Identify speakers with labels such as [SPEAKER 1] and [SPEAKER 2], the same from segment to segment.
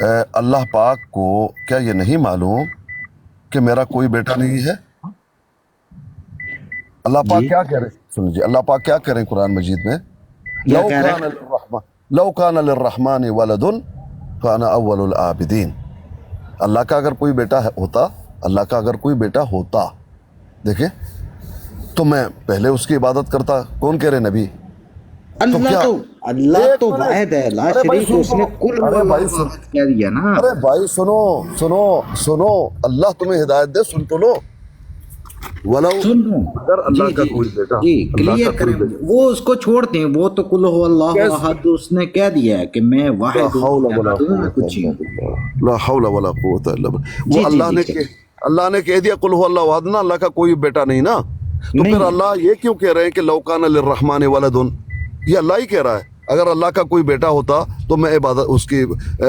[SPEAKER 1] اللہ پاک کو کیا یہ نہیں معلوم کہ میرا کوئی بیٹا نہیں ہے؟ اللہ پاک کیا کہہ رہے ہیں؟ سنیے اللہ پاک کیا کہہ رہے ہیں قرآن مجید میں؟ لو کان للرحمن ولد کان اول العابدین. اللہ کا اگر کوئی بیٹا ہوتا، اللہ کا اگر کوئی بیٹا ہوتا، دیکھیں، تو میں پہلے اس کی عبادت کرتا. کون کہہ رہے نبی؟
[SPEAKER 2] اللہ تو واحد ہے، لا شریک، اس نے کل کہہ دیا نا.
[SPEAKER 1] ارے بھائی سنو سنو سنو، اللہ تمہیں ہدایت دے، سن تو لو. ولو اگر اللہ کا کوئی بیٹا، اللہ کا کوئی بیٹا،
[SPEAKER 2] وہ اس کو چھوڑتے ہیں، وہ تو کل هو اللہ احد اس نے کہہ دیا ہے کہ میں واحد ہوں،
[SPEAKER 1] لا حول ولا قوت الا باللہ. وہ اللہ نے کہہ دیا قل هو اللہ احد نا، اللہ کا کوئی بیٹا نہیں نا. تو پھر اللہ یہ کیوں کہہ رہے ہیں کہ لو کان للرحمن ولد؟ یہ اللہ ہی کہہ رہا ہے اگر اللہ کا کوئی بیٹا ہوتا تو میں عبادت اس کی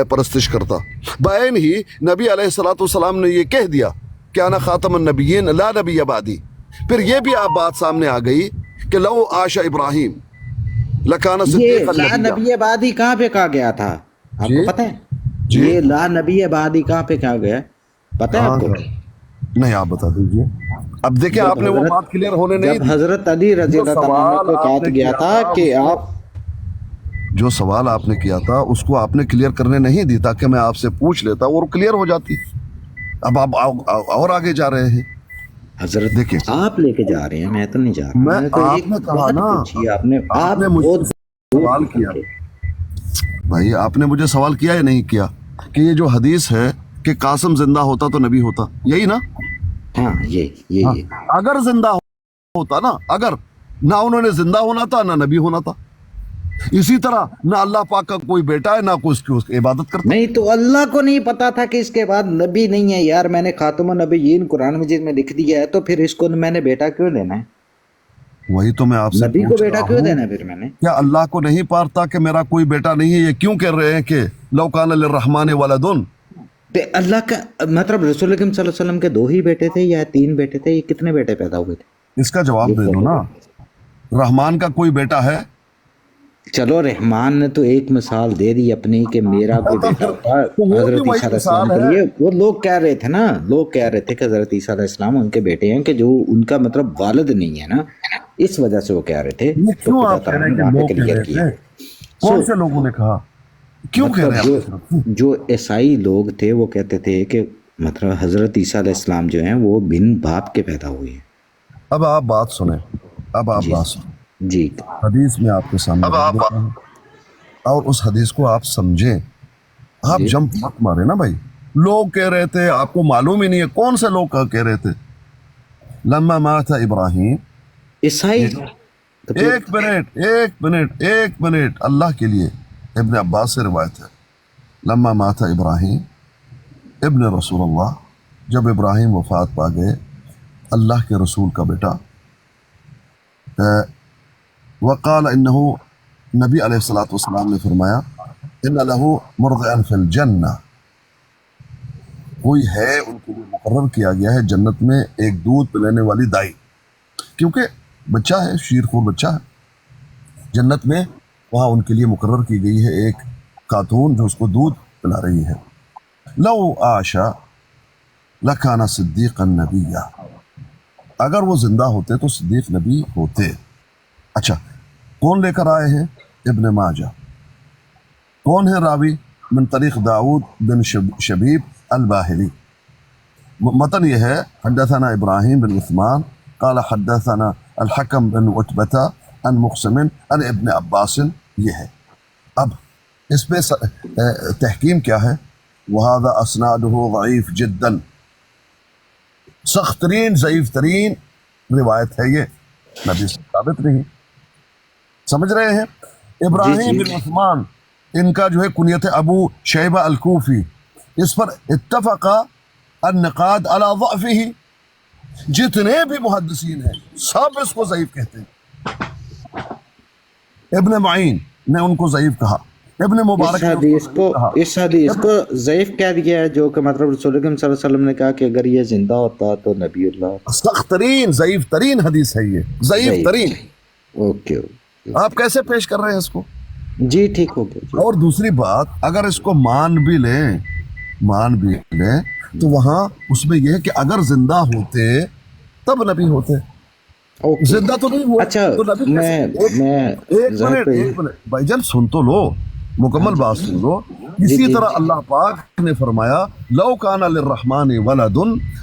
[SPEAKER 1] پرستش کرتا. بعین ہی نبی علیہ الصلوۃ والسلام نے یہ کہہ دیا کہ انا خاتم النبیین لا نبی بعدی. پھر یہ بھی آپ بات سامنے آ گئی کہ لو عاش ابراہیم لکان صدیقا
[SPEAKER 2] لا نبی بعدی کہاں پہ کہا گیا تھا آپ کو پتہ ہے؟ یہ لا نبی بعدی کہاں پہ کہا گیا پتہ ہے آپ کو؟
[SPEAKER 1] نہیں، آپ بتا دیجئے. اب دیکھیں آپ نے وہ بات کلیئر ہونے نہیں
[SPEAKER 2] جب حضرت علی رضی اللہ عنہ کو کہا گیا تھا کہ آپ
[SPEAKER 1] جو سوال آپ نے کیا تھا اس کو آپ نے کلیئر کرنے نہیں دی تاکہ میں آپ سے پوچھ لیتا اور کلیئر ہو جاتی. اب آپ اور آگے جا رہے ہیں.
[SPEAKER 2] حضرت
[SPEAKER 1] دیکھیں
[SPEAKER 2] آپ لے کے جا رہے ہیں، میں تو نہیں جا رہا.
[SPEAKER 1] میں آپ نے کہا نا، آپ نے مجھے سوال کیا بھائی، آپ نے مجھے سوال کیا یا نہیں کیا کہ یہ جو حدیث ہے کہ قاسم زندہ ہوتا تو نبی ہوتا، یہی نا؟
[SPEAKER 2] ہاں یہ
[SPEAKER 1] اگر زندہ ہوتا نا، اگر نہ انہوں نے زندہ ہونا تھا نہ نبی ہونا تھا. اسی طرح نہ اللہ پاک کا کوئی بیٹا ہے نہ کوئی اس کی عبادت کرتا.
[SPEAKER 2] نہیں تو اللہ کو نہیں پتا تھا کہ اس کے بعد نبی نہیں ہے. یار میں نے خاتم النبیین قرآن مجید میں لکھ دیا ہے تو پھر اس کو میں نے بیٹا کیوں دینا ہے؟
[SPEAKER 1] وہی تو میں آپ سے
[SPEAKER 2] نبی کو بیٹا کیوں دینا ہے پھر میں نے؟
[SPEAKER 1] کیا اللہ کو نہیں پارتا کہ میرا کوئی بیٹا نہیں ہے؟ یہ کیوں کہہ رہے ہیں کہ لو کان للرحمن ولد؟
[SPEAKER 2] اللہ کا مطلب رسول اکرم صلی اللہ علیہ وسلم کے 2 ہی بیٹے تھے یا 3 بیٹے تھے؟ یہ کتنے بیٹے پیدا ہوئے تھے؟
[SPEAKER 1] اس کا جواب دے دو نا. رحمان کا کوئی بیٹا ہے؟
[SPEAKER 2] چلو رحمان نے تو ایک مثال دے دی اپنی کہ میرا کوئی بیٹا ہوتا حضرت عیسیٰ علیہ السلام کے لیے. وہ لوگ کہہ رہے تھے نا، لوگ کہہ رہے تھے کہ حضرت عیسیٰ علیہ السلام ان کے بیٹے ہیں کہ جو ان کا مطلب والد نہیں ہے نا، اس وجہ سے وہ کہہ رہے تھے.
[SPEAKER 1] کیوں آپ کہہ رہے ہیں کہ لوگ کہہ رہے تھے؟ کون سے لوگوں نے کہا؟ کیوں کہہ رہے ہیں؟
[SPEAKER 2] جو عیسائی لوگ تھے وہ کہتے تھے کہ مطلب حضرت عیسیٰ علیہ السلام جو ہیں وہ بن باپ کے پیدا ہوئے ہیں.
[SPEAKER 1] اب آپ بات سنیں، بات سنیں
[SPEAKER 2] جی.
[SPEAKER 1] حدیث میں آپ کے سامنے اور اس حدیث کو آپ سمجھیں. آپ جمپ مت مارے نا بھائی. لوگ کہہ رہے تھے، آپ کو معلوم ہی نہیں ہے کون سے لوگ کہہ رہے تھے. لما مات ابراہیم،
[SPEAKER 2] عیسائی.
[SPEAKER 1] ایک منٹ اللہ کے لیے. ابن عباس سے روایت ہے، لما مات ابراہیم ابن رسول اللہ، جب ابراہیم وفات پا گئے اللہ کے رسول کا بیٹا. وقال انہو، نبی علیہ الصلوۃ والسلام نے فرمایا ان لہو مرضعا فی الجنہ، کوئی ہے ان کو مقرر کیا گیا ہے جنت میں ایک دودھ پلانے والی دائی، کیونکہ بچہ ہے، شیر خور بچہ ہے جنت میں. وہاں ان کے لیے مقرر کی گئی ہے ایک خاتون جو اس کو دودھ پلا رہی ہے. لو عاشا لکان صدیقا نبیا، اگر وہ زندہ ہوتے تو صدیق نبی ہوتے. اچھا، کون لے کر آئے ہیں؟ ابن ماجہ. کون ہے راوی؟ من طریق داؤد بن شبیب الباہلی. متن یہ ہے حدثنا ابراہیم بن عثمان قال حدثنا الحکم بن عتبہ عن مقسم عن ابن عباس. یہ ہے. اب اس میں تحکیم کیا ہے؟ وهذا اسناده ضعیف جدا، سخت ترین ضعیف ترین روایت ہے یہ، نبی سے ثابت نہیں. سمجھ رہے ہیں؟ ابراہیم بن عثمان ان کا جو ہے کنیت ابو شیبہ الکوفی، اس پر اتفق النقاد علی ضعفہ. جتنے بھی محدثین ہیں سب اس کو ضعیف کہتے ہیں. ابن معین نے ان کو ضعیف کہا، ابن مبارک
[SPEAKER 2] اس حدیث کو ضعیف کہہ دیا ہے، جو کہ مطلب رسول اکرم صلی اللہ علیہ وسلم نے کہا کہ اگر یہ زندہ ہوتا تو نبی اللہ.
[SPEAKER 1] سخت ترین ضعیف ترین حدیث ہے یہ، ضعیف ترین.
[SPEAKER 2] اوکے.
[SPEAKER 1] آپ کیسے پیش کر رہے ہیں اس کو؟
[SPEAKER 2] جی ٹھیک ہو گیا جی.
[SPEAKER 1] اور دوسری بات اگر اس کو مان بھی لیں تو وہاں اس میں یہ ہے کہ اگر زندہ ہوتے تب نبی ہوتے.
[SPEAKER 2] اوکے.
[SPEAKER 1] زندہ تو نہیں ہوئے
[SPEAKER 2] اچھا
[SPEAKER 1] تو نبی کیسے؟
[SPEAKER 2] میں
[SPEAKER 1] ایک منٹ بھائی جان سن تو لو، مکمل بات سن لو. اسی طرح اللہ پاک نے فرمایا لو کان للرحمن ولد،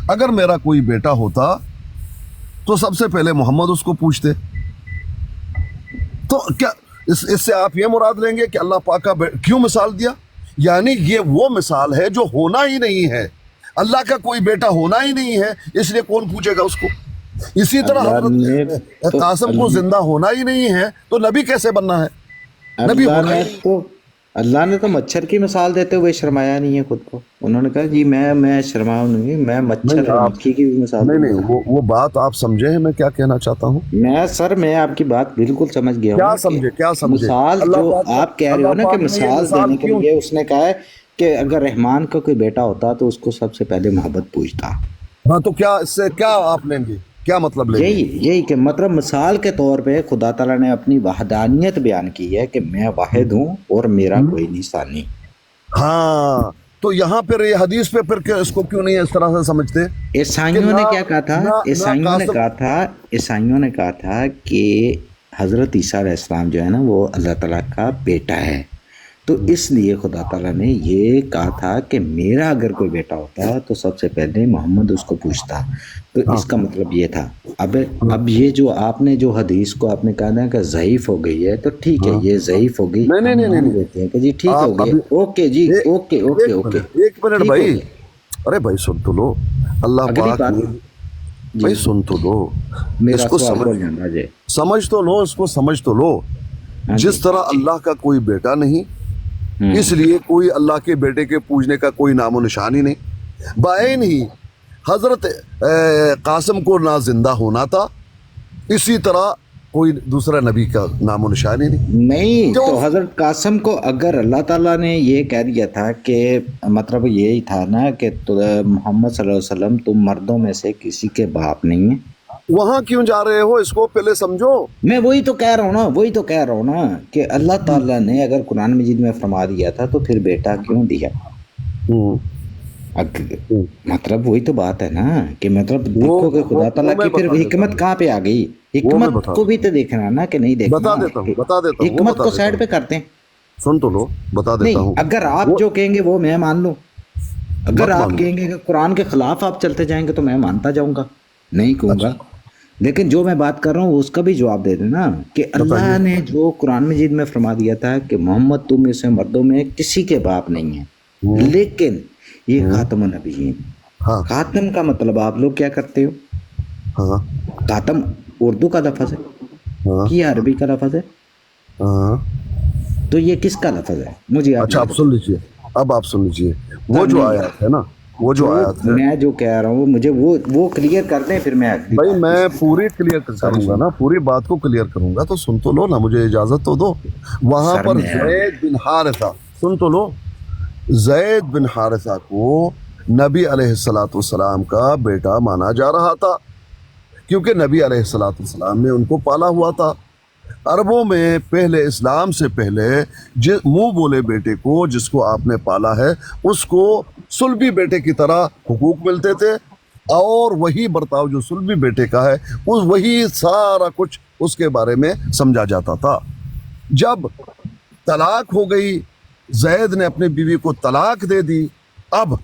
[SPEAKER 1] اگر میرا کوئی بیٹا ہوتا تو سب سے پہلے محمد اس کو پوچھتے. تو کیا اس سے آپ یہ مراد لیں گے کہ اللہ پاک کا کیوں مثال دیا؟ یعنی یہ وہ مثال ہے جو ہونا ہی نہیں ہے. اللہ کا کوئی بیٹا ہونا ہی نہیں ہے، اس لیے کون پوچھے گا اس کو. اسی طرح حضرت قاسم کو زندہ ہونا ہی نہیں ہے تو نبی کیسے بننا ہے؟ نبی ہونا ہی
[SPEAKER 2] اللہ نے تو مچھر کی مثال دیتے ہوئے شرمایا نہیں ہے خود کو. انہوں نے کہا جی میں شرماؤں نہیں، میں مچھر اور مکھی کی بھی مثال
[SPEAKER 1] نہیں وہ بات آپ سمجھے ہیں میں کیا کہنا چاہتا ہوں.
[SPEAKER 2] میں آپ کی بات بالکل سمجھ گیا ہوں.
[SPEAKER 1] کیا سمجھے
[SPEAKER 2] مثال جو آپ کہہ رہے ہو نا کہ مثال دینے کے لیے اس نے کہا ہے کہ اگر رحمان کا کوئی بیٹا ہوتا تو اس کو سب سے پہلے محبت پوچھتا.
[SPEAKER 1] ہاں تو کیا اس سے کیا آپ لیں گے، کیا مطلب لیں گے؟
[SPEAKER 2] یہی کہ مطلب مثال کے طور پہ خدا تعالیٰ نے اپنی وحدانیت بیان کی ہے کہ میں واحد ہوں اور میرا کوئی نہیں ثانی.
[SPEAKER 1] ہاں تو یہاں پھر یہ حدیث پہ پھر اس کو کیوں نہیں اس طرح سے سمجھتے؟
[SPEAKER 2] عیسائیوں نے کیا کہا تھا؟ عیسائیوں نے کہا تھا کہ حضرت عیسیٰ علیہ السلام جو ہے نا وہ اللہ تعالیٰ کا بیٹا ہے. تو اس لیے خدا تعالیٰ نے یہ کہا تھا کہ میرا اگر کوئی بیٹا ہوتا تو سب سے پہلے محمد اس کو پوچھتا. تو اس کا مطلب یہ تھا. اب یہ جو آپ نے جو حدیث کو آپ نے کہا نا کہ ضعیف ہو گئی ہے تو ٹھیک ہے یہ ضعیف ہو گئی. نہیں دیتے ہیں کہ جی ٹھیک ہو گئی. اوکے جی اوکے.
[SPEAKER 1] ایک منٹ بھائی، ارے بھائی سن تو لو. اللہ پاک بھائی سن تو لو، اس کو سمجھ تو لو، اس کو سمجھ تو لو. جس طرح اللہ کا کوئی بیٹا نہیں، اس لیے کوئی اللہ کے بیٹے کے پوجنے کا کوئی نام و نشان ہی نہیں. بائن ہی حضرت قاسم کو نہ زندہ ہونا تھا، اسی طرح کوئی دوسرا نبی کا نام و نشان ہی نہیں.
[SPEAKER 2] تو حضرت قاسم کو اگر اللہ تعالیٰ نے یہ کہہ دیا تھا کہ مطلب یہی تھا نا کہ محمد صلی اللہ علیہ وسلم تم مردوں میں سے کسی کے باپ نہیں ہیں،
[SPEAKER 1] وہاں کیوں جا رہے ہو؟ اس کو پہلے سمجھو.
[SPEAKER 2] میں وہی تو کہہ رہا ہوں نا کہ اللہ تعالیٰ نے اگر قرآن مجید میں فرما دیا تھا تو پھر بیٹا کیوں دیا؟ مطلب وہی تو بات ہے نا کہ مطلب دیکھو کہ خدا تعالیٰ کی پھر حکمت کہاں پہ آ گئی. حکمت کو بھی تو دیکھنا نا کہ نہیں دیکھنا.
[SPEAKER 1] بتا دیتا ہوں
[SPEAKER 2] حکمت کو سائڈ پہ کرتے ہیں.
[SPEAKER 1] سن تو لو، بتا دیتا ہوں.
[SPEAKER 2] اگر آپ جو کہیں گے وہ میں مان لوں، اگر آپ کہیں گے کہ قرآن کے خلاف آپ چلتے جائیں گے تو میں مانتا جاؤں گا، نہیں کہوں گا. لیکن جو میں بات کر رہا ہوں اس کا بھی جواب دے دینا کہ اللہ نے جو قرآن مجید میں فرما دیا تھا کہ محمد تم اسے مردوں میں کسی کے باپ نہیں ہیں، لیکن یہ خاتم النبیین. خاتم کا مطلب آپ لوگ کیا کرتے ہو؟ خاتم اردو کا لفظ ہے کہ عربی کا لفظ ہے؟ تو یہ کس کا لفظ ہے مجھے
[SPEAKER 1] اچھا آپ سن لیجیے. اب آپ سن لیجیے وہ جو آیات ہے نا، وہ جو آیات ہے
[SPEAKER 2] میں جو کہہ رہا ہوں مجھے وہ کلیئر کر دیں پھر میں
[SPEAKER 1] بھائی میں پوری کلیئر کروں گا نا، پوری بات کو کلیئر کروں گا. تو سن تو لو نا، مجھے اجازت تو دو. وہاں پر زید بن حارثہ، سن تو لو، زید بن حارثہ کو نبی علیہ الصلوۃ والسلام کا بیٹا مانا جا رہا تھا کیونکہ نبی علیہ الصلوۃ والسلام نے ان کو پالا ہوا تھا. عربوں میں پہلے اسلام سے پہلے منہ بولے بیٹے کو جس کو آپ نے پالا ہے اس کو سلبی بیٹے کی طرح حقوق ملتے تھے، اور وہی برتاؤ جو سلبی بیٹے کا ہے وہی سارا کچھ اس کے بارے میں سمجھا جاتا تھا. جب طلاق ہو گئی، زید نے اپنی بیوی کو طلاق دے دی. اب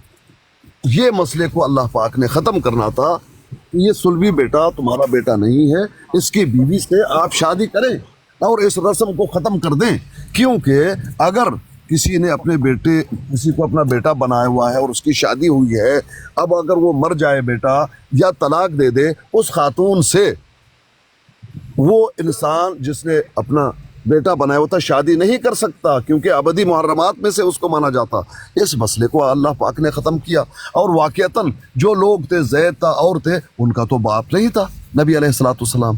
[SPEAKER 1] یہ مسئلے کو اللہ پاک نے ختم کرنا تھا کہ یہ سلبی بیٹا تمہارا بیٹا نہیں ہے، اس کی بیوی سے آپ شادی کریں اور اس رسم کو ختم کر دیں. کیونکہ اگر کسی نے کسی کو اپنا بیٹا بنایا ہوا ہے اور اس کی شادی ہوئی ہے، اب اگر وہ مر جائے بیٹا یا طلاق دے دے اس خاتون سے، وہ انسان جس نے اپنا بیٹا بنایا ہوتا شادی نہیں کر سکتا کیونکہ ابدی محرمات میں سے اس کو مانا جاتا. اس مسئلے کو اللہ پاک نے ختم کیا. اور واقعتاً جو لوگ تھے، زید تھا اور تھے، ان کا تو باپ نہیں تھا نبی علیہ الصلوۃ والسلام.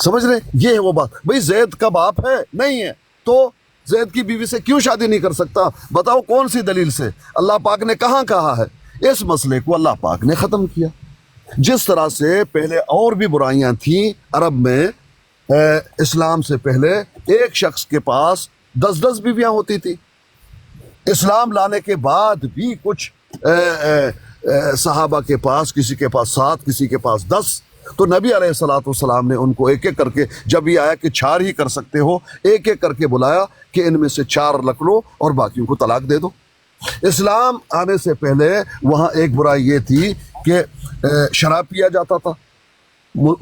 [SPEAKER 1] سمجھ رہے؟ یہ ہے وہ بات. بھئی زید کا باپ ہے نہیں ہے تو زید کی بیوی سے کیوں شادی نہیں کر سکتا؟ بتاؤ کون سی دلیل سے؟ اللہ پاک نے کہاں کہا ہے؟ اس مسئلے کو اللہ پاک نے ختم کیا. جس طرح سے پہلے اور بھی برائیاں تھیں عرب میں، اسلام سے پہلے ایک شخص کے پاس 10 بیویاں ہوتی تھی. اسلام لانے کے بعد بھی کچھ صحابہ کے پاس، کسی کے پاس 7، کسی کے پاس 10. تو نبی علیہ الصلوۃ والسلام نے ان کو ایک ایک کر کے، جب یہ آیا کہ 4 ہی کر سکتے ہو، ایک ایک کر کے بلایا کہ ان میں سے 4 رکھ لو اور باقیوں کو طلاق دے دو. اسلام آنے سے پہلے وہاں ایک برائی یہ تھی کہ شراب پیا جاتا تھا.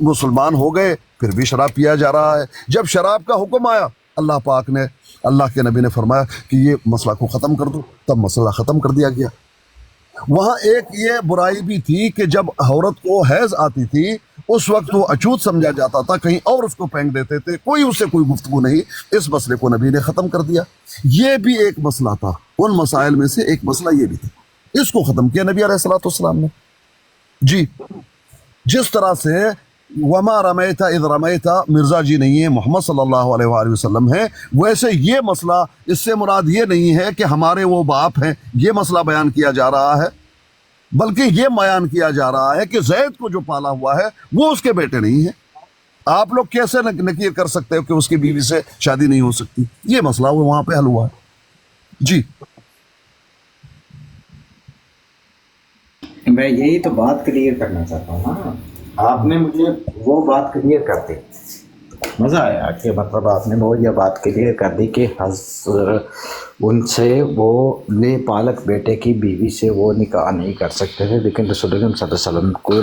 [SPEAKER 1] مسلمان ہو گئے پھر بھی شراب پیا جا رہا ہے. جب شراب کا حکم آیا، اللہ پاک نے، اللہ کے نبی نے فرمایا کہ یہ مسئلہ کو ختم کر دو، تب مسئلہ ختم کر دیا گیا. وہاں ایک یہ برائی بھی تھی کہ جب عورت کو حیض آتی تھی اس وقت وہ اچھوت سمجھا جاتا تھا، کہیں اور اس کو پھینک دیتے تھے، کوئی اس سے کوئی گفتگو نہیں. اس مسئلے کو نبی نے ختم کر دیا. یہ بھی ایک مسئلہ تھا، ان مسائل میں سے ایک مسئلہ یہ بھی تھا، اس کو ختم کیا نبی علیہ الصلوۃ والسلام نے. جی جس طرح سے وما رمیتا اذ رمیتا مرزا جی نہیں ہے، محمد صلی اللہ علیہ وآلہ وسلم ہے، ویسے یہ مسئلہ، اس سے مراد یہ نہیں ہے کہ ہمارے وہ باپ ہیں، یہ مسئلہ بیان کیا جا رہا ہے، بلکہ یہ بیان کیا جا رہا ہے کہ زید کو جو پالا ہوا ہے وہ اس کے بیٹے نہیں ہیں. آپ لوگ کیسے نکیر کر سکتے ہو کہ اس کی بیوی سے شادی نہیں ہو سکتی؟ یہ مسئلہ وہ وہاں پہ حل ہوا ہے. جی
[SPEAKER 2] میں یہی تو بات کلیئر کرنا چاہتا ہوں نا. آپ نے مجھے وہ بات کلیئر کر دی، مزہ آیا کہ مطلب آپ نے وہ یہ بات کلیئر کر دی کہ ان سے وہ لے پالک بیٹے کی بیوی سے وہ نکاح نہیں کر سکتے تھے، لیکن رسول اللہ صلی اللہ علیہ وسلم کو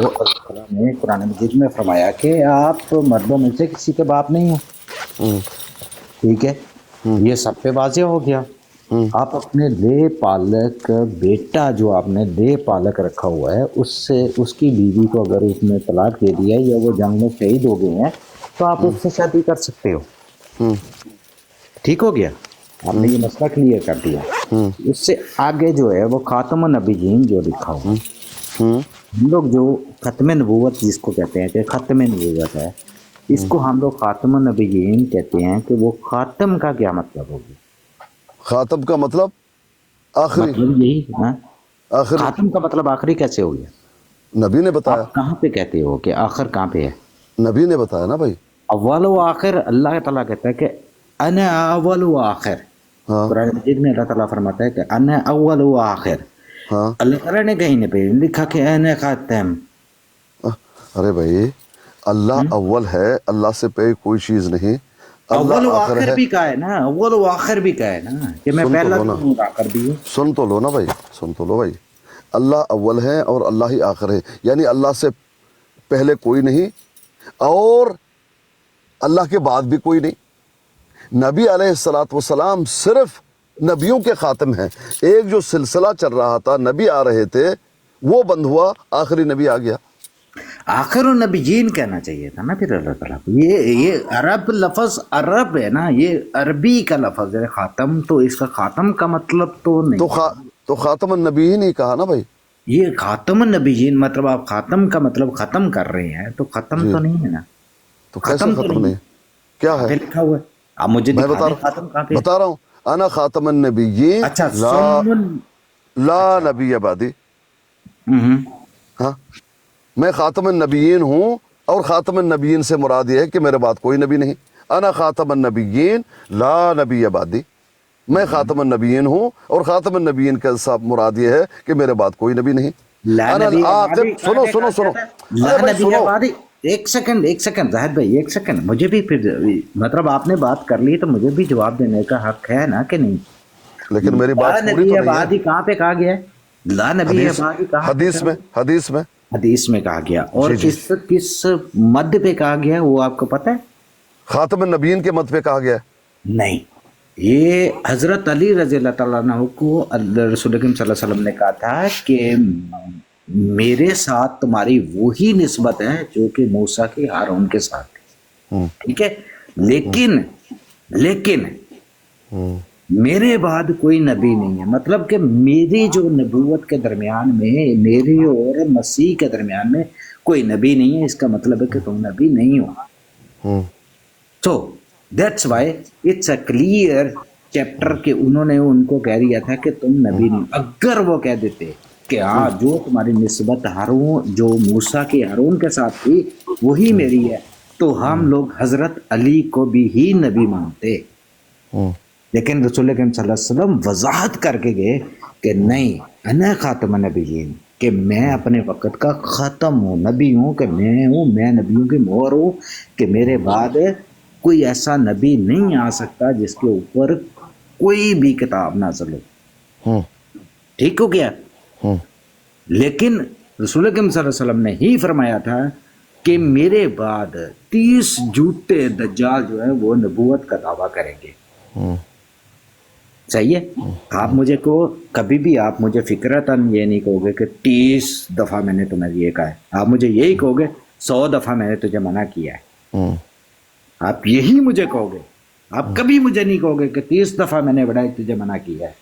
[SPEAKER 2] نے قرآن مجید میں فرمایا کہ آپ مردوں میں سے کسی کے باپ نہیں ہیں. ٹھیک ہے، یہ سب پہ واضح ہو گیا. آپ اپنے لے پالک بیٹا جو آپ نے لے پالک رکھا ہوا ہے، اس سے اس کی بیوی کو اگر اس نے طلاق دے دیا یا وہ جنگ میں شہید ہو گئے ہیں تو آپ اس سے شادی کر سکتے ہو. ٹھیک ہو گیا، آپ نے یہ مسئلہ کلیئر کر دیا. اس سے آگے جو ہے وہ خاتم النبیین جو لکھا ہوا، ہم لوگ جو ختم نبوت جس کو کہتے ہیں کہ ختم نبوت ہے، اس کو ہم لوگ خاتم النبیین کہتے ہیں. کہ وہ خاتم کا کیا مطلب ہوگی؟
[SPEAKER 1] خاتم کا مطلب آخری،
[SPEAKER 2] مطلب یہی نا،
[SPEAKER 1] آخری.
[SPEAKER 2] خاتم کا مطلب آخری کیسے ہو گیا؟
[SPEAKER 1] نبی نے بتایا،
[SPEAKER 2] آپ کہاں پہ کہتے ہو کہ آخر کہاں پہ ہے؟
[SPEAKER 1] نبی نے بتایا نا بھائی.
[SPEAKER 2] اول و آخر اللہ تعالیٰ کہتا ہے کہ انا اول و آخر.
[SPEAKER 1] ہاں
[SPEAKER 2] قرآن مجید میں اللہ تعالیٰ فرماتا ہے کہ انا اول و آخر.
[SPEAKER 1] ہاں.
[SPEAKER 2] اللہ تعالیٰ نے کہیں نہ پہ لکھا کہ انا خاتم.
[SPEAKER 1] ارے بھائی اللہ اول ہے، اللہ سے پہ کوئی چیز نہیں.
[SPEAKER 2] اول و
[SPEAKER 1] اللہ آخر
[SPEAKER 2] آخر
[SPEAKER 1] ہے.
[SPEAKER 2] بھی کہا ہے نا، اول و آخر بھی کہا ہے نا کہ میں
[SPEAKER 1] سن تو
[SPEAKER 2] پہلا
[SPEAKER 1] لو نا.
[SPEAKER 2] بھی ہوں آخر بھی ہوں.
[SPEAKER 1] سن تو لو نا بھائی، سن تو لو بھائی. اللہ اول ہے اور اللہ ہی آخر ہے، یعنی اللہ سے پہلے کوئی نہیں اور اللہ کے بعد بھی کوئی نہیں. نبی علیہ الصلوۃ والسلام صرف نبیوں کے خاتم ہیں. ایک جو سلسلہ چل رہا تھا، نبی آ رہے تھے، وہ بند ہوا، آخری نبی آ گیا.
[SPEAKER 2] آخر النبیین کہنا چاہیے تھا نا پھر اللہ تعالیٰ کو. یہ عرب لفظ عرب ہے نا، یہ عربی کا لفظ ہے خاتم، تو اس کا خاتم کا مطلب تو نہیں.
[SPEAKER 1] تو خاتم النبی نہیں کہا نا بھائی.
[SPEAKER 2] یہ خاتم النبیین مطلب آپ خاتم کا مطلب ختم کر رہے ہیں، تو ختم تو نہیں ہے نا.
[SPEAKER 1] تو کیسے ختم نہیں؟ کیا ہے
[SPEAKER 2] لکھا ہوا ہے؟ آپ مجھے
[SPEAKER 1] میں بتا رہا ہوں انا خاتم النبیین
[SPEAKER 2] اچھا
[SPEAKER 1] لا نبی بعدی. ہاں میں خاتم النبیین ہوں اور خاتم النبیین سے مراد یہ ہے کہ میرے بعد کوئی نبی نہیں. انا خاتم النبیین لا نبی بعدی. میں خاتم النبیین ہوں اور خاتم النبیین کا ساتھ مراد یہ ہے کہ میرے بعد کوئی نبی نہیں. سنو سنو سنو
[SPEAKER 2] ایک سیکنڈ زاہد بھائی، ایک سیکنڈ. مجھے بھی پھر مطلب آپ نے بات کر لی تو مجھے بھی جواب دینے کا حق ہے نا کہ نہیں؟
[SPEAKER 1] لیکن میری بات پوری تو نہیں ہے.
[SPEAKER 2] کہاں پہ کہا گیا ہے لا نبی بعدی؟ حدیث میں کہا گیا. اور کس مد پہ کہا گیا وہ آپ کو پتہ ہے؟
[SPEAKER 1] خاتم النبیین کے مد پہ کہا گیا ہے.
[SPEAKER 2] نہیں، یہ حضرت علی رضی اللہ تعالیٰ عنہ کو رسول اکرم صلی اللہ علیہ وسلم نے کہا تھا کہ میرے ساتھ تمہاری وہی نسبت ہے جو کہ موسیٰ کی ہارون کے ساتھ تھی. ٹھیک ہے، لیکن میرے بعد کوئی نبی نہیں ہے. مطلب کہ میری جو نبوت کے درمیان میں، میری اور مسیح کے درمیان میں کوئی نبی نہیں ہے. اس کا مطلب ہے کہ تم نبی نہیں ہو. So that's why it's a clear chapter کہ انہوں نے ان کو کہہ دیا تھا کہ تم نبی نہیں. اگر وہ کہہ دیتے کہ ہاں جو تمہاری نسبت ہارون، جو موسیٰ کی ہارون کے ساتھ تھی وہی میری ہے، تو ہم لوگ حضرت علی کو بھی ہی نبی مانتے، لیکن رسول اکرم صلی اللہ علیہ وسلم وضاحت کر کے گئے کہ نہیں، انا خاتم النبیین، کہ میں اپنے وقت کا خاتم ہوں، نبی ہوں، کہ میں نبیوں کی مہر ہوں، کہ میرے بعد کوئی ایسا نبی نہیں آ سکتا جس کے اوپر کوئی بھی کتاب نازل ہو۔ ٹھیک ہو گیا؟ لیکن رسول اکرم صلی اللہ علیہ وسلم نے ہی فرمایا تھا کہ میرے بعد 30 جھوٹے دجال جو ہیں وہ نبوت کا دعویٰ کریں گے۔ صحیح ہے؟ آپ مجھے کو کبھی بھی آپ مجھے فکرتاً یہ نہیں کہو گے کہ 30 دفعہ میں نے تمہیں یہ کہا ہے، آپ مجھے یہی کہو گے 100 دفعہ میں نے تجھے منع کیا ہے، آپ یہی مجھے کہو گے، آپ کبھی مجھے نہیں کہو گے کہ 30 دفعہ میں نے وڈائچ تجھے منع کیا ہے،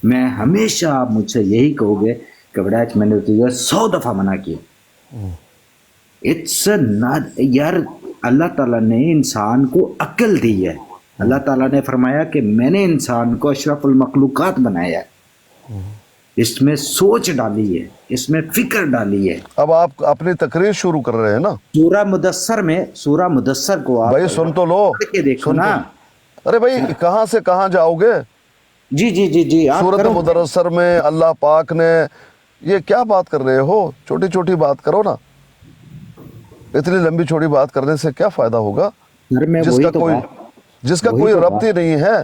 [SPEAKER 2] میں ہمیشہ آپ مجھ سے یہی کہو گے کہ وڈائچ میں نے تجھے 100 دفعہ منع کیا۔ اٹس ناٹ، یار اللہ تعالیٰ نے انسان کو عقل دی ہے، اللہ تعالیٰ نے فرمایا کہ میں نے انسان کو اشرف المخلوقات بنایا ہے، اس میں سوچ ڈالی ہے، اس میں فکر ڈالی ہے۔
[SPEAKER 1] اب آپ اپنی تقریر شروع کر رہے ہیں نا؟
[SPEAKER 2] سورہ مدثر کو آپ
[SPEAKER 1] بھائی سن تو لو،
[SPEAKER 2] پڑھ کے دیکھو
[SPEAKER 1] سن
[SPEAKER 2] نا۔
[SPEAKER 1] تو، ارے بھائی کہاں سے کہاں جاؤ گے؟
[SPEAKER 2] جی آپ
[SPEAKER 1] سورۃ
[SPEAKER 2] کرو۔
[SPEAKER 1] مدثر میں اللہ پاک نے یہ کیا بات کر رہے ہو؟ چھوٹی چھوٹی بات کرو نا، اتنی لمبی چھوٹی بات کرنے سے کیا فائدہ ہوگا
[SPEAKER 2] سر میں
[SPEAKER 1] جس کا
[SPEAKER 2] وہی
[SPEAKER 1] کوئی
[SPEAKER 2] تو
[SPEAKER 1] ربط ہی نہیں ہے؟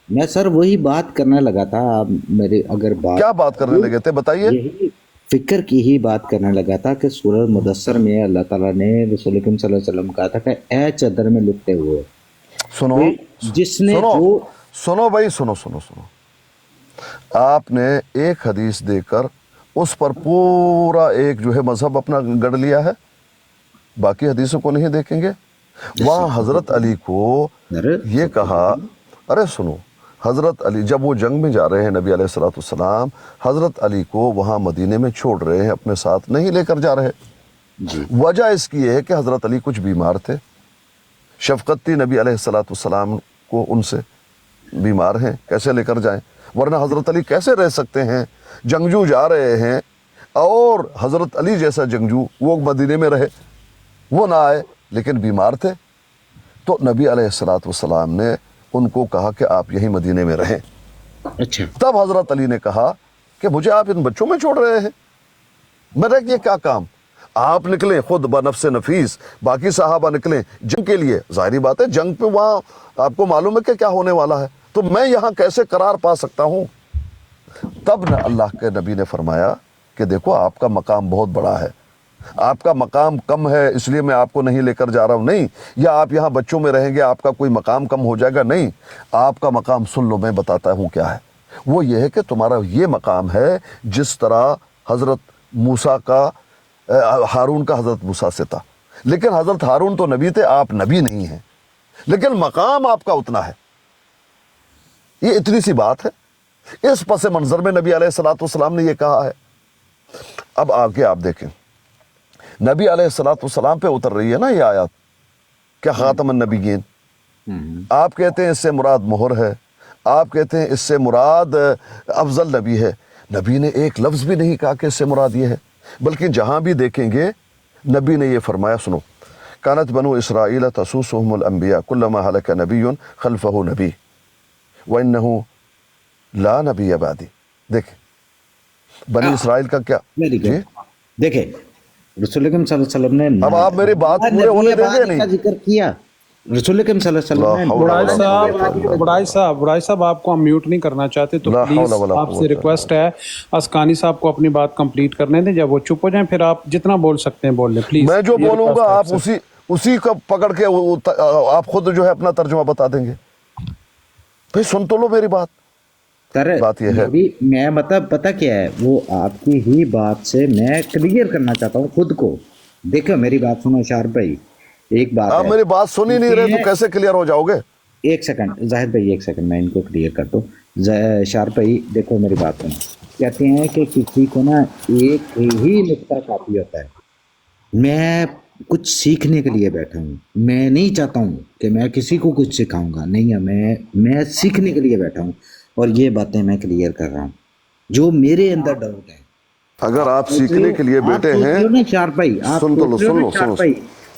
[SPEAKER 2] میں سر وہی بات کرنے لگا تھا، آپ میرے اگر
[SPEAKER 1] کیا بات کرنے لگے تھے بتائیے؟
[SPEAKER 2] یہی فکر کی ہی بات کرنے لگا تھا کہ سورہ مدثر میں اللہ تعالیٰ نے رسول اکرم صلی اللہ علیہ وسلم کہا تھا کہ اے چادر میں لپٹے ہوئے،
[SPEAKER 1] سنو
[SPEAKER 2] جس نے
[SPEAKER 1] سنو
[SPEAKER 2] جو
[SPEAKER 1] سنو بھائی سنو، آپ نے ایک حدیث دے کر اس پر پورا ایک جو ہے مذہب اپنا گڑھ لیا ہے، باقی حدیثوں کو نہیں دیکھیں گے؟ وہاں حضرت علی کو یہ کہا، ارے سنو، حضرت علی جب وہ جنگ میں جا رہے ہیں، نبی علیہ الصلوۃ والسلام حضرت علی کو وہاں مدینے میں چھوڑ رہے ہیں، اپنے ساتھ نہیں لے کر جا رہے۔ وجہ اس کی ہے کہ حضرت علی کچھ بیمار تھے، شفقت تھی نبی علیہ الصلوۃ والسلام کو ان سے، بیمار ہیں کیسے لے کر جائیں، ورنہ حضرت علی کیسے رہ سکتے ہیں؟ جنگجو جا رہے ہیں اور حضرت علی جیسا جنگجو وہ مدینے میں رہے، وہ نہ آئے، لیکن بیمار تھے، تو نبی علیہ الصلوۃ والسلام نے ان کو کہا کہ آپ یہیں مدینے میں رہیں۔
[SPEAKER 2] اچھا،
[SPEAKER 1] تب حضرت علی نے کہا کہ مجھے آپ ان بچوں میں چھوڑ رہے ہیں، میرا یہ کیا کام؟ آپ نکلیں خود بنفس نفیس، باقی صحابہ نکلیں جنگ کے لیے، ظاہری بات ہے جنگ پہ وہاں آپ کو معلوم ہے کہ کیا ہونے والا ہے، تو میں یہاں کیسے قرار پا سکتا ہوں؟ تب نہ اللہ کے نبی نے فرمایا کہ دیکھو آپ کا مقام بہت بڑا ہے، آپ کا مقام کم ہے اس لیے میں آپ کو نہیں لے کر جا رہا ہوں، نہیں، یا آپ یہاں بچوں میں رہیں گے آپ کا کوئی مقام کم ہو جائے گا، نہیں، آپ کا مقام سن لو، میں بتاتا ہوں کیا ہے۔ وہ یہ ہے کہ تمہارا یہ مقام ہے جس طرح حضرت موسیٰ کا، ہارون کا حضرت موسیٰ سے تھا، لیکن حضرت ہارون تو نبی تھے، آپ نبی نہیں ہیں، لیکن مقام آپ کا اتنا ہے، یہ اتنی سی بات ہے۔ اس پس منظر میں نبی علیہ الصلوۃ والسلام نے یہ کہا ہے۔ اب آگے آپ دیکھیں، نبی علیہ الصلوۃ والسلام پہ اتر رہی ہے نا یہ آیات، کیا خاتم النبیین، آپ کہتے ہیں اس سے مراد مہر ہے، آپ کہتے ہیں اس سے مراد افضل نبی ہے، نبی نے ایک لفظ بھی نہیں کہا کہ اس سے مراد یہ ہے، بلکہ جہاں بھی دیکھیں گے نبی نے یہ فرمایا، سنو، کانت بنو اسرائیل تسوسهم الانبیاء کلما ہلک نبی خلفہ نبی وانہ لا نبی بعدی۔ دیکھیں بنی اسرائیل کا کیا،
[SPEAKER 2] جی دیکھیں رسول اکرم صلی اللہ علیہ وسلم نے
[SPEAKER 1] اب آپ میری بات پورے ہونے دیں گے
[SPEAKER 2] کا
[SPEAKER 1] نہیں؟
[SPEAKER 2] ذکر کیا، رسول اکرم صلی اللہ علیہ وسلم نے
[SPEAKER 3] بڑائی صاحب آپ کو ہم میوٹ نہیں کرنا چاہتے تو پلیز آپ سے ریکویسٹ ہے اسکانی صاحب کو اپنی بات کمپلیٹ کرنے دیں، جب وہ چپ ہو جائیں پھر آپ جتنا بول سکتے ہیں بول لیں پلیز۔
[SPEAKER 1] میں جو بولوں گا آپ اسی کو پکڑ کے آپ خود جو ہے اپنا ترجمہ بتا دیں گے۔ بھائی سن تو لو میری بات، بات یہ ہے
[SPEAKER 2] میں مطلب پتہ کیا ہے، وہ آپ کی ہی بات سے میں کلیئر کرنا چاہتا ہوں خود کو۔ دیکھو میری بات سنو شارپ بھائی، ایک بات
[SPEAKER 1] آپ میری بات سن ہی نہیں رہے تو کیسے کلیئر ہو جاؤ گے؟
[SPEAKER 2] ایک سیکنڈ زاہد بھائی، ایک سیکنڈ میں ان کو کلیئر کر دوں۔ شارپ بھائی دیکھو میری بات سنو، کہتے ہیں کہ کسی کو نا ایک ہی نقطہ کافی ہوتا ہے۔ میں کچھ سیکھنے کے لیے بیٹھا ہوں، میں نہیں چاہتا ہوں کہ میں کسی کو کچھ سکھاؤں گا، نہیں ہے، میں سیکھنے کے لیے بیٹھا ہوں اور یہ باتیں میں کلیئر کر رہا ہوں جو میرے اندر ڈاؤٹ ہے۔
[SPEAKER 1] اگر آپ سیکھنے کے لیے بیٹھے ہیں،
[SPEAKER 2] شارپ بھائی آپ
[SPEAKER 1] سن تو لو، سن لو،
[SPEAKER 2] شارپ بھائی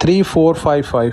[SPEAKER 3] 3455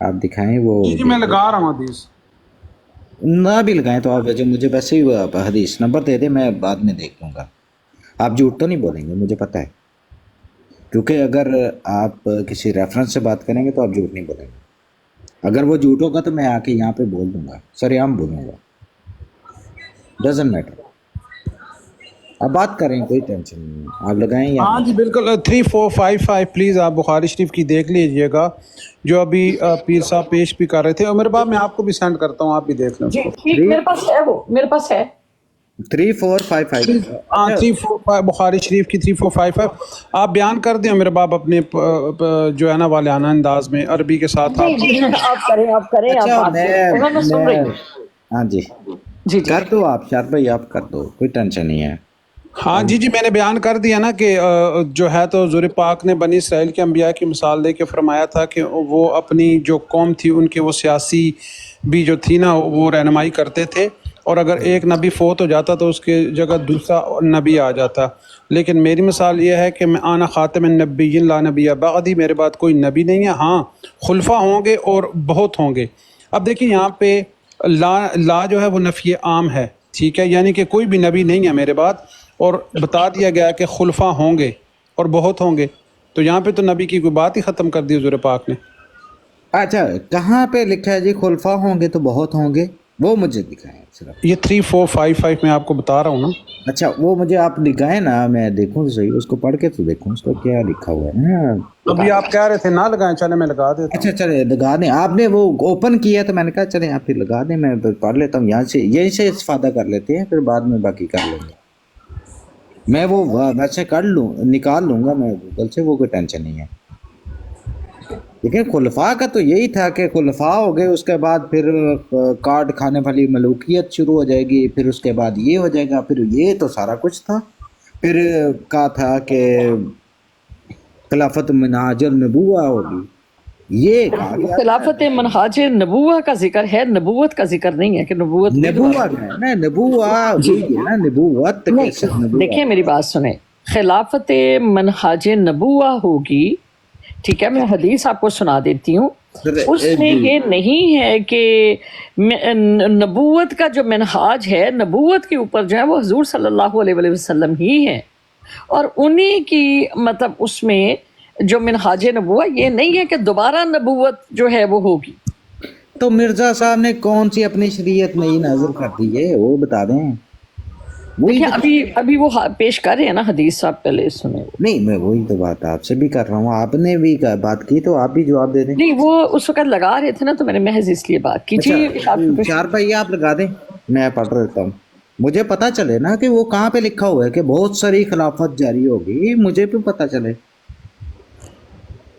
[SPEAKER 2] آپ دکھائیں وہ
[SPEAKER 3] جی میں لگا رہا ہوں حدیث.
[SPEAKER 2] نہ بھی لگائیں تو آپ مجھے ویسے ہی آپ حدیث نمبر دے دیں، میں بعد میں دیکھ لوں گا. آپ جھوٹ تو نہیں بولیں گے مجھے پتہ ہے، کیونکہ اگر آپ کسی ریفرنس سے بات کریں گے تو آپ جھوٹ نہیں بولیں گے. اگر وہ جھوٹ ہوگا تو میں آ کے یہاں پہ بول دوں گا، سریعام بولوں گا، ڈزنٹ میٹر. آپ بات کریں، کوئی ٹینشن نہیں ہے، آپ لگائیں یا
[SPEAKER 3] ہاں جی بالکل. 3455 پلیز آپ بخاری شریف کی دیکھ لیجئے گا جو ابھی پیر صاحب پیش بھی کر رہے تھے، اور میرے بعد میں آپ کو بھی سینڈ کرتا ہوں، آپ بھی دیکھ لیں اس
[SPEAKER 4] جی
[SPEAKER 3] کو.
[SPEAKER 4] ٹھیک، میرے پاس ہے، وہ میرے پاس ہے.
[SPEAKER 2] 3455.
[SPEAKER 3] ہاں 345 بخاری شریف کی 3455 آپ بیان کر دیں میرے باپ اپنے جو ہے نا والیانہ انداز میں عربی کے ساتھ.
[SPEAKER 4] جی
[SPEAKER 3] آپ
[SPEAKER 4] جی آپ کریں، آپ کریں، آپ
[SPEAKER 2] اچھا
[SPEAKER 4] بات کریں، میں سن رہی ہوں.
[SPEAKER 2] ہاں جی
[SPEAKER 4] جی جی
[SPEAKER 2] کر دو آپ شار بھائی، آپ کر دو، کوئی ٹینشن نہیں ہے.
[SPEAKER 3] ہاں جی میں نے بیان کر دیا نا کہ جو ہے تو حضور پاک نے بنی اسرائیل کے انبیاء کی مثال دے کے فرمایا تھا کہ وہ اپنی جو قوم تھی ان کے وہ سیاسی بھی جو تھی نا وہ رہنمائی کرتے تھے، اور اگر ایک نبی فوت ہو جاتا تو اس کے جگہ دوسرا نبی آ جاتا. لیکن میری مثال یہ ہے کہ میں آنا خاتم النبیین لا نبی بعدی، میرے بعد کوئی نبی نہیں ہے. ہاں خلفاء ہوں گے اور بہت ہوں گے. اب دیکھیں یہاں پہ لا جو ہے وہ نفی عام ہے، ٹھیک ہے، یعنی کہ کوئی بھی نبی نہیں ہے میرے بعد، اور بتا دیا گیا کہ خلفاء ہوں گے اور بہت ہوں گے. تو یہاں پہ تو نبی کی کوئی بات ہی ختم کر دی حضور پاک نے.
[SPEAKER 2] اچھا کہاں پہ لکھا ہے جی خلفاء ہوں گے تو بہت ہوں گے؟ وہ مجھے دکھائیں صرف.
[SPEAKER 3] یہ 3455 میں آپ کو بتا رہا ہوں نا.
[SPEAKER 2] اچھا وہ مجھے آپ دکھائیں نا، میں دیکھوں تو صحیح، اس کو پڑھ کے تو دیکھوں اس کو کیا لکھا ہوا ہے نا.
[SPEAKER 3] ابھی آپ کہہ رہے تھے نہ لگائیں، چلے میں لگا دیتا ہوں.
[SPEAKER 2] اچھا چلے لگا دیں، آپ نے وہ اوپن کیا تو میں نے کہا چلیں آپ پھر لگا دیں، میں پڑھ لیتا ہوں یہاں سے، یہیں سے استفادہ کر لیتے ہیں، پھر بعد میں باقی کر لیں گے. میں وہ ویسے نکال لوں گا میں گوگل سے، وہ کوئی ٹینشن نہیں ہے. لیکن خلفاء کا تو یہی تھا کہ خلفاء ہو گئے، اس کے بعد پھر کارڈ کھانے والی ملوکیت شروع ہو جائے گی، پھر اس کے بعد یہ ہو جائے گا، پھر یہ تو سارا کچھ تھا. پھر کہا تھا کہ خلافت منہاج النبوہ ہوگی، یہ کہا گیا.
[SPEAKER 4] خلافت منہاج نبوہ کا ذکر ہے، نبوت کا ذکر نہیں ہے کہ نبوت بھی
[SPEAKER 2] نبوہ
[SPEAKER 4] دوبارہ.
[SPEAKER 2] ہے نا، نبوہ وہی ہے نا، نبوت کے
[SPEAKER 4] نہیں دیکھیں میری بات سنیں، خلافت منہاج نبوہ ہوگی، ٹھیک ہے، میں حدیث آپ کو سنا دیتی ہوں. اس میں یہ نہیں ہے کہ نبوت کا جو منہاج ہے، نبوت کے اوپر جو ہے وہ حضور صلی اللہ علیہ وآلہ وسلم ہی ہے، اور انہی کی مطلب اس میں جو منہاج نبوہ یہ نہیں ہے کہ دوبارہ نبوت جو ہے وہ ہوگی.
[SPEAKER 2] تو مرزا صاحب نے کون سی اپنی شریعت نئی نازل کر دی ہے وہ بتا دیں. وہی
[SPEAKER 4] دیکھیں ابھی وہ پیش کر رہے ہیں نا حدیث، صاحب پہلے سنیں.
[SPEAKER 2] نہیں، میں وہی تو بات آپ سے بھی کر رہا ہوں، آپ نے بھی بات کی تو آپ بھی جواب دے دیں.
[SPEAKER 4] نہیں وہ اس وقت لگا رہے تھے نا تو میں نے محض اس لیے بات کی.
[SPEAKER 2] چار بھائی آپ لگا دیں، میں پڑھ دیتا ہوں، مجھے پتا چلے نا کہ وہ کہاں پہ لکھا ہوا ہے کہ بہت ساری خلافت جاری ہوگی، مجھے بھی پتا چلے.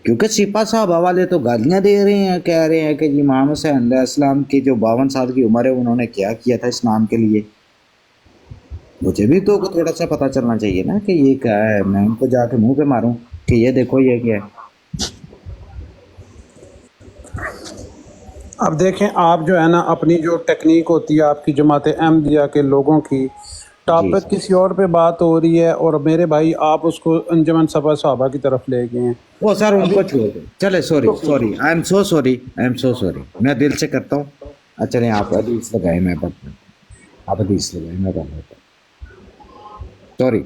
[SPEAKER 2] کیونکہ سپاہ صاحب والے تو گالیاں دے رہے ہیں، کہہ رہے ہیں کہ جی امام حسین علیہ السلام کی جو 52 سال کی عمر ہے انہوں نے کیا کیا تھا اسلام کے لیے. مجھے بھی تو تھوڑا سا پتا چلنا چاہیے نا کہ یہ کیا ہے، میں ان کو جا کے منہ پہ ماروں کہ یہ دیکھو یہ کیا ہے.
[SPEAKER 3] اب دیکھیں آپ جو ہے نا اپنی جو ٹیکنیک ہوتی ہے آپ کی جماعت احمدیہ کے لوگوں کی، ٹاپک کسی اور پہ بات ہو رہی ہے اور میرے بھائی آپ اس کو انجمن سپاہ صحابہ کی طرف لے گئے ہیں.
[SPEAKER 2] وہ سر ان کو چھوڑ دیں، چلے sorry I am so sorry, میں دل سے کرتا ہوں. چلیں آپ حدیث لگائیں، میں پڑھتا ہوں، آپ حدیث لگائیں، میں پڑھ لیتا ہوں. سوری.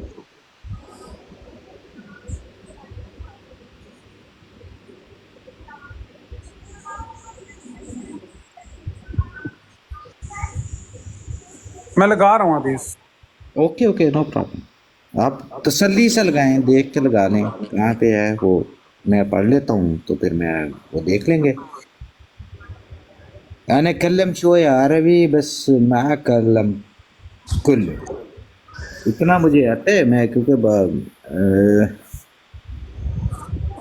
[SPEAKER 3] میں لگا رہا ہوں حدیث.
[SPEAKER 2] Okay no problem. آپ تسلی سے لگائیں، دیکھ کے لگا لیں کہاں پہ ہے وہ، میں پڑھ لیتا ہوں تو پھر میں وہ دیکھ لیں گے. انا کلم شوية عربی بس ما کلم کل، اتنا مجھے آتا ہے، میں کیونکہ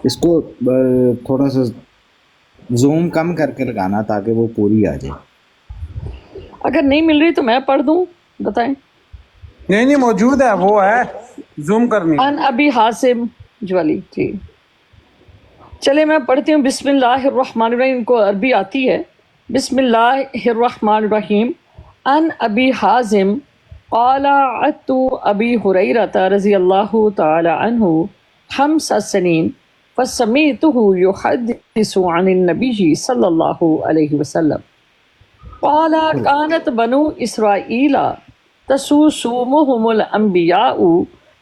[SPEAKER 2] اس کو تھوڑا سا زوم کم کر کے لگانا تاکہ وہ پوری آ جائے.
[SPEAKER 4] اگر نہیں مل رہی تو میں پڑھ دوں، بتائیں.
[SPEAKER 3] نہیں موجود ہے، وہ ہے زوم کرنی.
[SPEAKER 4] ان ابی حاسم جوالی، ٹھیک، چلے میں پڑھتی ہوں. بسم اللہ الرحمن الرحیم، ان کو عربی آتی ہے. بسم اللہ الرحمن الرحیم. ان ابی حازم قال عدت ابی ہریرہ رضی اللہ تعالی عنہ 5 سنین فسمعته يحدث عن النبي صلى الله عليه وسلم قال كانت بنو إسرائيل تسوسومهم الأنبياء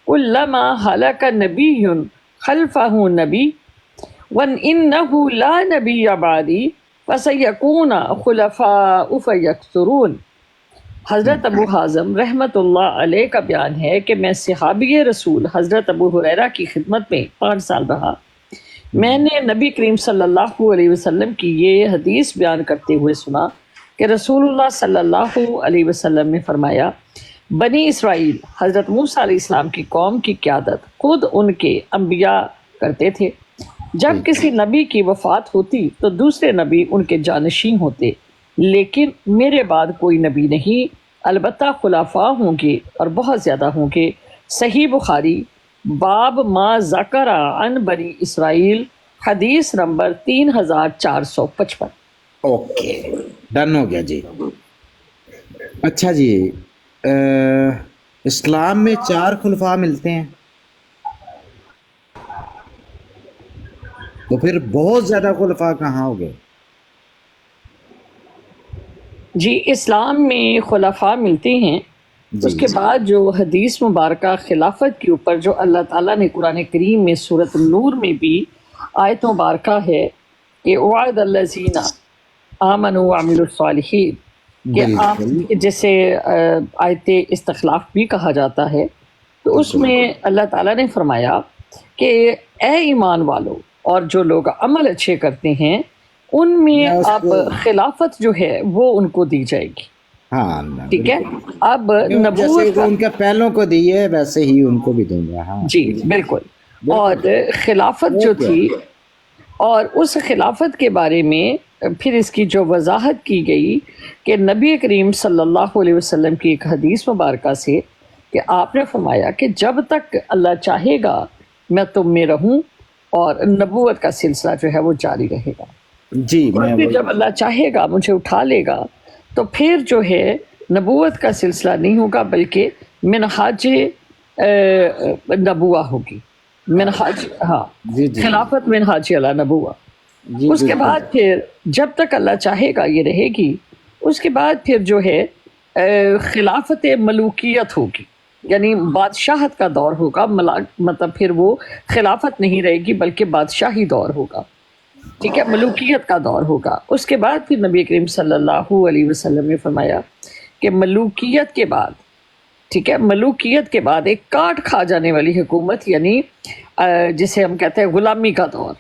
[SPEAKER 4] كلما هلك نبي خلفه نبي وإنه لا نبي بعدي فسيكون خلفاء فيكثرون۔ حضرت ابو حازم رحمۃ اللہ علیہ کا بیان ہے کہ میں صحابی رسول حضرت ابو ہریرہ کی خدمت میں 5 سال رہا۔ میں نے نبی کریم صلی اللہ علیہ وسلم کی یہ حدیث بیان کرتے ہوئے سنا کہ رسول اللہ صلی اللہ علیہ وسلم نے فرمایا، بنی اسرائیل حضرت موسیٰ علیہ السلام کی قوم کی قیادت خود ان کے انبیاء کرتے تھے۔ جب کسی نبی کی وفات ہوتی تو دوسرے نبی ان کے جانشین ہوتے، لیکن میرے بعد کوئی نبی نہیں، البتہ خلفاء ہوں گے اور بہت زیادہ ہوں گے۔ صحیح بخاری باب ما ذکر عن بنی اسرائیل، حدیث نمبر 3455۔
[SPEAKER 2] اوکے، ڈن ہو گیا جی۔ اچھا جی، اسلام میں 4 خلفاء ملتے ہیں، تو پھر بہت زیادہ خلفاء کہاں ہو گئے؟
[SPEAKER 4] جی اسلام میں خلفاء ملتے ہیں، اس کے بعد جو حدیث مبارکہ خلافت کے اوپر جو اللہ تعالیٰ نے قرآن کریم میں سورۃ النور میں بھی آیت مبارکہ ہے کہ وعد الذین آمنوا وعملوا الصالحین، کہ آپ جسے آیت استخلاف بھی کہا جاتا ہے، تو اس میں اللہ تعالیٰ نے فرمایا کہ اے ایمان والو، اور جو لوگ عمل اچھے کرتے ہیں ان میں آپ خلافت جو ہے وہ ان کو دی جائے گی۔
[SPEAKER 2] ہاں
[SPEAKER 4] ٹھیک ہے، اب
[SPEAKER 2] جیسے
[SPEAKER 4] نبوت
[SPEAKER 2] ان کے پہلوں کو دی ہے ویسے ہی ان کو بھی دوں گا۔ ہاں
[SPEAKER 4] جی بالکل، اور خلافت جو تھی، اور اس خلافت کے بارے میں پھر اس کی جو وضاحت کی گئی کہ نبی کریم صلی اللہ علیہ وسلم کی ایک حدیث مبارکہ سے کہ آپ نے فرمایا کہ جب تک اللہ چاہے گا میں تم میں رہوں، اور نبوت کا سلسلہ جو ہے وہ جاری رہے گا۔
[SPEAKER 2] جی،
[SPEAKER 4] اور پھر جب اللہ چاہے گا مجھے اٹھا لے گا تو پھر جو ہے نبوت کا سلسلہ نہیں ہوگا بلکہ منہاج نبوہ ہوگی، منہاج، ہاں خلافت منہاج علی نبوہ۔ اس کے بعد پھر جب تک اللہ چاہے گا یہ رہے گی، اس کے بعد پھر جو ہے خلافت ملوکیت ہوگی، یعنی بادشاہت کا دور ہوگا، مطلب پھر وہ خلافت نہیں رہے گی بلکہ بادشاہی دور ہوگا، ٹھیک ہے، ملوکیت کا دور ہوگا۔ اس کے بعد پھر نبی کریم صلی اللہ علیہ وسلم نے فرمایا کہ ملوکیت کے بعد، ٹھیک ہے، ملوکیت کے بعد ایک کاٹ کھا جانے والی حکومت، یعنی جسے ہم کہتے ہیں غلامی کا دور،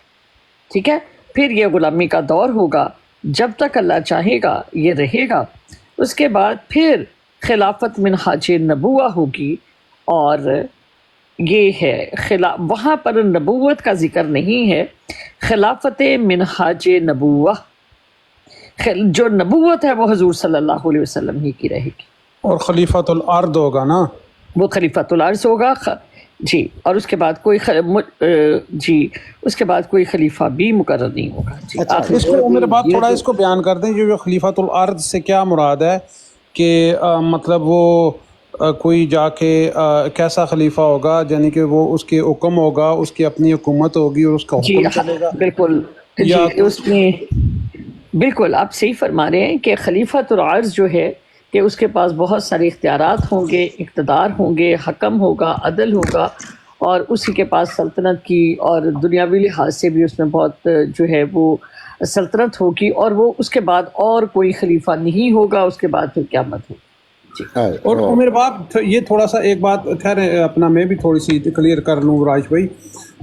[SPEAKER 4] ٹھیک ہے، پھر یہ غلامی کا دور ہوگا جب تک اللہ چاہے گا یہ رہے گا۔ اس کے بعد پھر خلافت منہاج نبوہ ہوگی، اور یہ ہے وہاں پر نبوت کا ذکر نہیں ہے، خلافت منہاج نبوہ، جو نبوت ہے وہ حضور صلی اللہ علیہ وسلم ہی کی رہے گی،
[SPEAKER 3] اور خلیفۃ الارض ہوگا نا،
[SPEAKER 4] وہ خلیفۃ الارض ہوگا جی، اور اس کے بعد کوئی خلیفہ بھی مقرر نہیں ہوگا جی۔
[SPEAKER 3] اس کو میرے بات تھوڑا اس کو بیان کر دیں، جو خلیفۃ الارض سے کیا مراد ہے، کہ مطلب وہ کوئی جا کے کیسا خلیفہ ہوگا، یعنی کہ وہ اس کے حکم ہوگا، اس کی اپنی حکومت ہوگی اور اس کا حکم چلے گا؟
[SPEAKER 4] بالکل جی، اس میں بالکل آپ صحیح فرما رہے ہیں کہ خلیفۃ الارض جو ہے کہ اس کے پاس بہت سارے اختیارات ہوں گے، اقتدار ہوں گے، حکم ہوگا، عدل ہوگا، اور اسی کے پاس سلطنت کی اور دنیاوی لحاظ سے بھی اس میں بہت جو ہے وہ سلطنت ہوگی، اور وہ اس کے بعد اور کوئی خلیفہ نہیں ہوگا، اس کے بعد پھر قیامت ہوگی جی۔
[SPEAKER 3] اور عمر باپ یہ تھوڑا سا ایک بات خیر اپنا میں بھی تھوڑی سی کلیئر کر لوں راج بھائی۔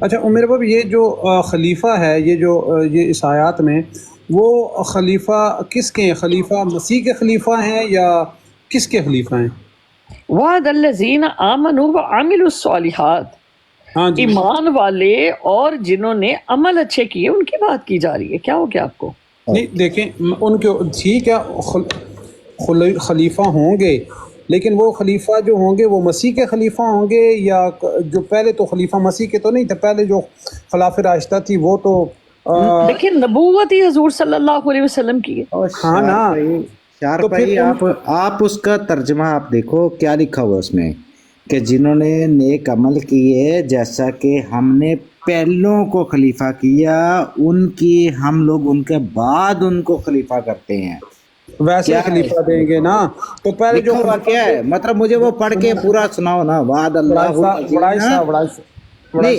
[SPEAKER 3] اچھا عمر باپ، یہ جو خلیفہ ہے، یہ اس آیات میں وہ خلیفہ کس کے ہیں؟ خلیفہ مسیح کے خلیفہ ہیں یا کس کے خلیفہ ہیں؟
[SPEAKER 4] وعد الذین آمنوا وعملوا الصالحات،
[SPEAKER 3] ہاں جی،
[SPEAKER 4] ایمان والے اور جنہوں نے عمل اچھے کیے ان کی بات کی جا رہی ہے۔ کیا ہو گیا آپ کو؟
[SPEAKER 3] نہیں دیکھیں، ان کے ٹھیک ہے خلیفہ ہوں گے، لیکن وہ خلیفہ جو ہوں گے وہ مسیح کے خلیفہ ہوں گے، یا جو پہلے تو خلیفہ مسیح کے تو نہیں تھے، پہلے جو خلافہ راشدہ تھی وہ تو
[SPEAKER 4] لیکن نبوت ہی حضور صلی اللہ علیہ وسلم کی ہے۔
[SPEAKER 3] ہاں نا،
[SPEAKER 2] شار بھائی آپ اس کا ترجمہ آپ دیکھو کیا لکھا ہوا اس میں، کہ جنہوں نے نیک عمل کیے جیسا کہ ہم نے پہلوں کو خلیفہ کیا، ان کی ہم لوگ ان کے بعد ان کو خلیفہ کرتے ہیں.
[SPEAKER 3] ویسے
[SPEAKER 2] کیا
[SPEAKER 3] خلیفہ دیں گے نا، تو پہلے جو
[SPEAKER 2] لکھا ہوا کیا ہے؟ مطلب مجھے وہ پڑھ کے پورا سناؤ نا. وعد اللہ نہیں،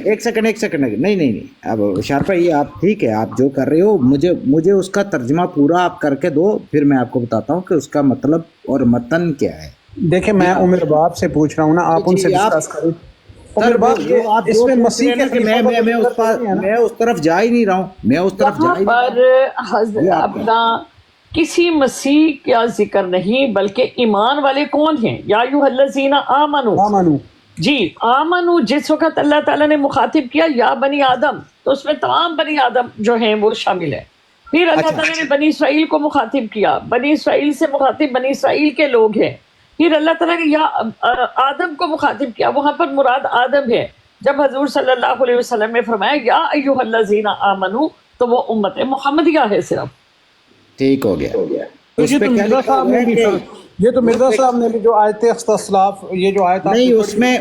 [SPEAKER 2] ایک سیکنڈ نہیں. اب شارپا یہ آپ ٹھیک ہے، آپ جو کر رہے ہو مجھے اس کا ترجمہ پورا آپ کر کے دو، پھر میں آپ کو بتاتا ہوں کہ اس کا مطلب اور متن کیا ہے.
[SPEAKER 3] دیکھیں میں عمر باپ سے پوچھ رہا ہوں نا، آپ ان سے ڈسکس کریں. عمر باپ اس میں مسیح کے
[SPEAKER 2] میں اس طرف جا ہی نہیں رہا ہوں، میں اس طرف جا ہی نہیں رہا ہوں.
[SPEAKER 4] اپنا کسی مسیح کا ذکر نہیں، بلکہ ایمان والے کون ہیں؟ یا ایھا الذین آمنو. جی آمنو جس وقت اللہ تعالیٰ نے مخاطب کیا یا بنی آدم، تو اس میں تمام بنی آدم جو ہیں وہ شامل ہے. پھر اللہ تعالیٰ نے بنی اسرائیل کو مخاطب کیا، بنی اسرائیل سے مخاطب بنی اسرائیل کے لوگ ہیں. پھر اللہ تعالیٰ نے یا آدم کو مخاطب کیا، وہاں پر مراد آدم ہے. جب حضور صلی اللہ علیہ وسلم نے فرمایا یا ایھا الذین آمنو، تو وہ امت محمدیہ ہے صرف.
[SPEAKER 2] ٹھیک ہو گیا.
[SPEAKER 3] یہ تو مرزا صاحب نے بھی جو آیت استصلاف، یہ جو آیت
[SPEAKER 2] نہیں،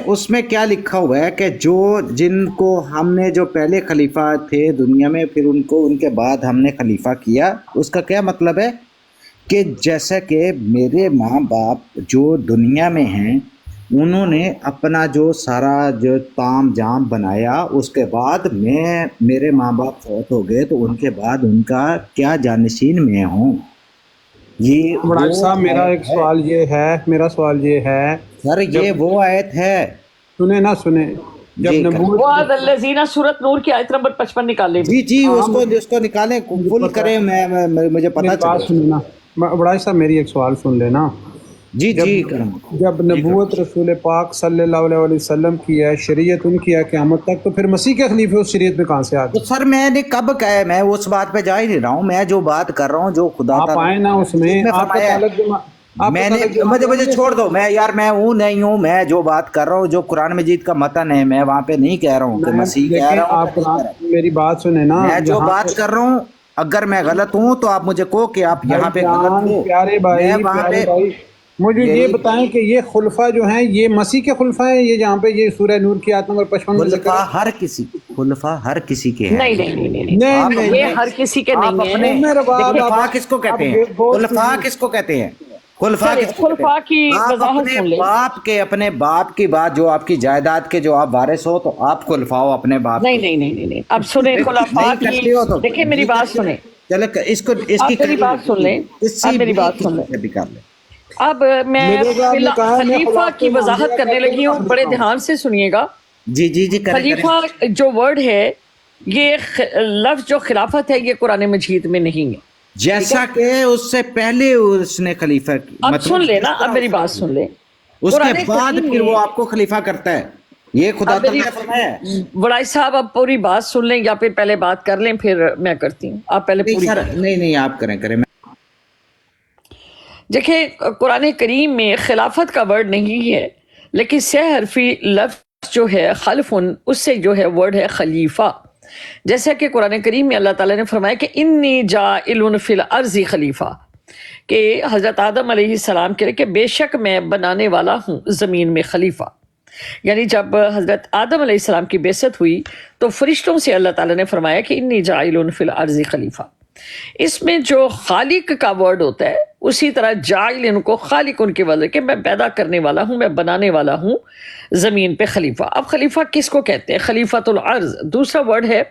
[SPEAKER 2] اس میں کیا لکھا ہوا ہے کہ جو جن کو ہم نے جو پہلے خلیفہ تھے دنیا میں، پھر ان کو ان کے بعد ہم نے خلیفہ کیا. اس کا کیا مطلب ہے کہ جیسا کہ میرے ماں باپ جو دنیا میں ہیں، انہوں نے اپنا جو سارا جو تام جام بنایا، اس کے بعد میرے ماں باپ فوت ہو گئے، تو ان کے بعد ان کا کیا جانشین میں ہوں. یہ
[SPEAKER 3] مراج صاحب میرا سوال یہ ہے
[SPEAKER 2] سر، یہ وہ آیت ہے.
[SPEAKER 3] سنیں جب نبوت
[SPEAKER 4] وعد الذین، سورۃ نور کی آیت نمبر 55 نکالے.
[SPEAKER 2] جی اس کو نکالیں، فل کریں. مجھے پتا
[SPEAKER 3] بات سنیں نا بڑائی صاحب، میری ایک سوال سن لینا.
[SPEAKER 2] جی
[SPEAKER 3] جب نبوت رسول پاک صلی اللہ علیہ وسلم کی ہے، شریعت ان کی ہے قیامت تک، تو پھر مسیح کے خلیفے اس شریعت میں کہاں سے آ گئے؟
[SPEAKER 2] تو سر میں نے کب کہا ہے؟ میں اس بات پہ جا ہی نہیں رہا ہوں. میں جو بات کر رہا ہوں، جو خدا
[SPEAKER 3] آپ آئے نا اس میں
[SPEAKER 2] مجھے چھوڑ دو. میں ہوں نہیں ہوں، میں جو بات کر رہا ہوں، جو قرآن مجید کا متن ہے، میں وہاں پہ نہیں کہہ رہا ہوں کہ مسیح کہہ رہا ہوں.
[SPEAKER 3] میری بات سنیں نا،
[SPEAKER 2] میں جو بات کر رہا ہوں، اگر میں غلط ہوں تو آپ مجھے کہو کہ آپ یہاں پہ غلط ہو.
[SPEAKER 3] پیارے بھائی مجھے یہ بتائیں کہ یہ خلفاء جو ہیں، یہ مسیح کے خلفاء ہیں؟ یہ جہاں پہ یہ سورہ نور کی آیت نمبر 55 میں ذکر ہے،
[SPEAKER 2] خلفاء ہر کسی کے ہیں.
[SPEAKER 4] نہیں، یہ ہر کسی کے نہیں ہیں.
[SPEAKER 2] خلفاء کس کو کہتے ہیں؟ خلفاء کس کو کہتے ہیں؟
[SPEAKER 4] خلفاء کی وضاحت سن لیں.
[SPEAKER 2] اپنے باپ کی بات، جو آپ کی جائیداد کے جو آپ وارث ہو، تو آپ خلفاء ہو اپنے باپ.
[SPEAKER 4] نہیں. اب سنیں خلفاء کی، دیکھیں میری بات سنیں.
[SPEAKER 2] چلے
[SPEAKER 4] میری بات سن لیں. میری بات سن لیں. اب میں خلیفہ کی وضاحت کرنے لگی ہوں، بڑے دھیان سے سنیے گا.
[SPEAKER 2] جی
[SPEAKER 4] خلیفہ جو ورڈ ہے، یہ لفظ جو خلافت ہے، یہ قرآن مجید میں نہیں ہے.
[SPEAKER 2] جیسا کہ اس سے پہلے اس نے خلیفہ کی،
[SPEAKER 4] اب سن لیں نا، اب میری بات سن لیں.
[SPEAKER 2] اس کے بعد پھر وہ آپ کو خلیفہ کرتا ہے. یہ خدا تعالیٰ نے فرمایا ہے.
[SPEAKER 4] بڑائی صاحب اب پوری بات سن لیں، یا پھر پہلے بات کر لیں پھر میں کرتی ہوں. آپ پہلے پوری
[SPEAKER 2] نہیں آپ کریں.
[SPEAKER 4] دیکھیں قرآن کریم میں خلافت کا ورڈ نہیں ہے، لیکن سہ حرفی لفظ جو ہے خلفن، اس سے جو ہے ورڈ ہے خلیفہ. جیسا کہ قرآن کریم میں اللہ تعالیٰ نے فرمایا کہ انی جاعل فی الارض خلیفہ، کہ حضرت آدم علیہ السلام کے کہ بے شک میں بنانے والا ہوں زمین میں خلیفہ. یعنی جب حضرت آدم علیہ السلام کی بعثت ہوئی تو فرشتوں سے اللہ تعالیٰ نے فرمایا کہ انی جاعل فی الارض خلیفہ. اس میں جو خالق کا ورڈ ہوتا ہے، اسی طرح جاعل ان کو خالق ان کے وجہ کہ میں پیدا کرنے والا ہوں، میں بنانے والا ہوں زمین پہ خلیفہ. اب خلیفہ کس کو کہتے ہیں؟ خلیفۃ الارض. دوسرا ورڈ ہے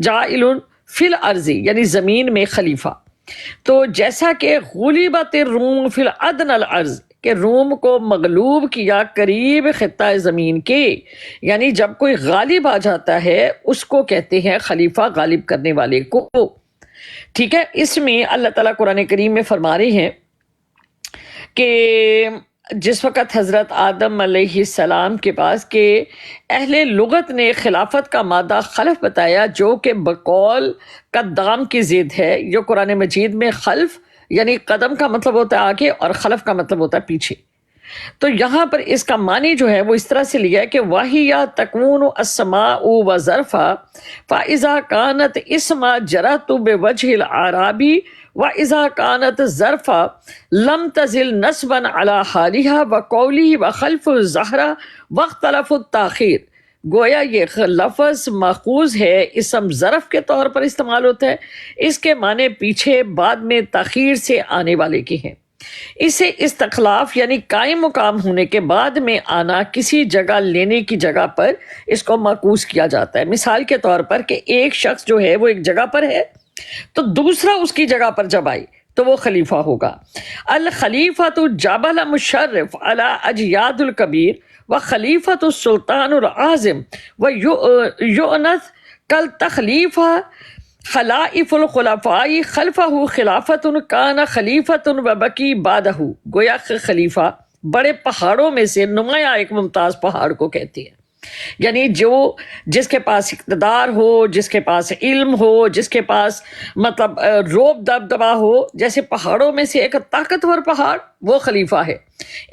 [SPEAKER 4] جاعل فی الارض، یعنی زمین میں خلیفہ. تو جیسا کہ غلبت الروم فی الادنی الارض، کہ روم کو مغلوب کیا قریب خطہ زمین کے، یعنی جب کوئی غالب آ جاتا ہے اس کو کہتے ہیں خلیفہ، غالب کرنے والے کو. ٹھیک ہے. اس میں اللہ تعالیٰ قرآن کریم میں فرما رہے ہیں کہ جس وقت حضرت آدم علیہ السلام کے پاس کہ اہل لغت نے خلافت کا مادہ خلف بتایا، جو کہ بقول قدام کی ضد ہے. جو قرآن مجید میں خلف یعنی قدم کا مطلب ہوتا ہے آگے، اور خلف کا مطلب ہوتا ہے پیچھے. تو یہاں پر اس کا معنی جو ہے وہ اس طرح سے لیا ہے کہ وَهِيَ تَكُونُ السَّمَاءُ وَظَرْفًا فَإِذَا كَانَتْ اسْمًا جَرَتْ بِوَجْهِ الْأَعْرَابِ وَإِذَا كَانَتْ ظَرْفًا لَمْ تَزِلْ نَصْبًا عَلَى حَالِهَا وَقَوْلِهِ وَخَلْفُ الظَّهْرَ وَاخْتَلَفُ التَّأْخِيرُ. گویا یہ لفظ ماخوذ ہے اسم ظرف کے طور پر استعمال ہوتا ہے، اس کے معنی پیچھے بعد میں تاخیر سے آنے والے کے ہیں۔ اسے استخلاف یعنی قائم مقام ہونے کے بعد میں آنا، کسی جگہ لینے کی جگہ پر اس کو معکوس کیا جاتا ہے۔ مثال کے طور پر کہ ایک شخص جو ہے وہ ایک جگہ پر ہے تو دوسرا اس کی جگہ پر جب آئے تو وہ خلیفہ ہوگا۔ الخلیفۃ جبل مشرف علی اجیاد الکبیر و خلیفۃ السلطان العاظم و یؤنث کل تخلیفہ خلائف الخلفاء خلفہ خلافت کان خلیفت و بقی بعدہ۔ گویا خلیفہ بڑے پہاڑوں میں سے نمایاں ایک ممتاز پہاڑ کو کہتے ہیں، یعنی جس کے پاس اقتدار ہو، جس کے پاس علم ہو، جس کے پاس مطلب روب دبدبا ہو، جیسے پہاڑوں میں سے ایک طاقتور پہاڑ وہ خلیفہ ہے۔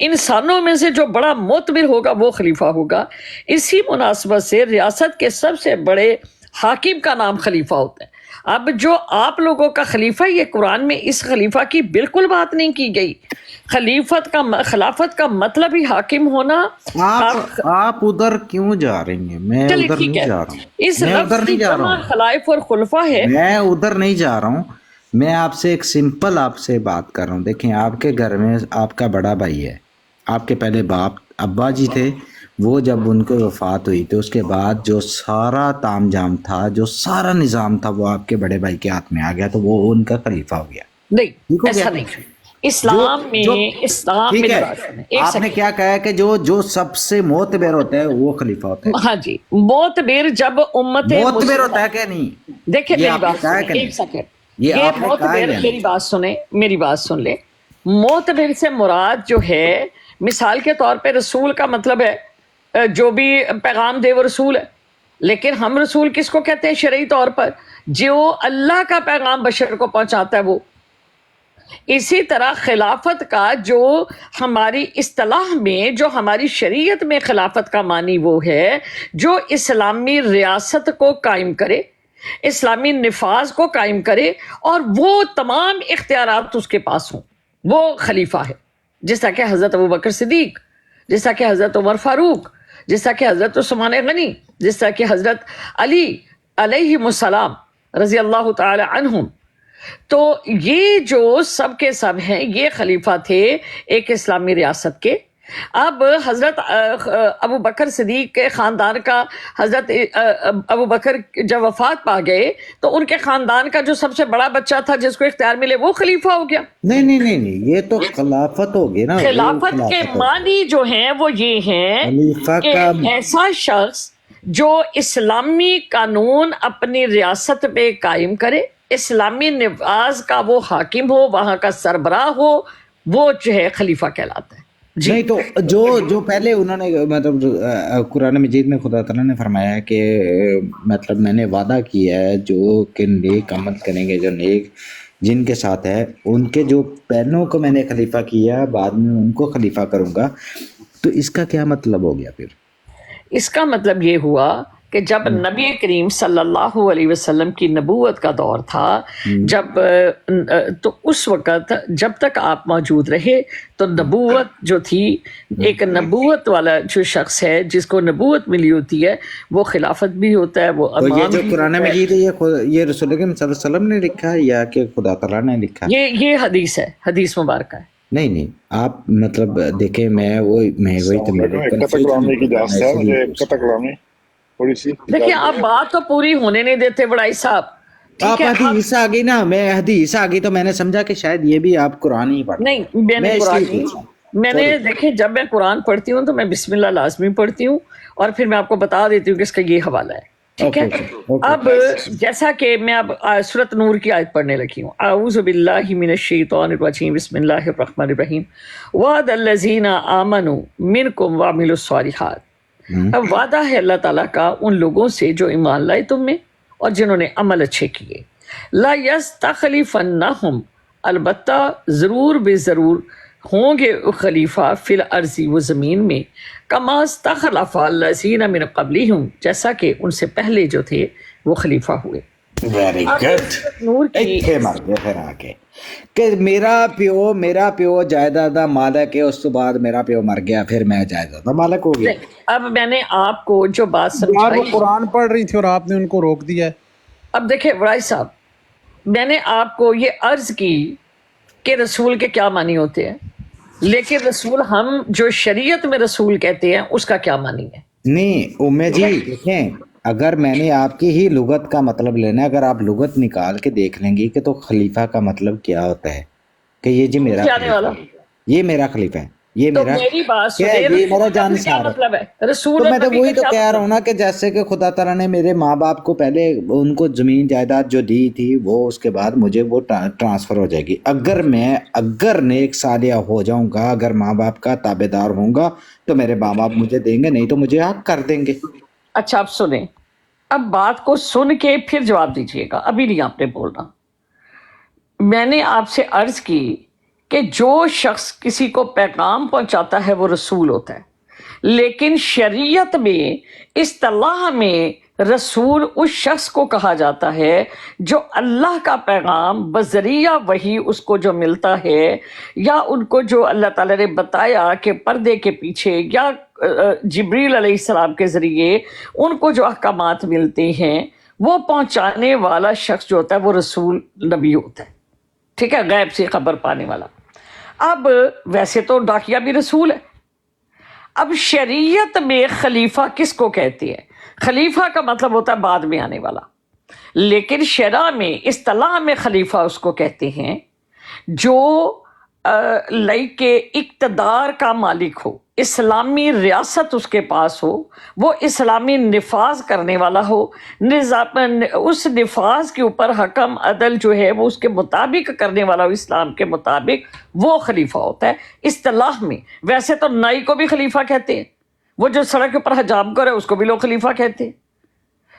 [SPEAKER 4] انسانوں میں سے جو بڑا معتبر ہوگا وہ خلیفہ ہوگا۔ اسی مناسبت سے ریاست کے سب سے بڑے حاکم کا نام خلیفہ ہوتا ہے۔ اب جو آپ لوگوں کا خلیفہ، یہ قرآن میں اس خلیفہ کی بالکل بات نہیں کی گئی۔ خلافت کا مطلب ہی حاکم ہونا۔
[SPEAKER 2] آپ ادھر کیوں جا رہی ہیں؟ میں ادھر نہیں جا رہا ہوں،
[SPEAKER 4] اس
[SPEAKER 2] میں ادھر نہیں جا رہا ہوں،
[SPEAKER 4] خلائف اور خلفا ہے،
[SPEAKER 2] میں ادھر نہیں جا رہا ہوں۔ میں آپ سے ایک سمپل آپ سے بات کر رہا ہوں۔ دیکھیں، آپ کے گھر میں آپ کا بڑا بھائی ہے، آپ کے پہلے باپ ابا جی تھے، وہ جب ان کو وفات ہوئی تو اس کے بعد جو سارا تام جام تھا، جو سارا نظام تھا، وہ آپ کے بڑے بھائی کے ہاتھ میں آ گیا تو وہ ان کا خلیفہ ہو گیا۔
[SPEAKER 4] نہیں ایسا نہیں۔ اسلام میں
[SPEAKER 2] ٹھیک ہے، آپ نے کیا کہا ہے کہ جو سب سے معتبر ہوتا ہے وہ خلیفہ ہوتا ہے۔
[SPEAKER 4] ہاں جی، معتبر جب امت
[SPEAKER 2] معتبر ہوتا ہے کہ نہیں؟
[SPEAKER 4] دیکھیں میری بات سنیں ایک سیکنڈ، یہ معتبر، میری بات سنیں، میری بات سن لیں۔ معتبر سے مراد جو ہے، مثال کے طور پہ رسول کا مطلب ہے جو بھی پیغام دے وہ رسول ہے، لیکن ہم رسول کس کو کہتے ہیں شرعی طور پر؟ جو اللہ کا پیغام بشر کو پہنچاتا ہے وہ۔ اسی طرح خلافت کا جو ہماری اصطلاح میں، جو ہماری شریعت میں خلافت کا معنی وہ ہے جو اسلامی ریاست کو قائم کرے، اسلامی نفاذ کو قائم کرے اور وہ تمام اختیارات اس کے پاس ہوں، وہ خلیفہ ہے۔ جس طرح کہ حضرت ابوبکر صدیق، جس طرح کہ حضرت عمر فاروق، جس طرح کہ حضرت عثمان غنی، جس طرح کہ حضرت علی علیہ السلام رضی اللہ تعالی عنہم۔ تو یہ جو سب کے سب ہیں یہ خلیفہ تھے ایک اسلامی ریاست کے۔ اب حضرت ابو بکر صدیق کے خاندان کا، حضرت ابو بکر جب وفات پا گئے تو ان کے خاندان کا جو سب سے بڑا بچہ تھا جس کو اختیار ملے وہ خلیفہ ہو گیا۔
[SPEAKER 2] نہیں، یہ تو خلافت ہوگی نا۔
[SPEAKER 4] خلافت کے معنی جو ہیں وہ یہ ہیں کہ ایسا شخص جو اسلامی قانون اپنی ریاست پہ قائم کرے، اسلامی نفاذ کا وہ حاکم ہو، وہاں کا سربراہ ہو، وہ جو ہے خلیفہ کہلاتا ہے۔
[SPEAKER 2] نہیں تو جو پہلے انہوں نے مطلب قرآن مجید میں خدا تعالیٰ نے فرمایا ہے کہ مطلب میں نے وعدہ کیا ہے جو کہ نیک عمل کریں گے، جو نیک جن کے ساتھ ہے، ان کے جو پہلوں کو میں نے خلیفہ کیا، بعد میں ان کو خلیفہ کروں گا۔ تو اس کا کیا مطلب ہو گیا پھر؟
[SPEAKER 4] اس کا مطلب یہ ہوا کہ جب نبی کریم صلی اللہ علیہ وسلم کی نبوت کا دور تھا، جب تو اس وقت جب تک آپ موجود رہے تو نبوت جو تھی، ایک نبوت والا جو شخص ہے جس کو نبوت ملی ہوتی ہے وہ خلافت بھی ہوتا ہے، وہ امام۔
[SPEAKER 2] یہ جو قرآن مجید ہے یہ رسول اکرم صلی اللہ علیہ وسلم نے لکھا ہے یا کہ خدا تعالیٰ نے لکھا ہے؟
[SPEAKER 4] یہ حدیث ہے، حدیث مبارکہ ہے۔
[SPEAKER 2] نہیں آپ مطلب دیکھیں، میں وہی
[SPEAKER 4] دیکھیں آپ بات تو پوری ہونے نہیں دیتے بڑائی صاحب۔
[SPEAKER 2] آپ حدیث آ گئی نا، میں حدیث آ گئی تو میں نے سمجھا کہ شاید یہ بھی آپ قرآن ہی پڑھتے ہیں۔
[SPEAKER 4] نہیں، میں نے دیکھیں جب میں قرآن پڑھتی ہوں تو میں بسم اللہ لازمی پڑھتی ہوں اور پھر میں آپ کو بتا دیتی ہوں کہ اس کا یہ حوالہ ہے، ٹھیک ہے؟ اب جیسا کہ میں اب سورۃ نور کی آیت پڑھنے لگی ہوں، اعوذ باللہ من الشیطان الرجیم، بسم اللہ الرحمن الرحیم، وعد الذین آمنوا منکم وعملوا الصالحات۔ اب وعدہ ہے اللہ تعالیٰ کا ان لوگوں سے جو ایمان لائے تم میں اور جنہوں نے عمل اچھے کیے۔ لا یستخلفنہم، البتہ ضرور بے ضرور ہوں گے خلیفہ فی الارض، وہ زمین میں، کما استخلف الذین من قبلہم، جیسا کہ ان سے پہلے جو تھے وہ خلیفہ ہوئے۔
[SPEAKER 2] Very good.
[SPEAKER 4] نور کی
[SPEAKER 2] ਇੱਥੇ ਮਰ ਗਏ ਫਿਰ ਆ ਕੇ ਕਿ ਮੇਰਾ ਪਿਓ ਜਾਇਦਾਦ ਦਾ ਮਾਲਕ ਹੈ, ਉਸ ਤੋਂ ਬਾਅਦ ਮੇਰਾ ਪਿਓ ਮਰ ਗਿਆ, ਫਿਰ ਮੈਂ ਜਾਇਦਾਦ ਦਾ ਮਾਲਕ ਹੋ ਗਿਆ.
[SPEAKER 4] اب میں نے آپ کو جو بات
[SPEAKER 3] یار وہ
[SPEAKER 4] سمجھائی،
[SPEAKER 3] قرآن پڑھ رہی تھی اور آپ نے ان کو روک دیا ہے.
[SPEAKER 4] اب دیکھیں ورائی صاحب، میں نے آپ کو یہ عرض کی کہ رسول کے کیا معنی ہوتے ہیں، لیکن رسول ہم جو شریعت میں رسول کہتے ہیں اس کا کیا معنی ہے؟
[SPEAKER 2] نہیں امے جی دیکھیں، اگر میں نے آپ کی ہی لغت کا مطلب لینا ہے، اگر آپ لغت نکال کے دیکھ لیں گی کہ تو خلیفہ کا مطلب کیا ہوتا ہے کہ یہ جی میرا
[SPEAKER 4] آنے والا،
[SPEAKER 2] یہ میرا خلیفہ ہے، یہ
[SPEAKER 4] تو
[SPEAKER 2] میرا
[SPEAKER 4] میری بات
[SPEAKER 2] کیا
[SPEAKER 4] سنیں،
[SPEAKER 2] ہے، یہ میرا
[SPEAKER 4] رسول کا
[SPEAKER 2] جان
[SPEAKER 4] پھر کیا
[SPEAKER 2] سار ہے.
[SPEAKER 4] مطلب ہے؟ رسول
[SPEAKER 2] تو میں تو
[SPEAKER 4] نبی
[SPEAKER 2] وہی
[SPEAKER 4] کا
[SPEAKER 2] تو
[SPEAKER 4] کیا
[SPEAKER 2] کہہ رہا ہوں
[SPEAKER 4] مطلب؟
[SPEAKER 2] نا کہ جیسے کہ خدا تعالیٰ نے میرے ماں باپ کو پہلے ان کو زمین جائیداد جو دی تھی وہ اس کے بعد مجھے وہ ٹرانسفر ہو جائے گی. اگر نیک صالح ہو جاؤں گا، اگر ماں باپ کا تابع دار ہوں گا تو میرے ماں باپ مجھے دیں گے، نہیں تو مجھے حق کر دیں گے.
[SPEAKER 4] اچھا اب سنیں، اب بات کو سن کے پھر جواب دیجئے گا، ابھی نہیں آپ نے بولنا. میں نے آپ سے عرض کی کہ جو شخص کسی کو پیغام پہنچاتا ہے وہ رسول ہوتا ہے، لیکن شریعت میں اصطلاح میں رسول اس شخص کو کہا جاتا ہے جو اللہ کا پیغام بذریعہ وحی اس کو جو ملتا ہے، یا ان کو جو اللہ تعالیٰ نے بتایا کہ پردے کے پیچھے یا جبریل علیہ السلام کے ذریعے ان کو جو احکامات ملتے ہیں، وہ پہنچانے والا شخص جو ہوتا ہے وہ رسول نبی ہوتا ہے. ٹھیک ہے، غیب سے خبر پانے والا. اب ویسے تو ڈاکیا بھی رسول ہے. اب شریعت میں خلیفہ کس کو کہتے ہیں؟ خلیفہ کا مطلب ہوتا ہے بعد میں آنے والا، لیکن شرع میں اصطلاح میں خلیفہ اس کو کہتے ہیں جو کے اقتدار کا مالک ہو، اسلامی ریاست اس کے پاس ہو، وہ اسلامی نفاذ کرنے والا ہو، اس نفاذ کے اوپر حکم عدل جو ہے وہ اس کے مطابق کرنے والا ہو، اسلام کے مطابق، وہ خلیفہ ہوتا ہے اصطلاح میں. ویسے تو نائی کو بھی خلیفہ کہتے ہیں، وہ جو سڑک کے اوپر حجام کرے اس کو بھی لوگ خلیفہ کہتے ہیں.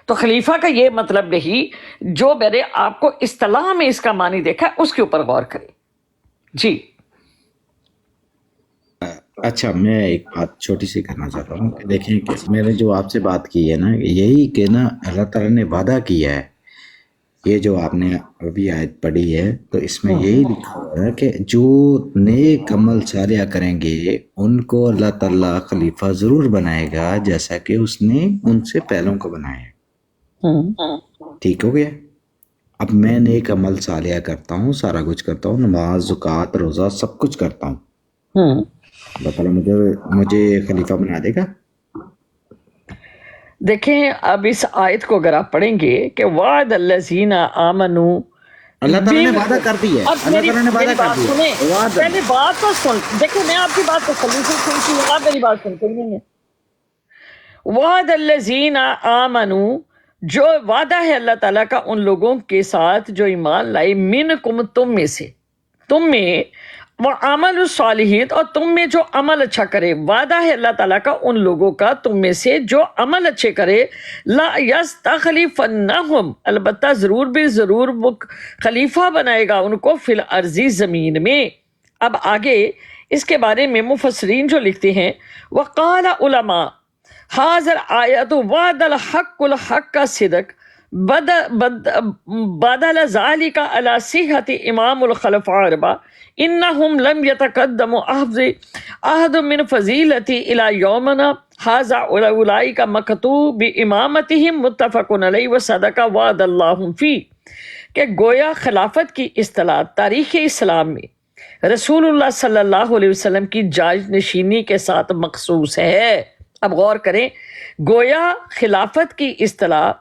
[SPEAKER 4] تو خلیفہ کا یہ مطلب نہیں، جو میں نے آپ کو اصطلاح میں اس کا معنی دیکھا اس کے اوپر غور کریں. جی
[SPEAKER 2] اچھا میں ایک بات چھوٹی سی کرنا چاہتا ہوں کہ دیکھیں کہ میں نے جو آپ سے بات کی ہے نا، یہی کہ نا اللہ تعالیٰ نے وعدہ کیا ہے، یہ جو آپ نے ابھی آیت پڑھی ہے تو اس میں یہی لکھا ہوا ہے کہ جو نیک عمل صالح کریں گے ان کو اللہ تعالیٰ خلیفہ ضرور بنائے گا، جیسا کہ اس نے ان سے پہلوں کو بنایا ہے. ٹھیک ہو گیا؟ اب میں نیک عمل صالح کرتا ہوں، سارا کچھ کرتا ہوں، نماز، زکوٰۃ، روزہ، سب کچھ کرتا ہوں، اللہ تعالیٰ مجھے خلیفہ بنا دے گا.
[SPEAKER 4] دیکھیں اب اس آیت کو اگر آپ پڑھیں گے کہ وعد الذین آمنوا،
[SPEAKER 2] اللہ تعالیٰ نے وعدہ کر دی ہے،
[SPEAKER 4] اب
[SPEAKER 2] اللہ تعالیٰ نے وعدہ کر دی ہے. وعدہ
[SPEAKER 4] پہلے بات تو سن، دیکھیں میں آپ کی بات کو سنتی ہوں، آپ میری بات سنتے نہیں ہیں. وعد الذین آمنوا، جو وعدہ ہے اللہ تعالیٰ کا ان لوگوں کے ساتھ جو ایمان لائے، منکم، تم میں سے، تم میں، وعمل الصالحین، اور تم میں جو عمل اچھا کرے. وعدہ ہے اللہ تعالیٰ کا ان لوگوں کا تم میں سے جو عمل اچھے کرے. لا یستخلفنہم، البتہ ضرور بھی ضرور وہ خلیفہ بنائے گا ان کو، فی الارض، زمین میں. اب آگے اس کے بارے میں مفسرین جو لکھتے ہیں، وقال علماء حاضر آیت وعد الحق الحق کا صدق بدل ذالک علی صحت امام الخلف اربع انہم لم یتقدموا احد من فضیلتی الی یومنا ھذا اولئک مکتوب بامامتہم متفق علیہ وصدق وعد اللہ فی. کہ گویا خلافت کی اصطلاح تاریخ اسلام میں رسول اللہ صلی اللہ علیہ وسلم کی جاج نشینی کے ساتھ مخصوص ہے. اب غور کریں، گویا خلافت کی اصطلاح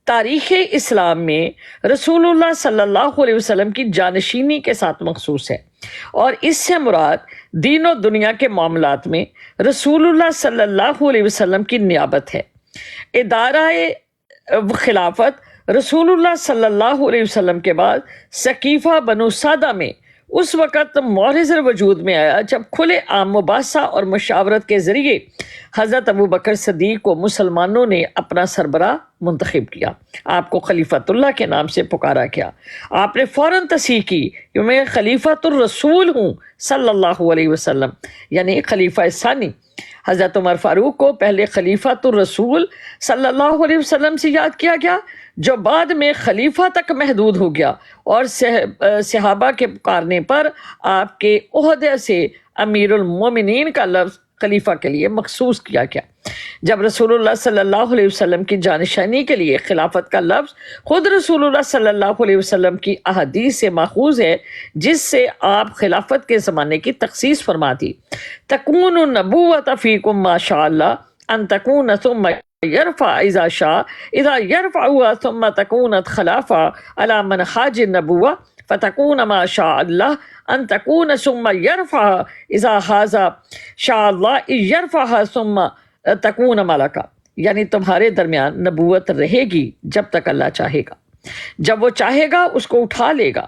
[SPEAKER 4] تاریخ اسلام میں رسول اللہ صلی اللہ علیہ وسلم کی جانشینی کے ساتھ مخصوص ہے، اور اس سے مراد دین و دنیا کے معاملات میں رسول اللہ صلی اللہ علیہ وسلم کی نیابت ہے. ادارہ خلافت رسول اللہ صلی اللہ علیہ وسلم کے بعد ثقیفہ بنو سادہ میں اس وقت معرض وجود میں آیا جب کھلے عام مباحثہ اور مشاورت کے ذریعے حضرت ابو بکر صدیق کو مسلمانوں نے اپنا سربراہ منتخب کیا، آپ کو خلیفۃ اللہ کے نام سے پکارا کیا. آپ نے فوراً تصحیح کی کہ میں خلیفۃ الرسول ہوں صلی اللہ علیہ وسلم، یعنی خلیفہ ثانی. حضرت عمر فاروق کو پہلے خلیفۃ الرسول صلی اللہ علیہ وسلم سے یاد کیا گیا، جو بعد میں خلیفہ تک محدود ہو گیا، اور صحابہ کے پکارنے پر آپ کے عہدے سے امیر المومنین کا لفظ خلیفہ کے لیے مخصوص کیا گیا۔ جب رسول اللہ صلی اللہ علیہ وسلم کی جانشینی کے لیے خلافت کا لفظ خود رسول اللہ صلی اللہ علیہ وسلم کی احادیث سے ماخوذ ہے، جس سے آپ خلافت کے زمانے کی تخصیص فرما دی، تکون النبوۃ فیکم ما شاء اللہ ان تکون ثم یرفع اذا شاء اذا یرفعها ثم تکونت خلافہ علی منہاج النبوہ فتکون ما شاء اللہ ان تکون ثم یرفع اذا ھذا شاء اللہ یرفع ثم تکون ملکا، یعنی تمہارے درمیان نبوت رہے گی جب تک اللہ چاہے گا، جب وہ چاہے گا اس کو اٹھا لے گا،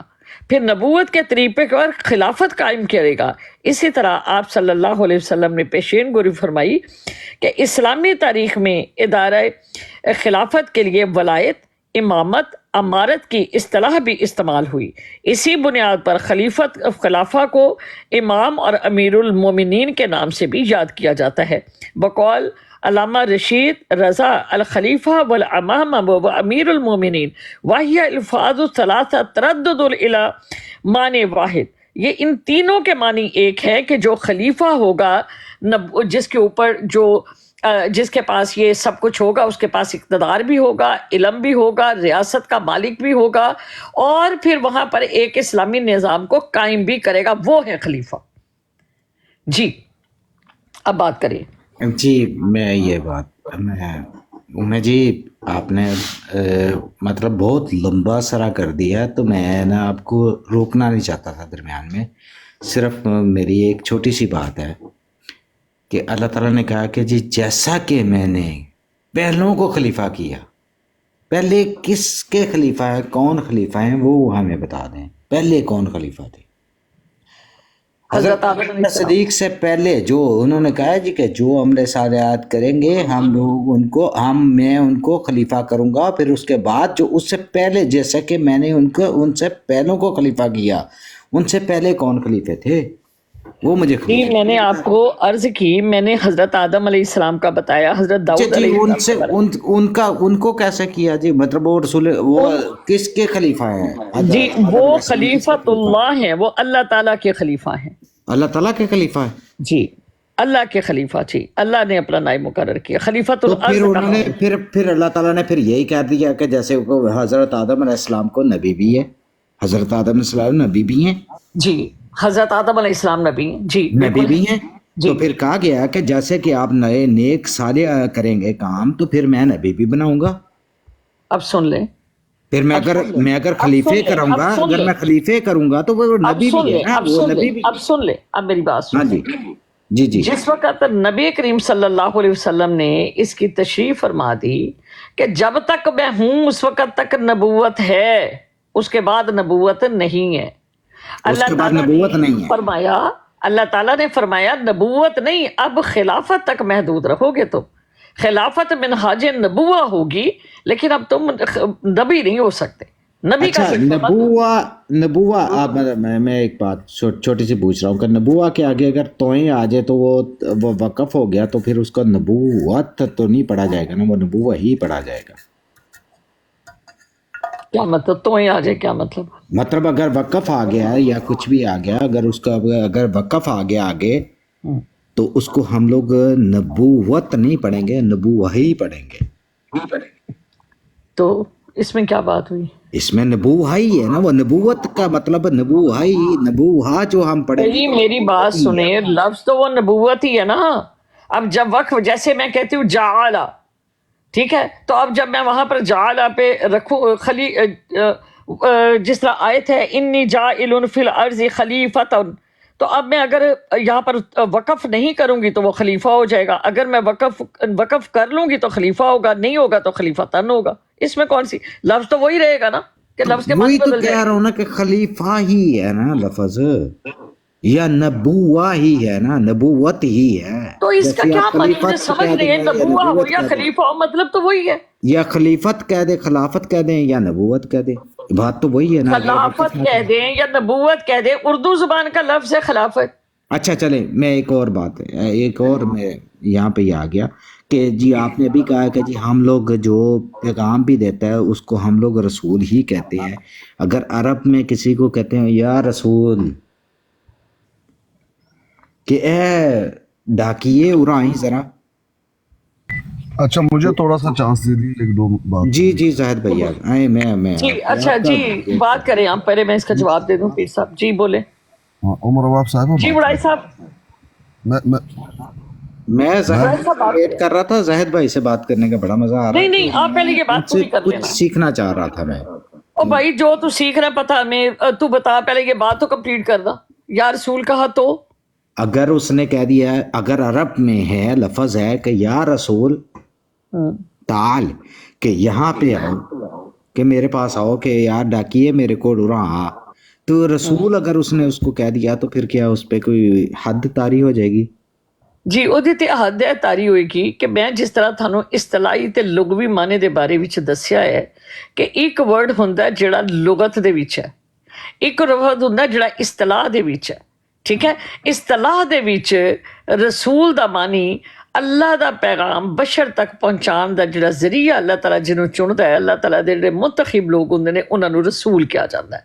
[SPEAKER 4] پھر نبوت کے طریقے پر خلافت قائم کرے گا۔ اسی طرح آپ صلی اللہ علیہ وسلم نے پیشین گوئی فرمائی کہ اسلامی تاریخ میں ادارہ خلافت کے لیے ولایت، امامت، امارت کی اصطلاح بھی استعمال ہوئی۔ اسی بنیاد پر خلافہ کو امام اور امیر المومنین کے نام سے بھی یاد کیا جاتا ہے۔ بقول علامہ رشید رضا، الخلیفہ والامام و امیر المومنین واہی الفاظ ثلاثہ تردد الی معنی واحد، یہ ان تینوں کے معنی ایک ہے کہ جو خلیفہ ہوگا، جس کے اوپر جس کے پاس یہ سب کچھ ہوگا، اس کے پاس اقتدار بھی ہوگا، علم بھی ہوگا، ریاست کا مالک بھی ہوگا، اور پھر وہاں پر ایک اسلامی نظام کو قائم بھی کرے گا، وہ ہے خلیفہ۔ جی اب بات کریے۔
[SPEAKER 2] جی میں یہ بات میں جی آپ نے مطلب بہت لمبا سرا کر دیا، تو میں نا آپ کو روکنا نہیں چاہتا تھا درمیان میں، صرف میری ایک چھوٹی سی بات ہے کہ اللہ تعالیٰ نے کہا کہ جی جیسا کہ میں نے پہلوں کو خلیفہ کیا، پہلے کس کے خلیفہ ہیں، کون خلیفہ ہیں، وہ ہمیں بتا دیں، پہلے کون خلیفہ تھے؟ حضرت صدیق سے پہلے جو انہوں نے کہا جی کہ جو عمل صالحات کریں گے ہم لوگ میں ان کو خلیفہ کروں گا، پھر اس کے بعد جو اس سے پہلے، جیسا کہ میں نے ان سے پہلوں کو خلیفہ کیا، ان سے پہلے کون خلیفے تھے وہ مجھے
[SPEAKER 4] جی میں نے آپ کو عرض کی، میں نے حضرت آدم علیہ السلام کا بتایا، حضرت داؤد علیہ السلام کا
[SPEAKER 2] ان کو کیسے کیا جی، مطلب وہ کس کے خلیفہ ہیں؟
[SPEAKER 4] جی وہ خلیفۃ اللہ ہیں، وہ اللہ تعالیٰ کے خلیفہ ہیں۔
[SPEAKER 2] اللہ تعالیٰ کے خلیفہ ہیں؟
[SPEAKER 4] جی اللہ کے خلیفہ، جی اللہ نے اپنا نائب مقرر کیا خلیفۃ
[SPEAKER 2] تو
[SPEAKER 4] الارض۔
[SPEAKER 2] پھر انہوں نے پھر اللہ تعالیٰ نے پھر یہی کہہ دیا کہ جیسے حضرت آدم علیہ السلام کو نبی بھی ہے، حضرت آدم علیہ السلام نبی بھی ہیں،
[SPEAKER 4] جی حضرت آدم علیہ السلام نبی، جی
[SPEAKER 2] نبی بھی ہیں، تو پھر کہا گیا کہ جیسے کہ آپ نئے نیک صالح کریں گے کام تو پھر میں نبی بھی بناؤں گا۔
[SPEAKER 4] اب سن لیں،
[SPEAKER 2] پھر میں اگر خلیفے کروں گا، اگر میں خلیفے کروں گا تو وہ نبی بھی ہے نا، وہ نبی بھی۔
[SPEAKER 4] اب سن لیں، اب میری بات سن۔
[SPEAKER 2] ہاں جی جی جی۔
[SPEAKER 4] جس وقت نبی کریم صلی اللہ علیہ وسلم نے اس کی تشریح فرما دی کہ جب تک میں ہوں اس وقت تک نبوت ہے، اس کے بعد نبوت نہیں ہے، اللہ تعالیٰ نے فرمایا، اللہ تعالیٰ نے فرمایا نبوت نہیں، اب خلافت تک محدود رہو گے، تو خلافت منہاج نبوہ ہوگی، لیکن اب تم نبی نہیں ہو سکتے۔ نبی کا
[SPEAKER 2] نبوہ آپ میں ایک بات چھوٹی سی پوچھ رہا ہوں کہ نبوہ کے آگے اگر توئیں آ جائے تو وہ وقف ہو گیا، تو پھر اس کا نبوت تو نہیں پڑھا جائے گا نا، وہ نبوہ ہی پڑھا جائے گا۔
[SPEAKER 4] کیا مطلب توئیں آ جائے، کیا مطلب؟
[SPEAKER 2] مطلب اگر وقف آ گیا یا کچھ بھی آ گیا، اگر اس کا اگر وقف آ گیا آگے تو اس کو ہم لوگ نبوت نہیں پڑھیں گے، نبوہ ہی پڑھیں گے۔
[SPEAKER 4] تو اس میں کیا بات ہوئی؟
[SPEAKER 2] اس میں نبوہ ہی ہے نا، وہ نبوت کا مطلب نبوہ ہی، نبوہ جو ہم پڑھیں گے۔
[SPEAKER 4] میری بات سنیں، لفظ تو وہ نبوت ہی ہے نا۔ اب جب وقف، جیسے میں کہتی ہوں جعلا، ٹھیک ہے، تو اب جب میں وہاں پر جعلا پہ رکھوں جس طرح آیت ہے انی جاعل فی الارض خلیفۃ، تو اب میں اگر یہاں پر وقف نہیں کروں گی تو وہ خلیفہ ہو جائے گا، اگر میں وقف کر لوں گی تو خلیفہ ہوگا، نہیں ہوگا تو خلیفہ تن ہوگا۔ اس میں کون سی، لفظ تو وہی رہے گا نا، کہ لفظ کے
[SPEAKER 2] وہی
[SPEAKER 4] معنی
[SPEAKER 2] تو
[SPEAKER 4] بدل
[SPEAKER 2] کہہ
[SPEAKER 4] جائے۔
[SPEAKER 2] رہا ہوں نا کہ خلیفہ ہی ہے نا لفظ، یا نبوہ ہی ہے نا، نبوت ہی ہے۔
[SPEAKER 4] تو اس کا کیا معنی مجھے سمجھ نہیں ہے، نبوہ ہو یا خلیفہ ہو، مطلب تو وہی ہے۔
[SPEAKER 2] یا خلیفت کہہ دے، خلافت کہہ دیں، یا نبوت کہہ دیں، بات تو وہی ہے نا۔
[SPEAKER 4] خلافت کہہ دیں یا نبوت کہہ دیں، اردو زبان کا لفظ ہے خلافت۔
[SPEAKER 2] اچھا چلیں، میں ایک اور میں یہاں پہ یہ آ گیا کہ جی آپ نے ابھی کہا کہ جی ہم لوگ جو پیغام بھی دیتا ہے اس کو ہم لوگ رسول ہی کہتے ہیں. اگر عرب میں کسی کو کہتے ہیں یا رسول کہ اے ڈاکیے ارا آئیں ذرا.
[SPEAKER 1] اچھا مجھے تھوڑا سا چانس دے دیجیے ایک دو بات.
[SPEAKER 2] جی زاہد بھیا آئیں. میں
[SPEAKER 4] جی اچھا جی بات کریں آپ، پہلے میں اس کا جواب دے دوں پیر صاحب. جی بولے.
[SPEAKER 1] ہاں عمر عواب صاحب
[SPEAKER 4] جی بڑائی صاحب.
[SPEAKER 2] میں زاہد ویٹ کر رہا تھا، زاہد بھائی سے بات کرنے کا بڑا مزہ آ رہا ہے.
[SPEAKER 4] نہیں آپ پہلے یہ بات پوری کر
[SPEAKER 2] کچھ
[SPEAKER 4] لینا.
[SPEAKER 2] سیکھنا چاہ رہا تھا میں.
[SPEAKER 4] او بھائی جو تو سیکھ رہا پتہ ہمیں، تو بتا پہلے یہ بات تو کمپلیٹ کر دا. یا رسول کہا تو
[SPEAKER 2] اگر اس نے کہہ دیا ہے، اگر عرب میں ہے لفظ ہے کہ یا رسول تعال، کہ یہاں پہ آؤ، کہ میرے پاس آؤ، کہ یار ڈاکیے میرے کو ڈرا آ، تو رسول اگر اس نے اس کو کہہ دیا تو پھر کیا اس پہ کوئی حد طاری ہو جائے گی؟
[SPEAKER 4] جی ਉਹਦੀ ਤੇ ਹੱਦ ਹੈ ਤਾਰੀ ਹੋਏਗੀ ਕਿ ਮੈਂ ਜਿਸ ਤਰ੍ਹਾਂ ਤੁਹਾਨੂੰ ਇਸਤਲਾਹੀ ਤੇ ਲੁਗਵੀ ਮਾਨੇ ਦੇ ਬਾਰੇ ਵਿੱਚ ਦੱਸਿਆ ਹੈ ਕਿ ਇੱਕ ਵਰਡ ਹੁੰਦਾ ਜਿਹੜਾ ਲੁਗਤ ਦੇ ਵਿੱਚ ਹੈ, ਇੱਕ ਲਫ਼ਜ਼ ਹੁੰਦਾ ਜਿਹੜਾ ਇਸਤਲਾਹ ਦੇ ਵਿੱਚ ਹੈ. ਠੀਕ ਹੈ, ਇਸਤਲਾਹ ਦੇ ਵਿੱਚ ਰਸੂਲ ਦਾ ਮਾਨੀ ਅੱਲਾਹ ਦਾ ਪੈਗਾਮ ਬਸ਼ਰ ਤੱਕ ਪਹੁੰਚਾਉਣ ਦਾ ਜਿਹੜਾ ਜ਼ਰੀਆ ਅੱਲਾਹ ਤਾਲਾ ਜਿਹਨੂੰ ਚੁਣਦਾ ਹੈ, ਅੱਲਾਹ ਤਾਲਾ ਦੇ ਜਿਹੜੇ ਮੁੰਤਖਬ ਲੋਕ ਹੁੰਦੇ ਨੇ ਉਹਨਾਂ ਨੂੰ ਰਸੂਲ ਕਿਹਾ ਜਾਂਦਾ ਹੈ.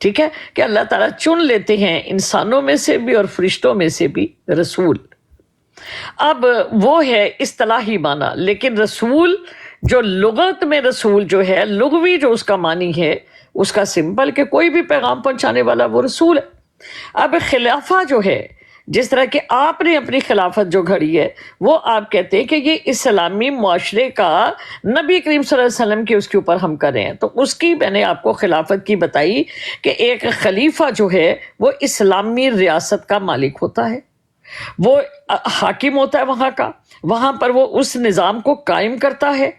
[SPEAKER 4] ٹھیک ہے کہ اللہ تعالیٰ چن لیتے ہیں انسانوں میں سے بھی اور فرشتوں میں سے بھی رسول. اب وہ ہے اصطلاحی معنی، لیکن رسول جو لغت میں رسول جو ہے لغوی جو اس کا معنی ہے اس کا سمپل کہ کوئی بھی پیغام پہنچانے والا وہ رسول ہے. اب خلافہ جو ہے، جس طرح کہ آپ نے اپنی خلافت جو گھڑی ہے وہ آپ کہتے ہیں کہ یہ اسلامی معاشرے کا نبی کریم صلی اللہ علیہ وسلم کی اس کے اوپر ہم کریں ہیں. تو اس کی میں نے آپ کو خلافت کی بتائی کہ ایک خلیفہ جو ہے وہ اسلامی ریاست کا مالک ہوتا ہے، وہ حاکم ہوتا ہے وہاں کا، وہاں پر وہ اس نظام کو قائم کرتا ہے،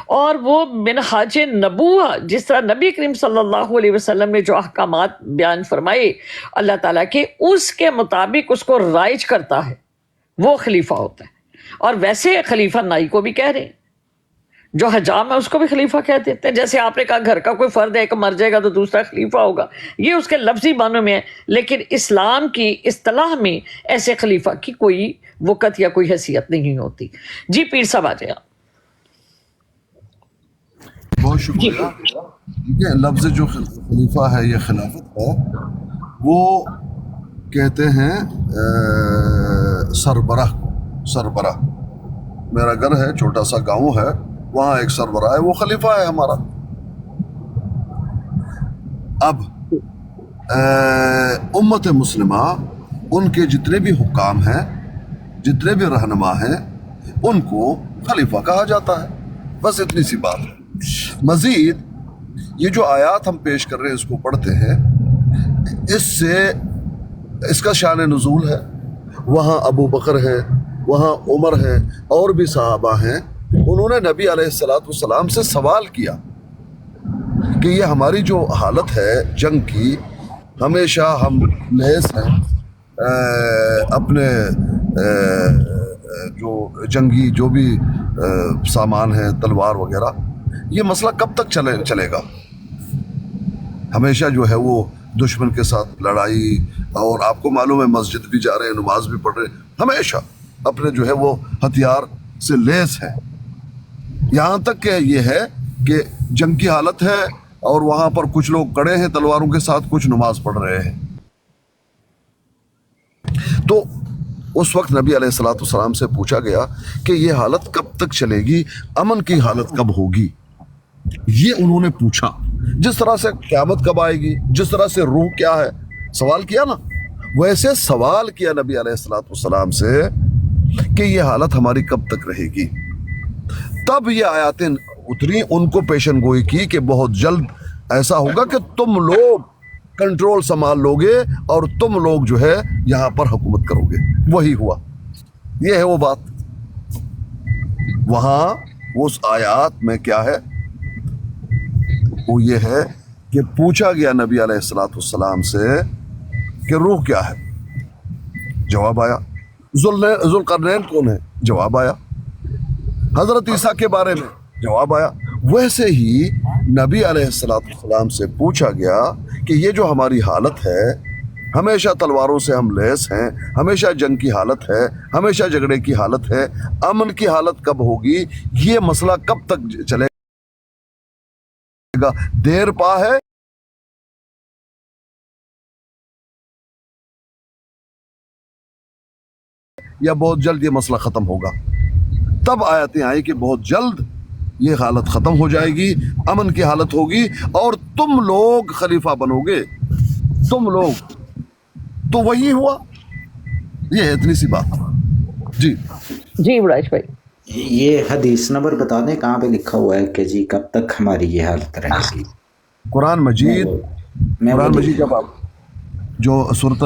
[SPEAKER 4] اور وہ منہاج نبوہ جس طرح نبی کریم صلی اللہ علیہ وسلم نے جو احکامات بیان فرمائے اللہ تعالیٰ کے، اس کے مطابق اس کو رائج کرتا ہے، وہ خلیفہ ہوتا ہے. اور ویسے خلیفہ نائی کو بھی کہہ رہے ہیں، جو حجام ہے اس کو بھی خلیفہ کہہ دیتے ہیں. جیسے آپ نے کہا گھر کا کوئی فرد ہے کہ مر جائے گا تو دوسرا خلیفہ ہوگا، یہ اس کے لفظی معنوں میں ہے، لیکن اسلام کی اصطلاح میں ایسے خلیفہ کی کوئی وقت یا کوئی حیثیت نہیں ہوتی. جی پیر صاحب آ جائیں.
[SPEAKER 1] بہت شکریہ. ٹھیک ہے، لفظ جو خلیفہ ہے یا خلافت ہے وہ کہتے ہیں سربراہ کو. سربراہ، میرا گھر ہے، چھوٹا سا گاؤں ہے، وہاں ایک سربراہ ہے، وہ خلیفہ ہے ہمارا. اب امت مسلمہ ان کے جتنے بھی حکام ہیں، جتنے بھی رہنما ہیں، ان کو خلیفہ کہا جاتا ہے. بس اتنی سی بات ہے. مزید یہ جو آیات ہم پیش کر رہے ہیں اس کو پڑھتے ہیں، اس سے اس کا شان نزول ہے. وہاں ابو بکر ہے، وہاں عمر ہے، اور بھی صحابہ ہیں، انہوں نے نبی علیہ السلام سے سوال کیا کہ یہ ہماری جو حالت ہے جنگ کی، ہمیشہ ہم لیس ہیں اپنے جو جنگی جو بھی سامان ہے، تلوار وغیرہ، یہ مسئلہ کب تک چلے گا؟ ہمیشہ جو ہے وہ دشمن کے ساتھ لڑائی، اور آپ کو معلوم ہے مسجد بھی جا رہے ہیں، نماز بھی پڑھ رہے ہیں، ہمیشہ اپنے جو ہے وہ ہتھیار سے لیس ہے. یہاں تک کہ یہ ہے کہ جنگ کی حالت ہے اور وہاں پر کچھ لوگ کڑے ہیں تلواروں کے ساتھ، کچھ نماز پڑھ رہے ہیں. تو اس وقت نبی علیہ السلام سے پوچھا گیا کہ یہ حالت کب تک چلے گی، امن کی حالت کب ہوگی؟ یہ انہوں نے پوچھا. جس طرح سے قیامت کب آئے گی، جس طرح سے روح کیا ہے، سوال کیا نا، ویسے سوال کیا نبی علیہ السلام سے کہ یہ حالت ہماری کب تک رہے گی. تب یہ آیاتیں اتری، ان کو پیشن گوئی کی کہ بہت جلد ایسا ہوگا کہ تم لوگ کنٹرول سنبھال لوگے اور تم لوگ جو ہے یہاں پر حکومت کرو گے. وہی ہوا. یہ ہے وہ بات. وہاں اس آیات میں کیا ہے، وہ یہ ہے کہ پوچھا گیا نبی علیہ السلام سے کہ روح کیا ہے، جواب آیا. ذوالقرنین کون ہے، جواب آیا. حضرت عیسیٰ کے بارے میں جواب آیا. ویسے ہی نبی علیہ السلام سے پوچھا گیا کہ یہ جو ہماری حالت ہے، ہمیشہ تلواروں سے ہم لیس ہیں، ہمیشہ جنگ کی حالت ہے، ہمیشہ جھگڑے کی حالت ہے، امن کی حالت کب ہوگی؟ یہ مسئلہ کب تک چلے گا؟ دیر پا ہے یا بہت جلد یہ مسئلہ ختم ہوگا؟ تب آیتیں آئی کہ بہت جلد یہ حالت ختم ہو جائے گی، امن کی حالت ہوگی اور تم لوگ خلیفہ بنو گے، تم لوگ۔ تو وہی ہوا، یہ ہے اتنی سی بات۔ جی
[SPEAKER 4] جی عمران بھائی،
[SPEAKER 2] یہ حدیث نمبر بتا دیں کہاں پہ لکھا ہوا ہے کہ جی کب تک ہماری یہ حالت رہے گی؟
[SPEAKER 1] قرآن مجید، قرآن مجید جب آپ جو سورۃ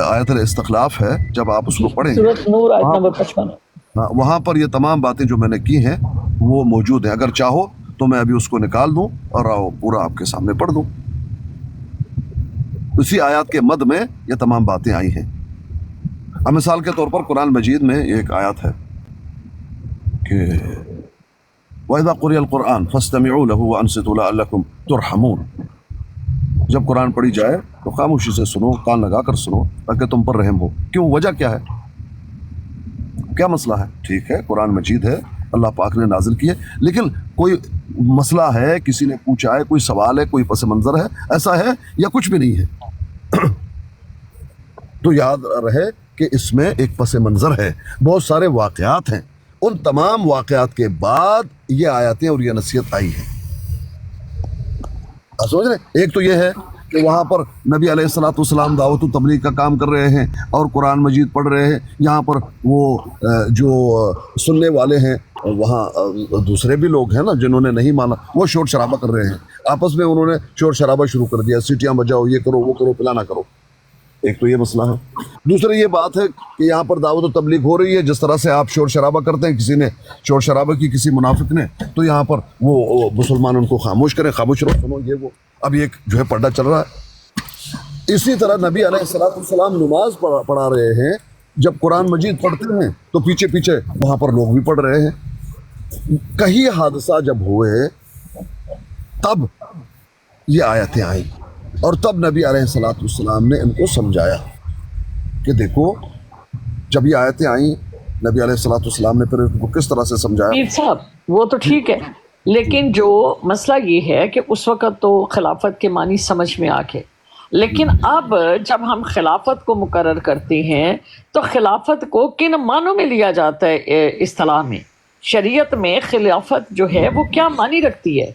[SPEAKER 1] آیت الاستخلاف ہے، جب آپ اس کو پڑھیں گے
[SPEAKER 4] سورۃ نور آیت نمبر 55۔
[SPEAKER 1] ہاں، وہاں پر یہ تمام باتیں جو میں نے کی ہیں وہ موجود ہیں۔ اگر چاہو تو میں ابھی اس کو نکال دوں اور پورا آپ کے سامنے پڑھ دوں۔ اسی آیات کے مد میں یہ تمام باتیں آئی ہیں۔ اب مثال کے طور پر قرآن مجید میں ایک آیات ہے کہ وَإِذَا قُرِئَ الْقُرْآنُ فَاسْتَمِعُوا لَهُ وَأَنصِتُوا لَعَلَّكُمْ تُرْحَمُونَ، جب قرآن پڑھی جائے تو خاموشی سے سنو، کان لگا کر سنو تاکہ تم پر رحم ہو۔ کیوں؟ وجہ کیا ہے؟ کیا مسئلہ ہے؟ ٹھیک ہے، قرآن مجید ہے، اللہ پاک نے نازل کی ہے، لیکن کوئی مسئلہ ہے، کسی نے پوچھا ہے، کوئی سوال ہے، کوئی پس منظر ہے، ایسا ہے یا کچھ بھی نہیں ہے؟ تو یاد رہے کہ اس میں ایک پس منظر ہے، بہت سارے واقعات ہیں، ان تمام واقعات کے بعد یہ آیاتیں اور یہ نصیحت آئی ہے۔ آپ سمجھ رہے؟ ایک تو یہ ہے کہ وہاں پر نبی علیہ السلام دعوت و تبلیغ کا کام کر رہے ہیں اور قرآن مجید پڑھ رہے ہیں، یہاں پر وہ جو سننے والے ہیں وہاں دوسرے بھی لوگ ہیں نا جنہوں نے نہیں مانا، وہ شور شرابہ کر رہے ہیں، آپس میں انہوں نے شور شرابہ شروع کر دیا، سیٹیاں بجاؤ، یہ کرو وہ کرو فلانا کرو۔ ایک تو یہ مسئلہ ہے۔ دوسرا یہ بات ہے کہ یہاں پر دعوت و تبلیغ ہو رہی ہے، جس طرح سے آپ شور شرابہ کرتے ہیں، کسی نے شور شرابہ کی کسی منافق نے، تو یہاں پر وہ مسلمان ان کو خاموش کریں، خاموش رہو، سنو یہ وہ۔ اب ایک جو ہے پردہ چل رہا ہے۔ اسی طرح نبی علیہ السلام نماز پڑھا رہے ہیں، جب قرآن مجید پڑھتے ہیں تو پیچھے پیچھے وہاں پر لوگ بھی پڑھ رہے ہیں۔ کہیں حادثہ جب ہوئے تب یہ آیتیں آئیں اور تب نبی علیہ السلام نے ان کو سمجھایا کہ دیکھو، جب یہ آیتیں آئیں نبی علیہ السلام نے پھر ان کو کس طرح سے سمجھایا۔
[SPEAKER 4] پیر صاحب وہ تو ٹھیک ہے، لیکن جو مسئلہ یہ ہے کہ اس وقت تو خلافت کے معنی سمجھ میں آ کے، لیکن اب جب ہم خلافت کو مقرر کرتے ہیں تو خلافت کو کن معنوں میں لیا جاتا ہے؟ اصطلاح میں، شریعت میں خلافت جو ہے وہ کیا معنی رکھتی ہے؟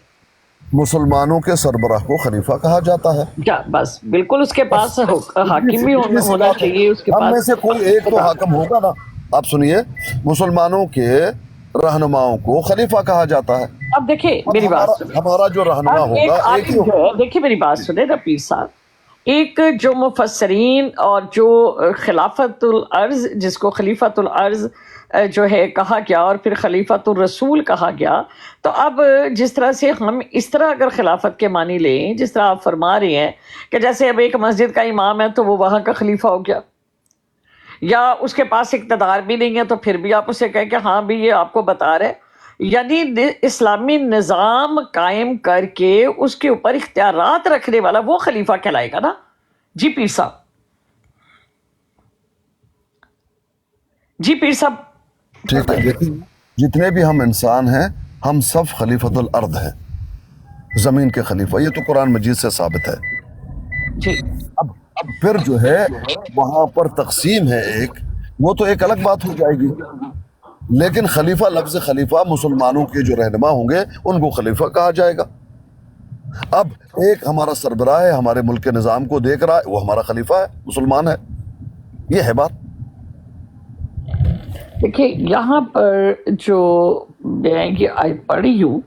[SPEAKER 1] مسلمانوں کے سربراہ کو خلیفہ کہا جاتا ہے۔
[SPEAKER 4] کیا بس بالکل اس کے پاس حاکم بھی ہونا چاہیے، اس کے
[SPEAKER 1] ہم میں
[SPEAKER 4] پاس
[SPEAKER 1] سے کوئی ایک تو حاکم ہوگا نا۔ آپ سنیے، مسلمانوں کے رہنماؤں کو خلیفہ کہا جاتا ہے۔
[SPEAKER 4] اب دیکھیں میری بات سنیں،
[SPEAKER 1] ہمارا جو رہنما
[SPEAKER 4] اب ایک
[SPEAKER 1] ہوگا ایک ہی
[SPEAKER 4] عالم جو ہے، دیکھیں میری بات سنیں نا پیر صاحب، ایک جو مفسرین اور جو خلافت الارض، جس کو خلیفۃ الارض جو ہے کہا گیا اور پھر خلیفۃ الرسول کہا گیا، تو اب جس طرح سے ہم اس طرح اگر خلافت کے معنی لیں، جس طرح آپ فرما رہے ہیں کہ جیسے اب ایک مسجد کا امام ہے تو وہ وہاں کا خلیفہ ہو گیا، یا اس کے پاس اقتدار بھی نہیں ہے تو پھر بھی آپ اسے کہیں کہ ہاں بھی یہ آپ کو بتا رہے، یعنی اسلامی نظام قائم کر کے اس کے اوپر اختیارات رکھنے والا وہ خلیفہ کہلائے گا نا۔ جی پیر صاحب، جی پیر صاحب،
[SPEAKER 1] ٹھیک ہے۔ دیکھیں، جتنے بھی ہم انسان ہیں ہم سب خلیفۃ الارض ہیں، زمین کے خلیفہ، یہ تو قرآن مجید سے ثابت ہے۔
[SPEAKER 4] جی
[SPEAKER 1] اب پھر جو ہے وہاں پر تقسیم ہے ایک، وہ تو ایک الگ بات ہو جائے گی، لیکن خلیفہ، لفظ خلیفہ مسلمانوں کے جو رہنما ہوں گے ان کو خلیفہ کہا جائے گا۔ اب ایک ہمارا سربراہ ہے، ہمارے ملک کے نظام کو دیکھ رہا ہے، وہ ہمارا خلیفہ ہے، مسلمان ہے، یہ ہے بات۔
[SPEAKER 4] دیکھیں یہاں پر جو میں یہ آیت پڑھی ہوں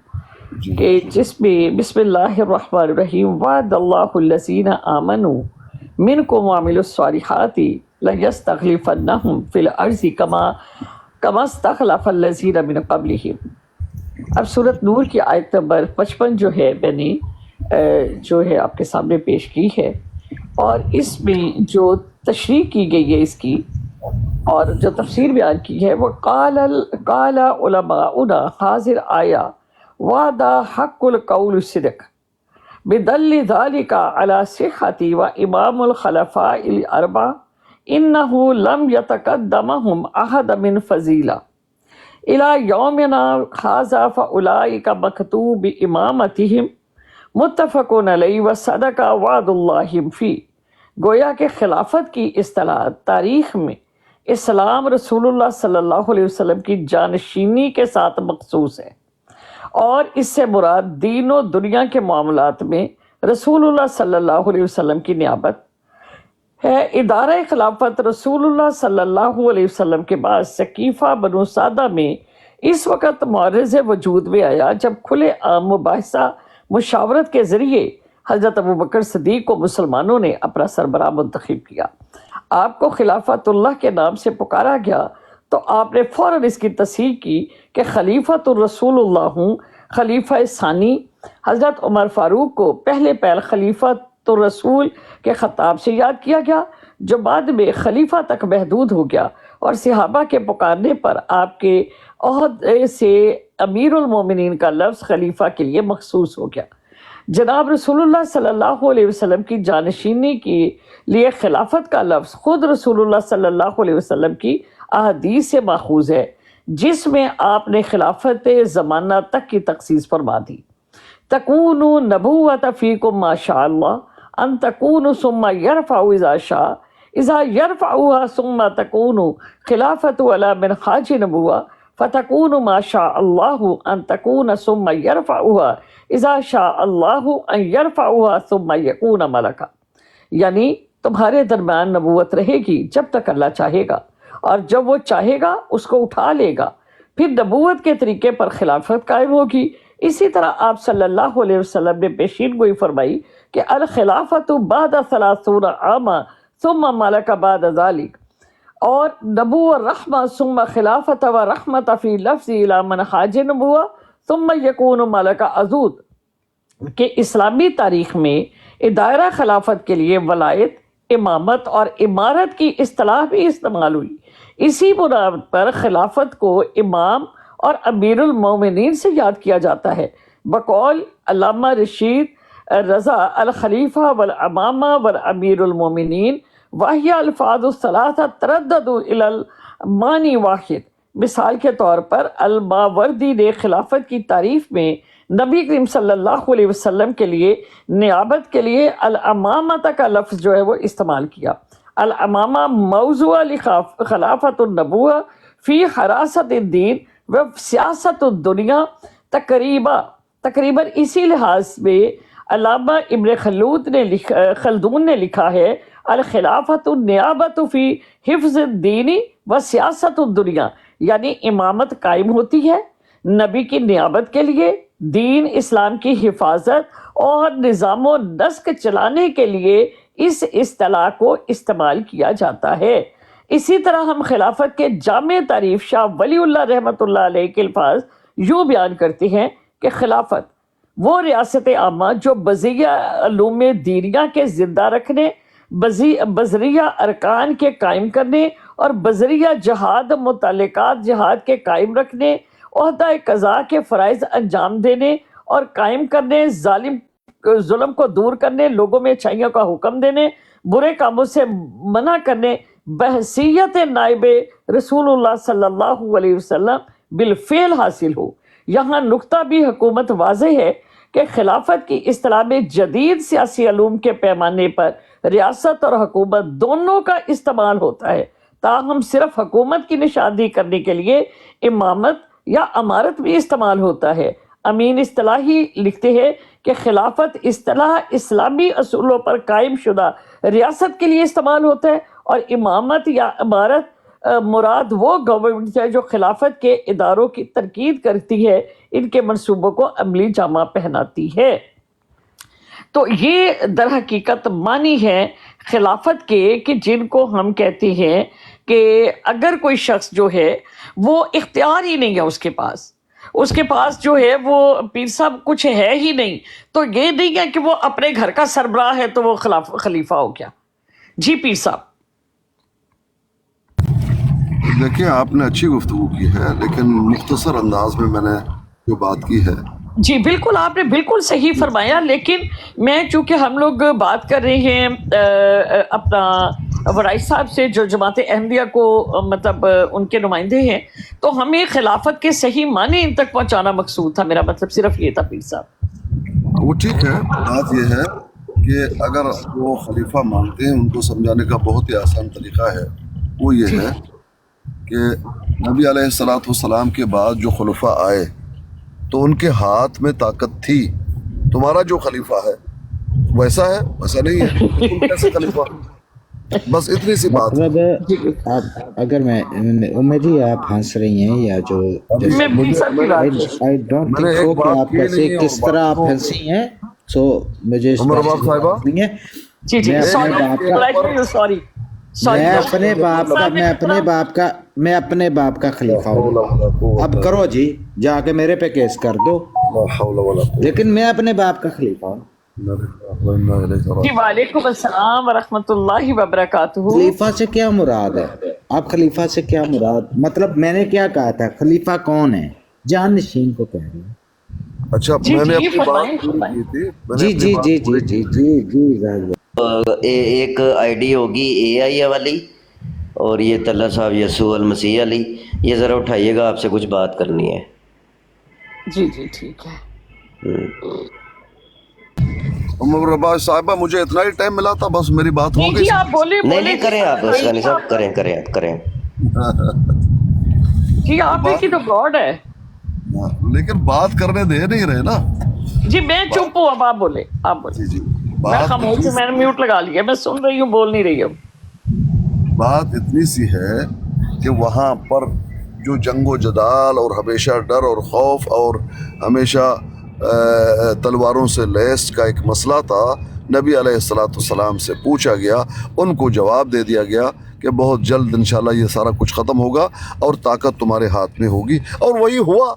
[SPEAKER 4] کہ جس میں بسم اللہ الرحمن الرحیم وعد اللہ الذین آمنوا منکم وعملوا الصالحات لیستخلفنہم فی الارض کما استخلف الذین من قبلہم۔ اب سورۃ نور کی آیت نمبر 55 جو ہے میں نے جو ہے آپ کے سامنے پیش کی ہے، اور اس میں جو تشریح کی گئی ہے اس کی اور جو تفسیر بیان کی ہے وہ قال علماؤنا حاضر آیا وَهَذَا حَقُّ الْقَوْلِ الصِّدْقِ بِدَلِّ ذَلِكَ عَلَى صِحَّةِ وَإِمَامُ الْخُلَفَاءِ الْأَرْبَعَةِ إِنَّهُ لَمْ يَتَقَدَّمَهُمْ أَحَدٌ مِّنْ فَضِيلَةٍ إِلَى يَوْمِنَا هَذَا فَأُولَٰئِكَ مَكْتُوبٌ بِإِمَامَتِهِمْ متفق علیہ وصدق وعد اللہ فی. گویا کہ خلافت کی اصطلاح تاریخ میں اسلام رسول اللہ صلی اللہ علیہ وسلم کی جانشینی کے ساتھ مخصوص ہے، اور اس سے مراد دین و دنیا کے معاملات میں رسول اللہ صلی اللہ علیہ وسلم کی نیابت ہے. ادارہ خلافت رسول اللہ صلی اللہ علیہ وسلم کے بعد ثقیفہ بنو سعدہ میں اس وقت معرض وجود میں آیا جب کھلے عام مباحثہ مشاورت کے ذریعے حضرت ابوبکر صدیق کو مسلمانوں نے اپنا سربراہ منتخب کیا. آپ کو خلافت اللہ کے نام سے پکارا گیا تو آپ نے فوراً اس کی تصحیح کی کہ خلیفۃ الرسول اللہ ہوں. خلیفہ ثانی حضرت عمر فاروق کو پہلے پہل خلیفۃ الرسول کے خطاب سے یاد کیا گیا، جو بعد میں خلیفہ تک محدود ہو گیا، اور صحابہ کے پکارنے پر آپ کے عہدے سے امیر المومنین کا لفظ خلیفہ کے لیے مخصوص ہو گیا. جناب رسول اللہ صلی اللہ علیہ وسلم کی جانشینی کے لیے خلافت کا لفظ خود رسول اللہ صلی اللہ علیہ وسلم کی احادیث سے ماخوذ ہے، جس میں آپ نے خلافت زمانہ تک کی تخصیص فرما دی. تکون نبوت فیکم ما شاء اللہ ان تکون ثم یرفع اذا شاء اذا یرفعها ثم تکون خلافت علی منہاج نبوہ فتکون ما شاء اللہ ان تکون ثم یرفعها اذا شاء اللہ ان یرفعها ثم یکون ملکا. یعنی تمہارے درمیان نبوت رہے گی جب تک اللہ چاہے گا، اور جب وہ چاہے گا اس کو اٹھا لے گا، پھر نبوت کے طریقے پر خلافت قائم ہوگی. اسی طرح آپ صلی اللہ علیہ وسلم نے پیشین گوئی فرمائی کہ الخلافت بعد 30 عاما ثم ملک بعد ذلك، اور نبو الرحمہ ثم خلافت و رحمت فی لفظ الى منہاج نبوہ ثم یکون ملک عضود، کہ اسلامی تاریخ میں دائرہ خلافت کے لیے ولایت، امامت اور امارت کی اصطلاح بھی استعمال ہوئی. اسی بنیاد پر خلافت کو امام اور امیر المومنین سے یاد کیا جاتا ہے. بقول علامہ رشید رضا الخلیفہ والامامہ والامیر المومنین واہی الفاظ الثلاثہ ترددوا الی المعنی واحد. مثال کے طور پر الماوردی نے خلافت کی تعریف میں نبی کریم صلی اللہ علیہ وسلم کے لیے نیابت کے لیے الامامت کا لفظ جو ہے وہ استعمال کیا. الامامہ موضوع خلافت النبوہ فی حراست الدین و سیاست الدنیا. تقریباً اسی لحاظ میں علامہ ابن خلدون نے لکھا ہے الخلافت النیابت فی حفظ الدین و سیاست الدنیا، یعنی امامت قائم ہوتی ہے نبی کی نیابت کے لیے، دین اسلام کی حفاظت اور نظام و نسق چلانے کے لیے اس اصطلاح کو استعمال کیا جاتا ہے. اسی طرح ہم خلافت کے جامع تعریف شاہ ولی اللہ رحمۃ اللہ علیہ کے الفاظ یوں بیان کرتے ہیں کہ خلافت وہ ریاست عامہ جو بزیہ علوم دینیہ کے زندہ رکھنے، بذریعہ ارکان کے قائم کرنے اور بذریعہ جہاد متعلقات جہاد کے قائم رکھنے، عہدہ قضاء کے فرائض انجام دینے اور قائم کرنے، ظلم کو دور کرنے، لوگوں میں اچھائیوں کا حکم دینے، برے کاموں سے منع کرنے، بحیثیت نائب رسول اللہ صلی اللہ علیہ وسلم بالفعل حاصل ہو. یہاں نقطہ بھی حکومت واضح ہے کہ خلافت کی اصطلاح میں جدید سیاسی علوم کے پیمانے پر ریاست اور حکومت دونوں کا استعمال ہوتا ہے، تاہم صرف حکومت کی نشاندہی کرنے کے لیے امامت یا امارت بھی استعمال ہوتا ہے. امین اصطلاحی لکھتے ہیں کہ خلافت اصطلاح اسلامی اصولوں پر قائم شدہ ریاست کے لیے استعمال ہوتا ہے، اور امامت یا امارت مراد وہ گورنمنٹ ہے جو خلافت کے اداروں کی تنقید کرتی ہے، ان کے منصوبوں کو عملی جامہ پہناتی ہے. تو یہ در حقیقت معنی ہے خلافت کے کہ جن کو ہم کہتے ہیں کہ اگر کوئی شخص جو ہے وہ اختیار ہی نہیں ہے اس کے پاس جو ہے وہ پیر صاحب کچھ ہے ہی نہیں، تو یہ نہیں ہے کہ وہ اپنے گھر کا سربراہ ہے تو وہ خلیفہ ہو گیا. جی پیر صاحب.
[SPEAKER 1] دیکھیں آپ نے اچھی گفتگو کی ہے، لیکن مختصر انداز میں نے جو بات کی ہے
[SPEAKER 4] جی بالکل آپ نے بالکل صحیح فرمایا، لیکن میں چونکہ ہم لوگ بات کر رہے ہیں اپنا وڑائی صاحب سے جو جماعت احمدیہ کو مطلب ان کے نمائندے ہیں، تو ہمیں خلافت کے صحیح معنی ان تک پہنچانا مقصود تھا، میرا مطلب صرف یہ تھا پیر صاحب۔
[SPEAKER 1] وہ ٹھیک ہے، بات یہ ہے کہ اگر وہ خلیفہ مانتے ہیں ان کو سمجھانے کا بہت ہی آسان طریقہ ہے، وہ یہ ہے کہ نبی علیہ الصلوۃ والسلام کے بعد جو خلفاء آئے تو ان کے ہاتھ میں طاقت تھی، تمہارا جو خلیفہ ہے ویسا ہے ویسا نہیں ہے، تم کیسے خلیفہ؟ بس اتنی سی بات ہے۔
[SPEAKER 2] مطلب آپ اگر میں عمر جی آپ ہنس رہی ہیں یا جو
[SPEAKER 4] میں پیر صاحب کی بات
[SPEAKER 2] آئی ڈونٹ تھنک سو کہ آپ کیسے کس طرح آپ ہنسی ہیں، سو مجھے اس
[SPEAKER 1] عمر
[SPEAKER 2] بات
[SPEAKER 1] باب
[SPEAKER 2] سے
[SPEAKER 1] صاحبہ،
[SPEAKER 2] نہیں ہے۔
[SPEAKER 4] جی جی
[SPEAKER 2] میں
[SPEAKER 4] سوری
[SPEAKER 2] اپنے باپ کا میں اپنے باپ کا خلیفہ ہوں، اب کرو جی جا کے میرے پہ کیس کر دو، لیکن میں اپنے باپ کا خلیفہ ہوں۔
[SPEAKER 4] جی وعلیکم السلام ورحمۃ اللہ وبرکاتہ۔
[SPEAKER 2] خلیفہ سے کیا مراد ہے؟ آپ خلیفہ سے کیا مراد؟ مطلب میں نے کیا کہا تھا، خلیفہ کون ہے؟ جان نشین کو کہہ رہے ہیں۔
[SPEAKER 1] اچھا
[SPEAKER 4] جی
[SPEAKER 1] میں نے
[SPEAKER 4] جی
[SPEAKER 1] اپنی
[SPEAKER 4] فرمائیں
[SPEAKER 1] بات پوری کی تھی،
[SPEAKER 2] جی جی جی جی جی جی جی
[SPEAKER 5] ایک آئی ڈی ہوگی اے آئی والی، اور یہ طلحہ صاحب یسوع المسیح علی، یہ ذرا اٹھائیے گا، آپ سے کچھ بات کرنی ہے۔
[SPEAKER 4] جی جی ٹھیک ہے۔
[SPEAKER 1] عمر باب صاحبہ مجھے اتنا ہی ٹائم ملا تھا، بس میری بات ہو
[SPEAKER 4] نہیں
[SPEAKER 1] گئی۔
[SPEAKER 4] جی آپ بولے
[SPEAKER 5] نہیں
[SPEAKER 4] بولے
[SPEAKER 5] نہیں کریں آپ اسکانی صاحب، کریں آپ کریں۔
[SPEAKER 4] جی آپ ہی کی تو گاڈ ہے۔
[SPEAKER 1] لیکن بات کرنے دے نہیں رہے نا۔
[SPEAKER 4] جی میں چپ ہوں، اب آپ بولے، آپ بولے۔
[SPEAKER 1] جی
[SPEAKER 4] میں
[SPEAKER 1] بات
[SPEAKER 4] خاموش ہوں، میں نے میوٹ لگا لیا، میں سن رہی ہوں، بول نہیں رہی ہوں۔
[SPEAKER 1] بات اتنی سی ہے کہ وہاں پر جو جنگ و جدال اور ہمیشہ ڈر اور خوف اور ہمیشہ تلواروں سے لیس کا ایک مسئلہ تھا، نبی علیہ الصلوۃ والسلام سے پوچھا گیا، ان کو جواب دے دیا گیا کہ بہت جلد انشاءاللہ یہ سارا کچھ ختم ہوگا اور طاقت تمہارے ہاتھ میں ہوگی، اور وہی ہوا،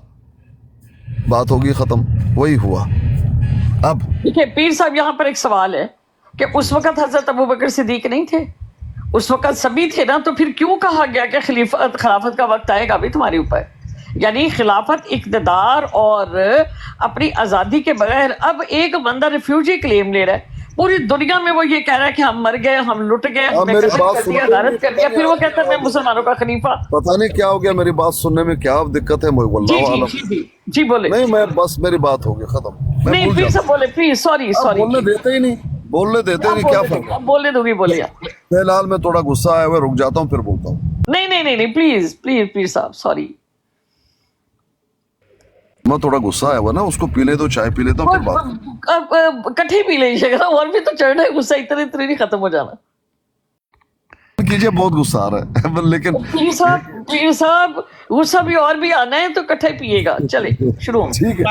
[SPEAKER 1] بات ہوگی ختم، وہی ہوا۔ اب
[SPEAKER 4] دیکھیے پیر صاحب یہاں پر ایک سوال ہے کہ اس وقت حضرت ابوبکر صدیق نہیں تھے، اس وقت سبھی تھے نا، تو پھر کیوں کہا گیا کہ خلافت کا وقت آئے گا بھی تمہارے اوپر؟ یعنی خلافت اقتدار اور اپنی آزادی کے بغیر، اب ایک بندہ ریفیوجی کلیم لے رہا ہے، پوری دنیا میں وہ یہ کہہ رہا ہے کہ ہم مر گئے، ہم لٹ گئے، ہم نے
[SPEAKER 1] میری
[SPEAKER 4] قتل
[SPEAKER 1] بات
[SPEAKER 4] کر دیا،
[SPEAKER 1] سننے
[SPEAKER 4] غارت کر دیا، پھر وہ کہتا ہے میں مسلمانوں کا خلیفہ۔
[SPEAKER 1] پتہ نہیں کیا ہو گیا، میری بات سننے میں کیا دقت ہے،
[SPEAKER 4] جی
[SPEAKER 1] واللہ
[SPEAKER 4] جی
[SPEAKER 1] عالم۔
[SPEAKER 4] جی جی جی بولے۔
[SPEAKER 1] نہیں میں بس میری بات ہوگی ختم، میں
[SPEAKER 4] نہیں
[SPEAKER 1] بھول
[SPEAKER 4] پیر
[SPEAKER 1] جاتا
[SPEAKER 4] صاحب بولے، پلیز، سوری
[SPEAKER 1] ہوں۔ آپ
[SPEAKER 4] سوری،
[SPEAKER 1] بولنے دیتے ہی نہیں، بولنے دیتے ہی نہیں، کیا فرق ہے؟
[SPEAKER 4] اب بولنے دوں گی، بولیے۔
[SPEAKER 1] فی الحال میں تھوڑا غصہ آیا ہوا ہے، رک جاتا ہوں پھر بولتا ہوں۔
[SPEAKER 4] نہیں نہیں نہیں نہیں، پلیز پلیز پیر صاحب سوری۔
[SPEAKER 1] میں تھوڑا غصہ آیا ہوا نا، اس کو پی لے دو، چائے پی لیتا ہوں پھر بات
[SPEAKER 4] کٹھے پی لیجیے گا، اور بھی تو چڑھنا ہے، غصہ اتنے نہیں ختم ہو جانا۔
[SPEAKER 1] کیجیے، بہت غصہ آ رہا ہے لیکن
[SPEAKER 4] پیر صاحب غصہ بھی اور بھی آنا ہے تو کٹھے پیے گا۔ چلے شروع ہوں۔
[SPEAKER 1] ٹھیک ہے،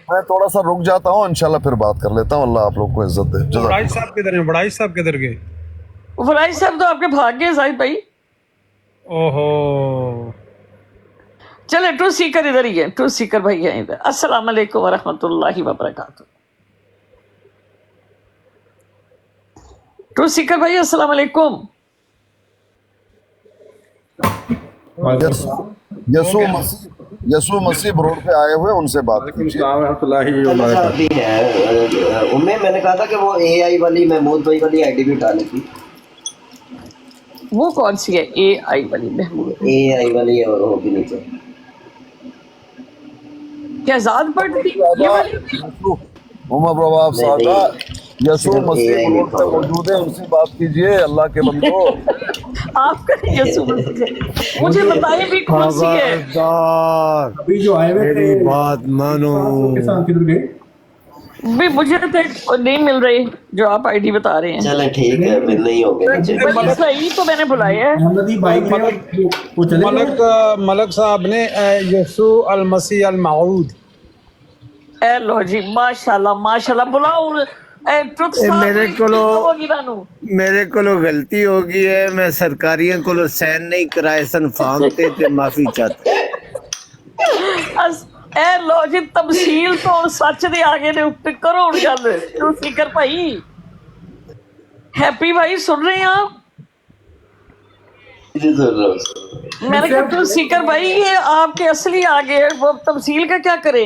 [SPEAKER 1] میں تھوڑا سا رک جاتا ہوں، انشاءاللہ پھر بات کر لیتا ہوں۔ اللہ آپ لوگ کو عزت دے۔ جزاک
[SPEAKER 6] بڑائی صاحب کدھر ہیں؟ بڑائی صاحب کدھر گئے؟
[SPEAKER 4] فلائی صاحب تو آپ کے بھاگ گئے زاہد بھائی۔
[SPEAKER 6] اوہو،
[SPEAKER 4] چلے ٹروتھ سیکر ادھر ہی ہے، ٹروتھ سیکر بھائی ہیں ادھر۔ السلام علیکم ورحمۃ اللہ وبرکاتہ۔ ٹروتھ سیکر بھائی السلام علیکم۔
[SPEAKER 1] یسوع مسیح روڈ پہ آئے ہوئے، ان سے بات کیجیے۔
[SPEAKER 5] طلحہ صاحب بھی ہیں، میں نے کہا تھا کہ وہ اے آئی والی محمود بھائی والی آئی ڈی بھی ڈالی تھی۔
[SPEAKER 4] وہ کون سی ہے اے آئی والی محمود؟
[SPEAKER 5] اے آئی والی اور ہوگی نیچے۔
[SPEAKER 4] کیا زاد پڑھتی یہ والی؟
[SPEAKER 1] عمر باب صاحب، یسوع مسیح روڈ پہ موجود ہے، ان سے بات کیجیے، اللہ کے بندو۔
[SPEAKER 4] آپ کا یسوع مسیح، مجھے بتائیے بھی کون سی ہے؟
[SPEAKER 7] میری بات مانو۔
[SPEAKER 4] بھی مجھے تو نہیں مل رہی جو آپ آئی ڈی بتا رہے ہیں۔
[SPEAKER 5] چلیں ٹھیک ہے، پھر نہیں ہوگے نیچے۔
[SPEAKER 4] صحیح تو میں نے بلایا ہے۔
[SPEAKER 3] ملک صاحب نے یسوع المسیح الموعود۔
[SPEAKER 4] اے لو جی، ماشاءاللہ ماشاءاللہ، بلاؤ
[SPEAKER 7] میرے کو غلطی ہو گئی ہے، میں سرکاریاں کو سین نہیں کرائے سن فامتے تے معافی چاہتے۔
[SPEAKER 4] اے لو جی، تمثیل تو سچ دے آگے نے کرو ہن گل۔ تو فکر بھائی، ہیپی بھائی سن رہے ہیں آپ؟ میں نے کہا تو سیکر بھائی، یہ آپ کے اصلی آگے وہ تمثیل کا کیا کرے؟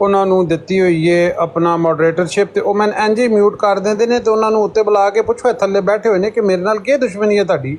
[SPEAKER 3] ਉਹਨਾਂ ਨੂੰ ਦਿੱਤੀ ਹੋਈ ਹੈ ਆਪਣਾ ਮੋਡਰੇਟਰਸ਼ਿਪ, ਤੇ ਉਹ ਮੈਂ ਇੰਜ ਹੀ ਮਿਊਟ ਕਰ ਦਿੰਦੇ ਨੇ, ਤੇ ਉਹਨਾਂ ਨੂੰ ਉੱਤੇ ਬੁਲਾ ਕੇ ਪੁੱਛੋ ਥੱਲੇ ਬੈਠੇ ਹੋਏ ਨੇ ਕਿ ਮੇਰੇ ਨਾਲ ਕੀ ਦੁਸ਼ਮਣੀ ਹੈ ਤੁਹਾਡੀ।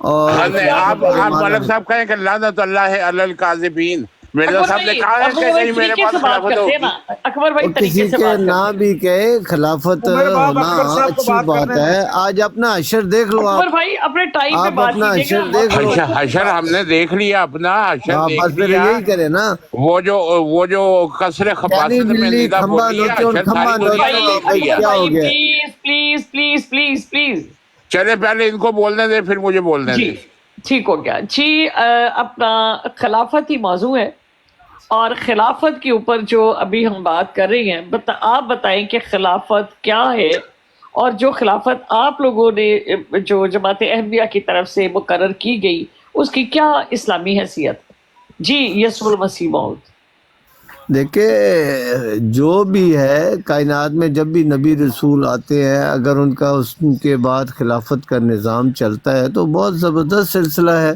[SPEAKER 8] اور
[SPEAKER 9] آپ
[SPEAKER 8] مسلمانوں
[SPEAKER 9] ملک
[SPEAKER 8] نے
[SPEAKER 9] صاحب کہیں کہ لعنت اللہ علی الکاذبین، مرزا
[SPEAKER 4] اکبر
[SPEAKER 9] صاحب نے
[SPEAKER 4] بھائی
[SPEAKER 9] کہا ہے
[SPEAKER 4] اب
[SPEAKER 9] کہ
[SPEAKER 4] وہ
[SPEAKER 9] کہیں میرے
[SPEAKER 4] طریقے
[SPEAKER 9] پاس
[SPEAKER 4] سے بات
[SPEAKER 9] خلافت
[SPEAKER 4] کرتے ہیں
[SPEAKER 9] ہوگی؟
[SPEAKER 4] نا، اکبر بھائی
[SPEAKER 8] اور
[SPEAKER 4] طریقے
[SPEAKER 8] کسی
[SPEAKER 4] سے
[SPEAKER 8] کے
[SPEAKER 4] بات
[SPEAKER 8] نہ
[SPEAKER 4] کرتے ہیں۔
[SPEAKER 8] بھی کہے خلافت
[SPEAKER 6] عمر باب
[SPEAKER 8] ہونا
[SPEAKER 6] اکبر صاحب کو
[SPEAKER 8] اچھی
[SPEAKER 6] بات
[SPEAKER 8] بات
[SPEAKER 6] کرنے
[SPEAKER 8] ہے۔
[SPEAKER 6] دیں۔
[SPEAKER 8] آج اپنا حشر دیکھ لو،
[SPEAKER 4] اکبر بھائی اپنے ٹائم پہ
[SPEAKER 8] آپ
[SPEAKER 4] بات
[SPEAKER 8] اپنا
[SPEAKER 4] کیجیے گا،
[SPEAKER 8] حشر دیکھ لو۔
[SPEAKER 9] حشر ہم نے دیکھ لیا، اپنا حشر
[SPEAKER 8] ہاں
[SPEAKER 9] دیکھ
[SPEAKER 8] بس پھر
[SPEAKER 9] لیا،
[SPEAKER 8] یہی کرے نا،
[SPEAKER 9] وہ جو قصر
[SPEAKER 8] یعنی
[SPEAKER 9] خباثت میں
[SPEAKER 8] بلی
[SPEAKER 9] ندا
[SPEAKER 8] کھمبا
[SPEAKER 9] بولی ہے،
[SPEAKER 8] نوچے، ان
[SPEAKER 9] حشر
[SPEAKER 8] کھمبا
[SPEAKER 9] ساری دنیا نے
[SPEAKER 8] نوچے،
[SPEAKER 9] دیکھ
[SPEAKER 8] بھائی
[SPEAKER 9] لیا۔
[SPEAKER 4] اکبر
[SPEAKER 8] کیا ہو
[SPEAKER 4] بھائی
[SPEAKER 8] گیا؟
[SPEAKER 4] Please please please please please
[SPEAKER 9] چلے پہلے ان کو بولنے دیں پھر مجھے بولنے
[SPEAKER 4] جی
[SPEAKER 9] دیں۔
[SPEAKER 4] ٹھیک ہو گیا جی۔ اپنا خلافت ہی موضوع ہے، اور خلافت کے اوپر جو ابھی ہم بات کر رہے ہیں، آپ بتائیں کہ خلافت کیا ہے، اور جو خلافت آپ لوگوں نے جو جماعت احمدیہ کی طرف سے مقرر کی گئی، اس کی کیا اسلامی حیثیت؟ جی یسوع المسیح موعود۔
[SPEAKER 8] دیکھیں جو بھی ہے کائنات میں، جب بھی نبی رسول آتے ہیں، اگر ان کا اس کے بعد خلافت کا نظام چلتا ہے تو بہت زبردست سلسلہ ہے۔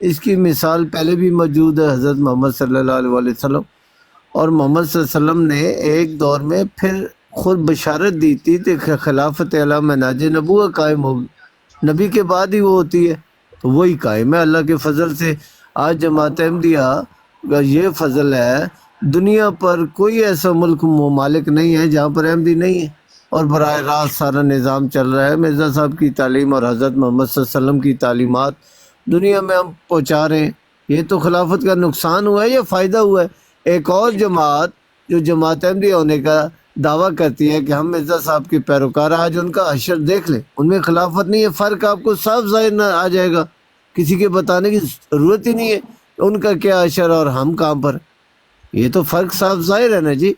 [SPEAKER 8] اس کی مثال پہلے بھی موجود ہے، حضرت محمد صلی اللہ علیہ وسلم، اور محمد صلی اللہ علیہ وسلم نے ایک دور میں پھر خود بشارت دی تھی کہ خلافت علی منہاج نبوت قائم ہوگی، نبی کے بعد ہی وہ ہوتی ہے، تو وہی قائم ہے اللہ کے فضل سے۔ آج جماعت احمدیہ کا یہ فضل ہے، دنیا پر کوئی ایسا ملک ممالک نہیں ہے جہاں پر احمدی نہیں ہے، اور براہ راست سارا نظام چل رہا ہے۔ مرزا صاحب کی تعلیم اور حضرت محمد صلی اللہ علیہ وسلم کی تعلیمات دنیا میں ہم پہنچا رہے ہیں۔ یہ تو خلافت کا نقصان ہوا ہے یا فائدہ ہوا ہے؟ ایک اور جماعت جو جماعت احمدیہ ہونے کا دعویٰ کرتی ہے کہ ہم مرزا صاحب کے پیروکار، آج ان کا حشر دیکھ لیں، ان میں خلافت نہیں ہے۔ فرق آپ کو صاف ظاہر نہ آ جائے گا، کسی کے بتانے کی ضرورت ہی نہیں ہے ان کا کیا حشر اور ہم کہاں پر۔ یہ تو فرق صاف ظاہر ہے نا جی،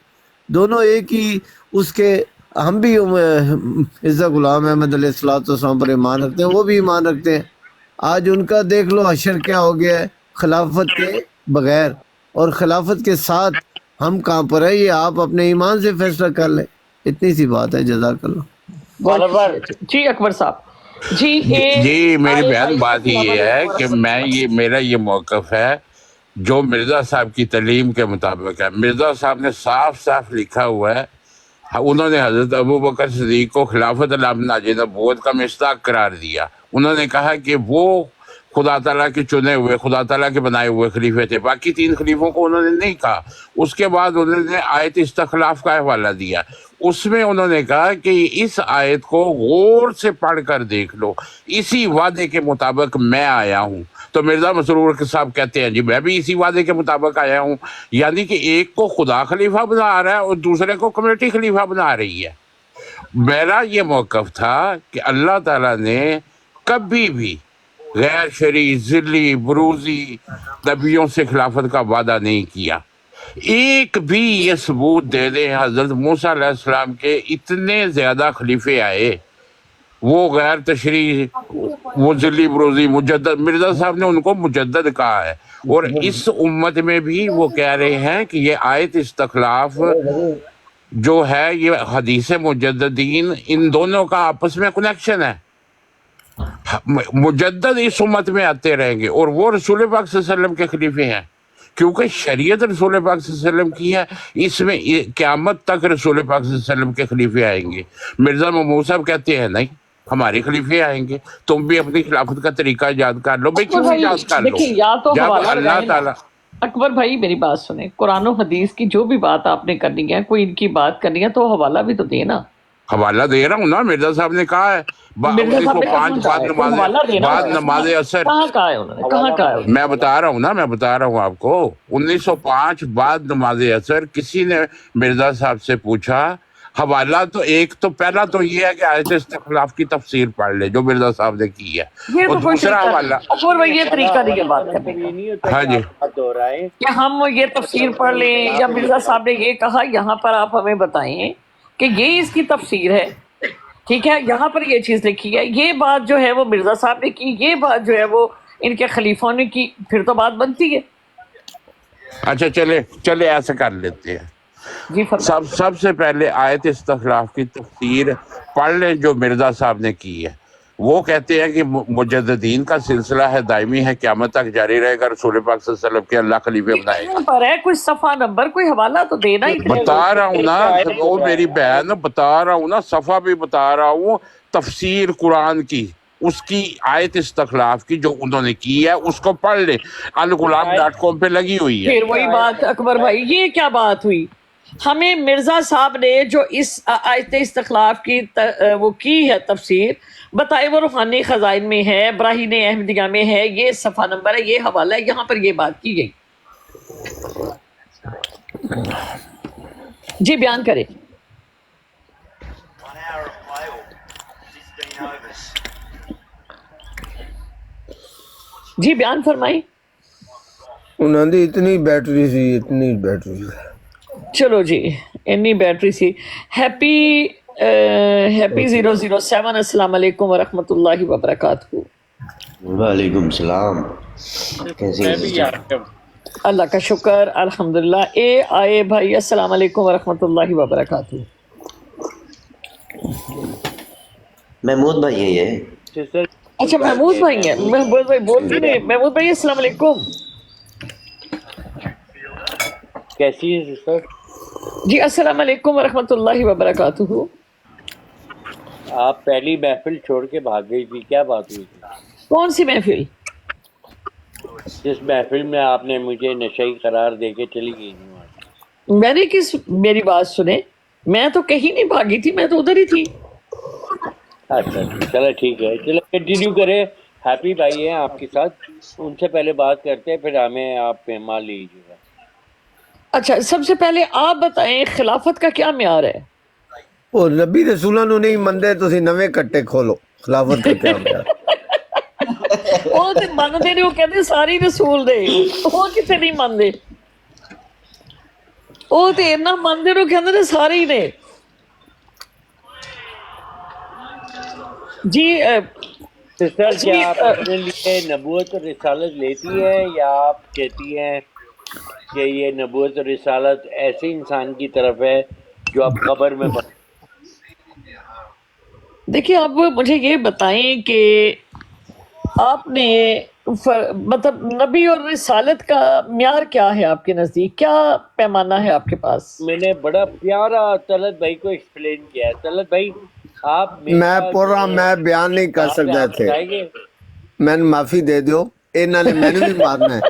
[SPEAKER 8] دونوں ایک ہی اس کے۔ ہم بھی مرزا غلام احمد علیہ السلام پر ایمان رکھتے ہیں، وہ بھی ایمان رکھتے ہیں۔ آج ان کا دیکھ لو حشر کیا ہو گیا ہے، خلافت کے بغیر، اور خلافت کے ساتھ ہم کہاں پر ہیں، یہ آپ اپنے ایمان سے فیصلہ کر لیں۔ اتنی سی بات ہے، جزاک اللہ۔
[SPEAKER 4] جی اکبر صاحب جی
[SPEAKER 9] جی میری بہن بات یہ ہے کہ میرا یہ موقف ہے جو مرزا صاحب کی تعلیم کے مطابق ہے۔ مرزا صاحب نے صاف صاف لکھا ہوا ہے، انہوں نے حضرت ابوبکر صدیق کو خلافت علی منہاج نبوت کا مصداق قرار دیا۔ انہوں نے کہا کہ وہ خدا تعالیٰ کے چنے ہوئے، خدا تعالیٰ کے بنائے ہوئے خلیفے تھے، باقی 3 خلیفوں کو انہوں نے نہیں کہا۔ اس کے بعد انہوں نے آیت استخلاف کا حوالہ دیا، اس میں انہوں نے کہا کہ اس آیت کو غور سے پڑھ کر دیکھ لو، اسی وعدے کے مطابق میں آیا ہوں۔ تو مرزا مسرور صاحب کہتے ہیں جی میں بھی اسی وعدے کے مطابق آیا ہوں، یعنی کہ ایک کو خدا خلیفہ بنا رہا ہے اور دوسرے کو کمیونٹی خلیفہ بنا رہی ہے۔ میرا یہ موقف تھا کہ اللہ تعالیٰ نے کبھی بھی غیر شرعی، ذلی، بروزی نبیوں سے خلافت کا وعدہ نہیں کیا۔ ایک بھی یہ ثبوت دے دیں حضرت موسیٰ علیہ السلام کے اتنے زیادہ خلیفے آئے، وہ غیر تشریع، وہ ذلی بروزی، مجدد، مرزا صاحب نے ان کو مجدد کہا ہے، اور اس امت میں بھی وہ کہہ رہے ہیں کہ یہ آیت استخلاف جو ہے یہ حدیث مجددین، ان دونوں کا آپس میں کنیکشن ہے۔ مجدد اس امت میں آتے رہیں گے، اور وہ رسول پاک صلی اللہ علیہ وسلم کے خلیفے ہیں، کیونکہ شریعت رسول پاک صلی اللہ علیہ وسلم کی ہے، اس میں قیامت تک رسول پاک صلی اللہ علیہ وسلم کے خلیفے آئیں گے۔ مرزا محمود صاحب کہتے ہیں نہیں، ہمارے خلیفے آئیں گے، تم بھی اپنی خلافت کا طریقہ ایجاد کر لو۔ بھائی کیوں ایجاد کر لو؟
[SPEAKER 4] دیکھیں یا تو
[SPEAKER 9] جب
[SPEAKER 4] حوالہ
[SPEAKER 9] اللہ
[SPEAKER 4] لگائیں نا۔
[SPEAKER 9] تعالیٰ،
[SPEAKER 4] اکبر بھائی میری بات سنیں، قرآن و حدیث کی جو بھی بات آپ نے کرنی ہے، کوئی ان کی بات کرنی ہے تو حوالہ بھی تو دے نا۔
[SPEAKER 9] حوالہ دے رہا ہوں نا، مرزا صاحب نے کہا ہے
[SPEAKER 4] مرزا صاحب نے کہاں کہا ہے؟ کوئی حوالہ دینا
[SPEAKER 9] بعد نماز اثر،
[SPEAKER 4] کہاں کہا ہے انہوں نے؟ کہاں کہا ہے؟
[SPEAKER 9] میں بتا رہا ہوں نا، میں بتا رہا ہوں آپ کو، 1905 بعد نماز اثر کسی نے مرزا صاحب سے پوچھا، حوالہ تو ایک تو پہلا تو یہ ہے کہ آیت استخلاف کی تفسیر پڑھ لے جو مرزا صاحب نے کی ہے،
[SPEAKER 4] یہ
[SPEAKER 9] اور
[SPEAKER 4] تو کوئی
[SPEAKER 9] دوسرا
[SPEAKER 4] طریقہ
[SPEAKER 9] حوالہ،
[SPEAKER 4] اکبر بھائی یہ طریقہ نہیں ہے بات کرنے کا
[SPEAKER 9] ہاں جی،
[SPEAKER 4] کہ ہم یہ تفسیر پڑھ لیں، یا مرزا صاحب نے یہ کہا، یہاں پر آپ ہمیں بتائیں کہ یہ اس کی تفسیر ہے، ٹھیک ہے، یہاں پر یہ چیز لکھی ہے، یہ بات جو ہے وہ مرزا صاحب نے کی، یہ بات جو ہے وہ ان کے خلیفوں نے کی، پھر تو بات بنتی ہے۔
[SPEAKER 9] اچھا چلے ایسا کر لیتے ہیں۔
[SPEAKER 4] جی
[SPEAKER 9] سب سے پہلے آیت استخلاف کی تفسیر پڑھ لیں جو مرزا صاحب نے کی ہے۔ وہ کہتے ہیں کہ مجددین کا سلسلہ ہے، دائمی ہے، قیامت تک جاری رہے گا، رسول پاک صلی اللہ علیہ وسلم کے اللہ خلیفے بنائے گا۔
[SPEAKER 4] پر ہے کوئی صفحہ نمبر، کوئی حوالہ تو دینا ہی۔
[SPEAKER 9] بتا رہا ہوں نا، وہ میری بہن، بتا رہا ہوں نا، صفحہ بھی بتا رہا ہوں، تفسیر قرآن کی اس کی آیت استخلاف کی جو انہوں نے کی ہے اس کو پڑھ لے, الغلام.com پہ لگی ہوئی ہے.
[SPEAKER 4] پھر وہی بات اکبر بھائی, یہ کیا بات ہوئی؟ ہمیں مرزا صاحب نے جو اس آیت استخلاف کی وہ کی ہے تفسیر, بتائے وہ روحانی خزائن میں ہے, براہین احمدیہ میں ہے, یہ صفحہ نمبر ہے, یہ حوالہ ہے, یہاں پر یہ بات کی گئی. جی بیان کریں. جی بیان فرمائیں.
[SPEAKER 8] انہوں نے اتنی بیٹری سی, اتنی بیٹری.
[SPEAKER 4] چلو جی, اتنی بیٹری سی. ہیپی 007 السلام علیکم ورحمۃ اللہ وبرکاتہ.
[SPEAKER 5] وعلیکم السلام. کیسے ہیں؟
[SPEAKER 4] اللہ کا شکر الحمدللہ. اے آئے بھائی السلام علیکم ورحمۃ اللہ وبرکاتہ.
[SPEAKER 5] محمود بھائی ہیں یہ؟
[SPEAKER 4] اچھا محمود بھائی ہیں. محمود بھائی بولتے نہیں. محمود بھائی السلام علیکم.
[SPEAKER 10] کیسی ہے سسٹر؟
[SPEAKER 4] جی السلام علیکم ورحمۃ اللہ وبرکاتہ.
[SPEAKER 10] آپ پہلی محفل چھوڑ کے بھاگ گئی تھی, کیا بات ہوئی تھی؟
[SPEAKER 4] کون سی محفل؟
[SPEAKER 10] جس محفل میں آپ نے مجھے نشئی قرار دے کے چلی گئی تھی.
[SPEAKER 4] میں نے کس, میری بات سنیں, میں تو کہیں نہیں بھاگی تھی, میں تو ادھر ہی تھی.
[SPEAKER 10] اچھا چلو ٹھیک ہے, چلو کنٹینیو کریں. ہیپی بھائی ہیں آپ کے ساتھ, ان سے پہلے بات کرتے ہیں, پھر ہمیں آپ مان لیجیے گا.
[SPEAKER 4] اچھا سب سے پہلے آپ بتائیں خلافت کا کیا معیار ہے؟
[SPEAKER 8] وہ نبی رسولوں نو نہیں مندے, تسی نویں کٹے کھولو. خلافت کا کیا معیار؟
[SPEAKER 4] وہ تے مانتے نہیں, وہ کہتے ساری رسول دے, وہ کتے نہیں مانتے, وہ تے اتنا مانتے وہ کہتے نے سارے ہی نے. جی
[SPEAKER 10] سسٹر کیا آپ اپنے لیے نبوت اور رسالت لیتی ہیں, یا آپ کہتی ہیں کہ یہ نبوت اور رسالت ایسے انسان کی طرف ہے جو اب قبر میں
[SPEAKER 4] دیکھیے آپ مجھے یہ بتائیں کہ آپ نے مطلب نبی اور رسالت کا معیار کیا ہے آپ کے نزدیک, کیا پیمانہ ہے آپ کے پاس؟
[SPEAKER 10] میں نے بڑا پیارا طلعت بھائی کو ایکسپلین کیا ہے. طلعت بھائی آپ
[SPEAKER 8] میں پورا میں بیان نہیں کر سکتا تھے, میں معافی دے دیو. انہوں نے مینو بھی مارنا ہے,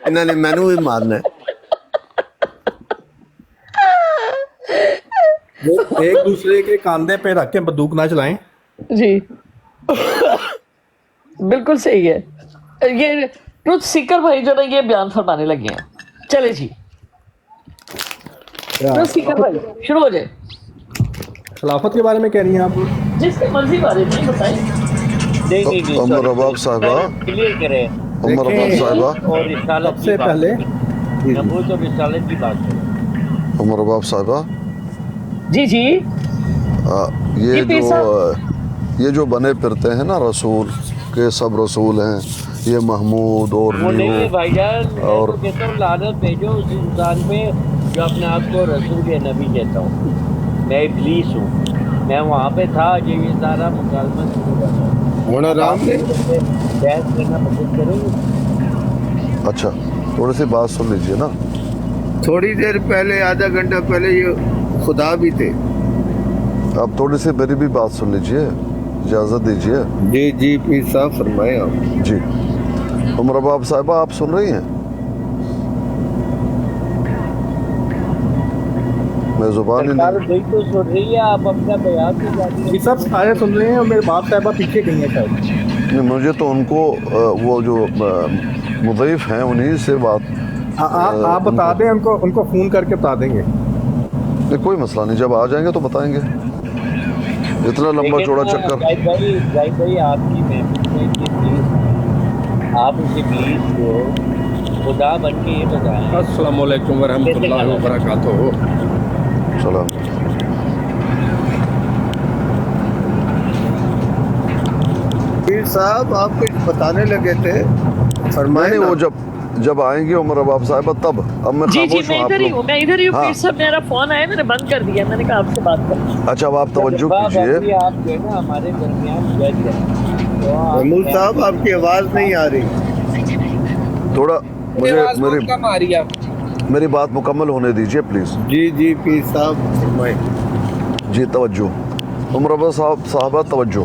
[SPEAKER 8] انہوں نے مینو بھی مارنا ہے.
[SPEAKER 11] ایک دوسرے کے کاندھے پہ رکھ کے بندوق نہ چلائیں.
[SPEAKER 4] جی بالکل صحیح ہے. یہ ٹروتھ سیکر بھائی جو نا یہ بیان فرمانے لگے ہیں. چلے جی ٹروتھ سیکر بھائی شروع ہو جائے.
[SPEAKER 11] خلافت کے بارے میں کہہ رہی ہیں آپ؟
[SPEAKER 4] جس کے مرضی بارے میں بتائیں.
[SPEAKER 1] عمر رباب صاحبہ,
[SPEAKER 10] کلیئر کریں.
[SPEAKER 1] عمر رباب صاحبہ,
[SPEAKER 10] اور رسالت
[SPEAKER 11] سب سے پہلے
[SPEAKER 10] نبوت اور رسالت کی بات کریں.
[SPEAKER 1] عمر رباب صاحبہ,
[SPEAKER 4] جی جی
[SPEAKER 1] یہ جو بنے پھرتے ہیں نا رسول کے, سب رسول ہیں, یہ محمود اور
[SPEAKER 10] وہ نہیں ہے
[SPEAKER 1] نیو
[SPEAKER 10] بھائی جان. میں تو کہتا ہوں لعنت بھیجو اس انسان پہ جو اپنے آپ کو رسول یا نبی کہتا ہوں. میں ابلیس ہوں, میں وہاں پہ تھا جب یہ سارا مکالمہ شروع ہوا تھا.
[SPEAKER 8] ہونا رام نے
[SPEAKER 10] بحث کرنا پسند کریں گے؟
[SPEAKER 1] اچھا تھوڑی سی بات سن لیجئے نا.
[SPEAKER 8] تھوڑی دیر پہلے, آدھا گھنٹہ پہلے یہ خدا بھی تھے.
[SPEAKER 1] آپ تھوڑی سی میری بھی بات سن لیجئے, اجازت دیجئے.
[SPEAKER 8] جی جی پیر صاحب فرمائیں آپ.
[SPEAKER 1] جی عمر رباب صاحبہ آپ سن رہی ہیں؟ میں زبان ہی
[SPEAKER 10] سرکار
[SPEAKER 1] نہیں,
[SPEAKER 10] بھائی تو سن رہی ہے, آپ اپنا بیان بھی جاتی ہیں.
[SPEAKER 11] یہ سب سارے سن رہے ہیں, اور میرے باپ صاحبہ پیچھے گئی ہیں شاید.
[SPEAKER 1] نہیں, مجھے تو ان کو وہ جو مضیف ہیں انہی سے بات.
[SPEAKER 11] آپ بتا دیں ان کو فون کر کے بتا دیں گے.
[SPEAKER 1] نہیں کوئی مسئلہ نہیں, جب آ جائیں گے تو بتائیں گے. اتنا لمبا چوڑا چکر.
[SPEAKER 10] زاہد بھائی آپ کی محفل میں کہ پلیز آپ اسے پلیز کو خدا بن کے یہ بتائیں.
[SPEAKER 11] السلام علیکم ورحمۃ اللہ وبرکاتہ.
[SPEAKER 1] سلام.
[SPEAKER 8] پیر صاحب آپ کچھ بتانے لگے تھے, فرمائیں.
[SPEAKER 1] وہ جب آئیں گے عمر رباب صاحبہ تب. اب میں
[SPEAKER 4] جی
[SPEAKER 1] خاموش
[SPEAKER 4] میں
[SPEAKER 1] ہوں, آپ
[SPEAKER 4] ادھر ہی ہوں,
[SPEAKER 1] لوگ.
[SPEAKER 4] میں ادھر ہی ہوں. پیر صاحب میرا فون آیا, میں نے بند کر دیا, میں نے کہا آپ سے بات کروں.
[SPEAKER 1] اچھا اب آپ توجہ کیجئے.
[SPEAKER 10] آپ جو ہے نا ہمارے درمیان جج ہیں.
[SPEAKER 8] محمود صاحب آپ کی آواز نہیں آ رہی.
[SPEAKER 1] تھوڑا مجھے میری بات مکمل ہونے دیجئے پلیز.
[SPEAKER 8] جی جی پیر صاحب فرمائیں.
[SPEAKER 1] جی توجہ. عمر رباب صاحبہ توجہ.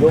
[SPEAKER 10] 2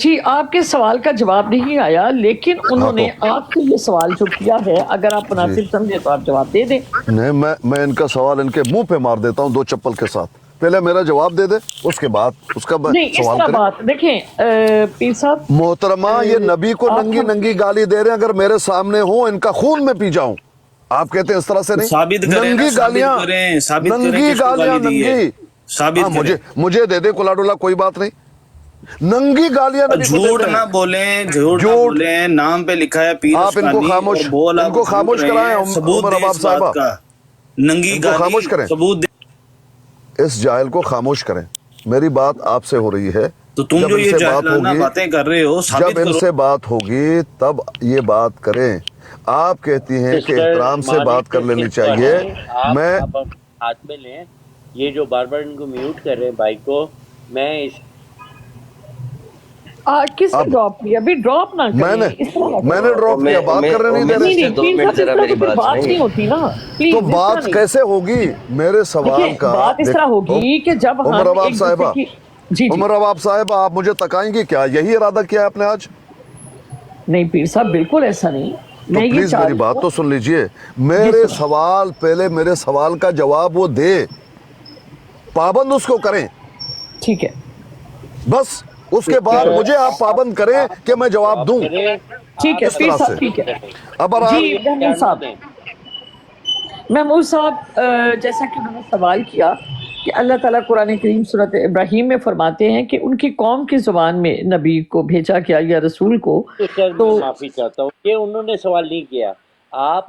[SPEAKER 4] جی آپ کے سوال کا جواب نہیں آیا، لیکن انہوں نے آپ سے یہ سوال جو کیا ہے، اگر آپ مناسب سمجھے تو آپ جواب دے دیں۔
[SPEAKER 1] نہیں، میں ان کا سوال ان کے منہ پہ مار دیتا ہوں 2 چپل کے ساتھ، پہلے میرا جواب دے دے، اس کے بعد اس کا
[SPEAKER 4] نہیں اس
[SPEAKER 1] سوال
[SPEAKER 4] طرح
[SPEAKER 1] کریں۔
[SPEAKER 4] بات دیکھیں پیر صاحب،
[SPEAKER 1] محترمہ یہ نبی کو ننگی ننگی گالی دے رہے ہیں، اگر میرے سامنے ہوں ان کا خون میں پی جاؤں۔ آپ کہتے ہیں اس طرح سے نہیں، ننگی گالیاں، ننگی گالیاں، ننگی، مجھے دے دے کلا ڈولا، کوئی بات نہیں، ننگی گالیاں نبی کو
[SPEAKER 12] جھوٹ
[SPEAKER 1] دیتے
[SPEAKER 12] نہ
[SPEAKER 1] ہیں۔
[SPEAKER 12] بولیں، جھوٹ نہ بولیں، نام پہ لکھا ہے پیر
[SPEAKER 1] آپ ان کو
[SPEAKER 12] اشکانی
[SPEAKER 1] خاموش،
[SPEAKER 12] اور بول
[SPEAKER 1] ان کو
[SPEAKER 12] آپ
[SPEAKER 1] خاموش
[SPEAKER 12] جھوٹ رہے
[SPEAKER 1] کرائیں،
[SPEAKER 12] ہیں، ثبوت
[SPEAKER 1] عمر
[SPEAKER 12] دیں
[SPEAKER 1] اباب
[SPEAKER 12] اس بات
[SPEAKER 1] صاحبہ،
[SPEAKER 12] کا، ننگی
[SPEAKER 1] ان کو
[SPEAKER 12] گالی
[SPEAKER 1] خاموش کریں،
[SPEAKER 12] ثبوت دیں۔
[SPEAKER 1] اس جاہل کو خاموش کریں۔ میری بات آپ سے ہو رہی ہے،
[SPEAKER 12] تو تم
[SPEAKER 1] جب
[SPEAKER 12] جو
[SPEAKER 1] ان
[SPEAKER 12] یہ
[SPEAKER 1] سے بات
[SPEAKER 12] جاہلانہ
[SPEAKER 1] ہوگی،
[SPEAKER 12] باتیں کر رہے ہو ثابت
[SPEAKER 1] جب ان
[SPEAKER 12] کرو۔
[SPEAKER 1] سے بات ہوگی تب یہ بات کریں۔ آپ کہتی ہیں کہ
[SPEAKER 10] سسٹر
[SPEAKER 1] احترام سے
[SPEAKER 10] مانی
[SPEAKER 1] بات کر
[SPEAKER 10] سے
[SPEAKER 1] لینی
[SPEAKER 10] کو
[SPEAKER 1] چاہیے،
[SPEAKER 10] ہٹائیں،
[SPEAKER 1] میں
[SPEAKER 10] آپ ہاتھ میں لیں، یہ جو بار بار ان کو میوٹ کر رہے ہیں بھائی کو، میں اس
[SPEAKER 4] کس نے
[SPEAKER 1] اب
[SPEAKER 4] ڈراپ کیا؟ ابھی ڈراپ نہ
[SPEAKER 1] میں نے
[SPEAKER 4] کریں، اس طرح نہ
[SPEAKER 1] میں
[SPEAKER 4] کریں۔
[SPEAKER 1] نے ڈراپ کیا، بات کرنے نہیں دے
[SPEAKER 4] نہیں
[SPEAKER 1] رہے۔
[SPEAKER 4] نہیں پیر صاحب، اس طرح تو پھر بات نہیں ہوتی نا،
[SPEAKER 1] تو
[SPEAKER 4] پلیز اس طرح
[SPEAKER 1] بات
[SPEAKER 4] نہیں۔
[SPEAKER 1] کیسے ہوگی؟ میرے سوال
[SPEAKER 4] دیکھیں
[SPEAKER 1] کا
[SPEAKER 4] بات اس طرح ہوگی کہ جب
[SPEAKER 1] عمر
[SPEAKER 4] ہم
[SPEAKER 1] اباب
[SPEAKER 4] ایک دوسرے
[SPEAKER 1] صاحبہ،
[SPEAKER 4] کی، جی
[SPEAKER 1] عمر اباب صاحبہ، آپ مجھے تکائیں گی کیا؟ یہی ارادہ کیا ہے آپ نے آج؟
[SPEAKER 4] نہیں پیر صاحب بالکل ایسا نہیں،
[SPEAKER 1] تو
[SPEAKER 4] میں یہ
[SPEAKER 1] پلیز
[SPEAKER 4] چاہ
[SPEAKER 1] میری
[SPEAKER 4] رہی
[SPEAKER 1] بات
[SPEAKER 4] ہوں
[SPEAKER 1] تو سن لیجئے،
[SPEAKER 4] جی
[SPEAKER 1] میرے
[SPEAKER 4] سنیں۔
[SPEAKER 1] سوال، پہلے میرے سوال کا جواب وہ دے، پابند اس کو کریں،
[SPEAKER 4] ٹھیک ہے
[SPEAKER 1] بس اس کے بعد مجھے آپ پابند کریں کہ میں جواب دوں،
[SPEAKER 4] ٹھیک ہے
[SPEAKER 1] اس
[SPEAKER 4] پیر
[SPEAKER 1] طرح سے۔
[SPEAKER 4] صاحب، ٹھیک ہے
[SPEAKER 1] اب
[SPEAKER 4] جی
[SPEAKER 1] آپ
[SPEAKER 4] محمود صاحب، محمود صاحب جیسا کہ انہوں نے سوال کیا کہ اللہ تعالیٰ قرآن کریم سورۃ ابراہیم میں فرماتے ہیں کہ ان کی قوم کی زبان میں نبی کو بھیجا گیا یا رسول کو،
[SPEAKER 10] سر
[SPEAKER 4] تو
[SPEAKER 10] میں معافی چاہتا ہوں، یہ انہوں نے سوال نہیں کیا، آپ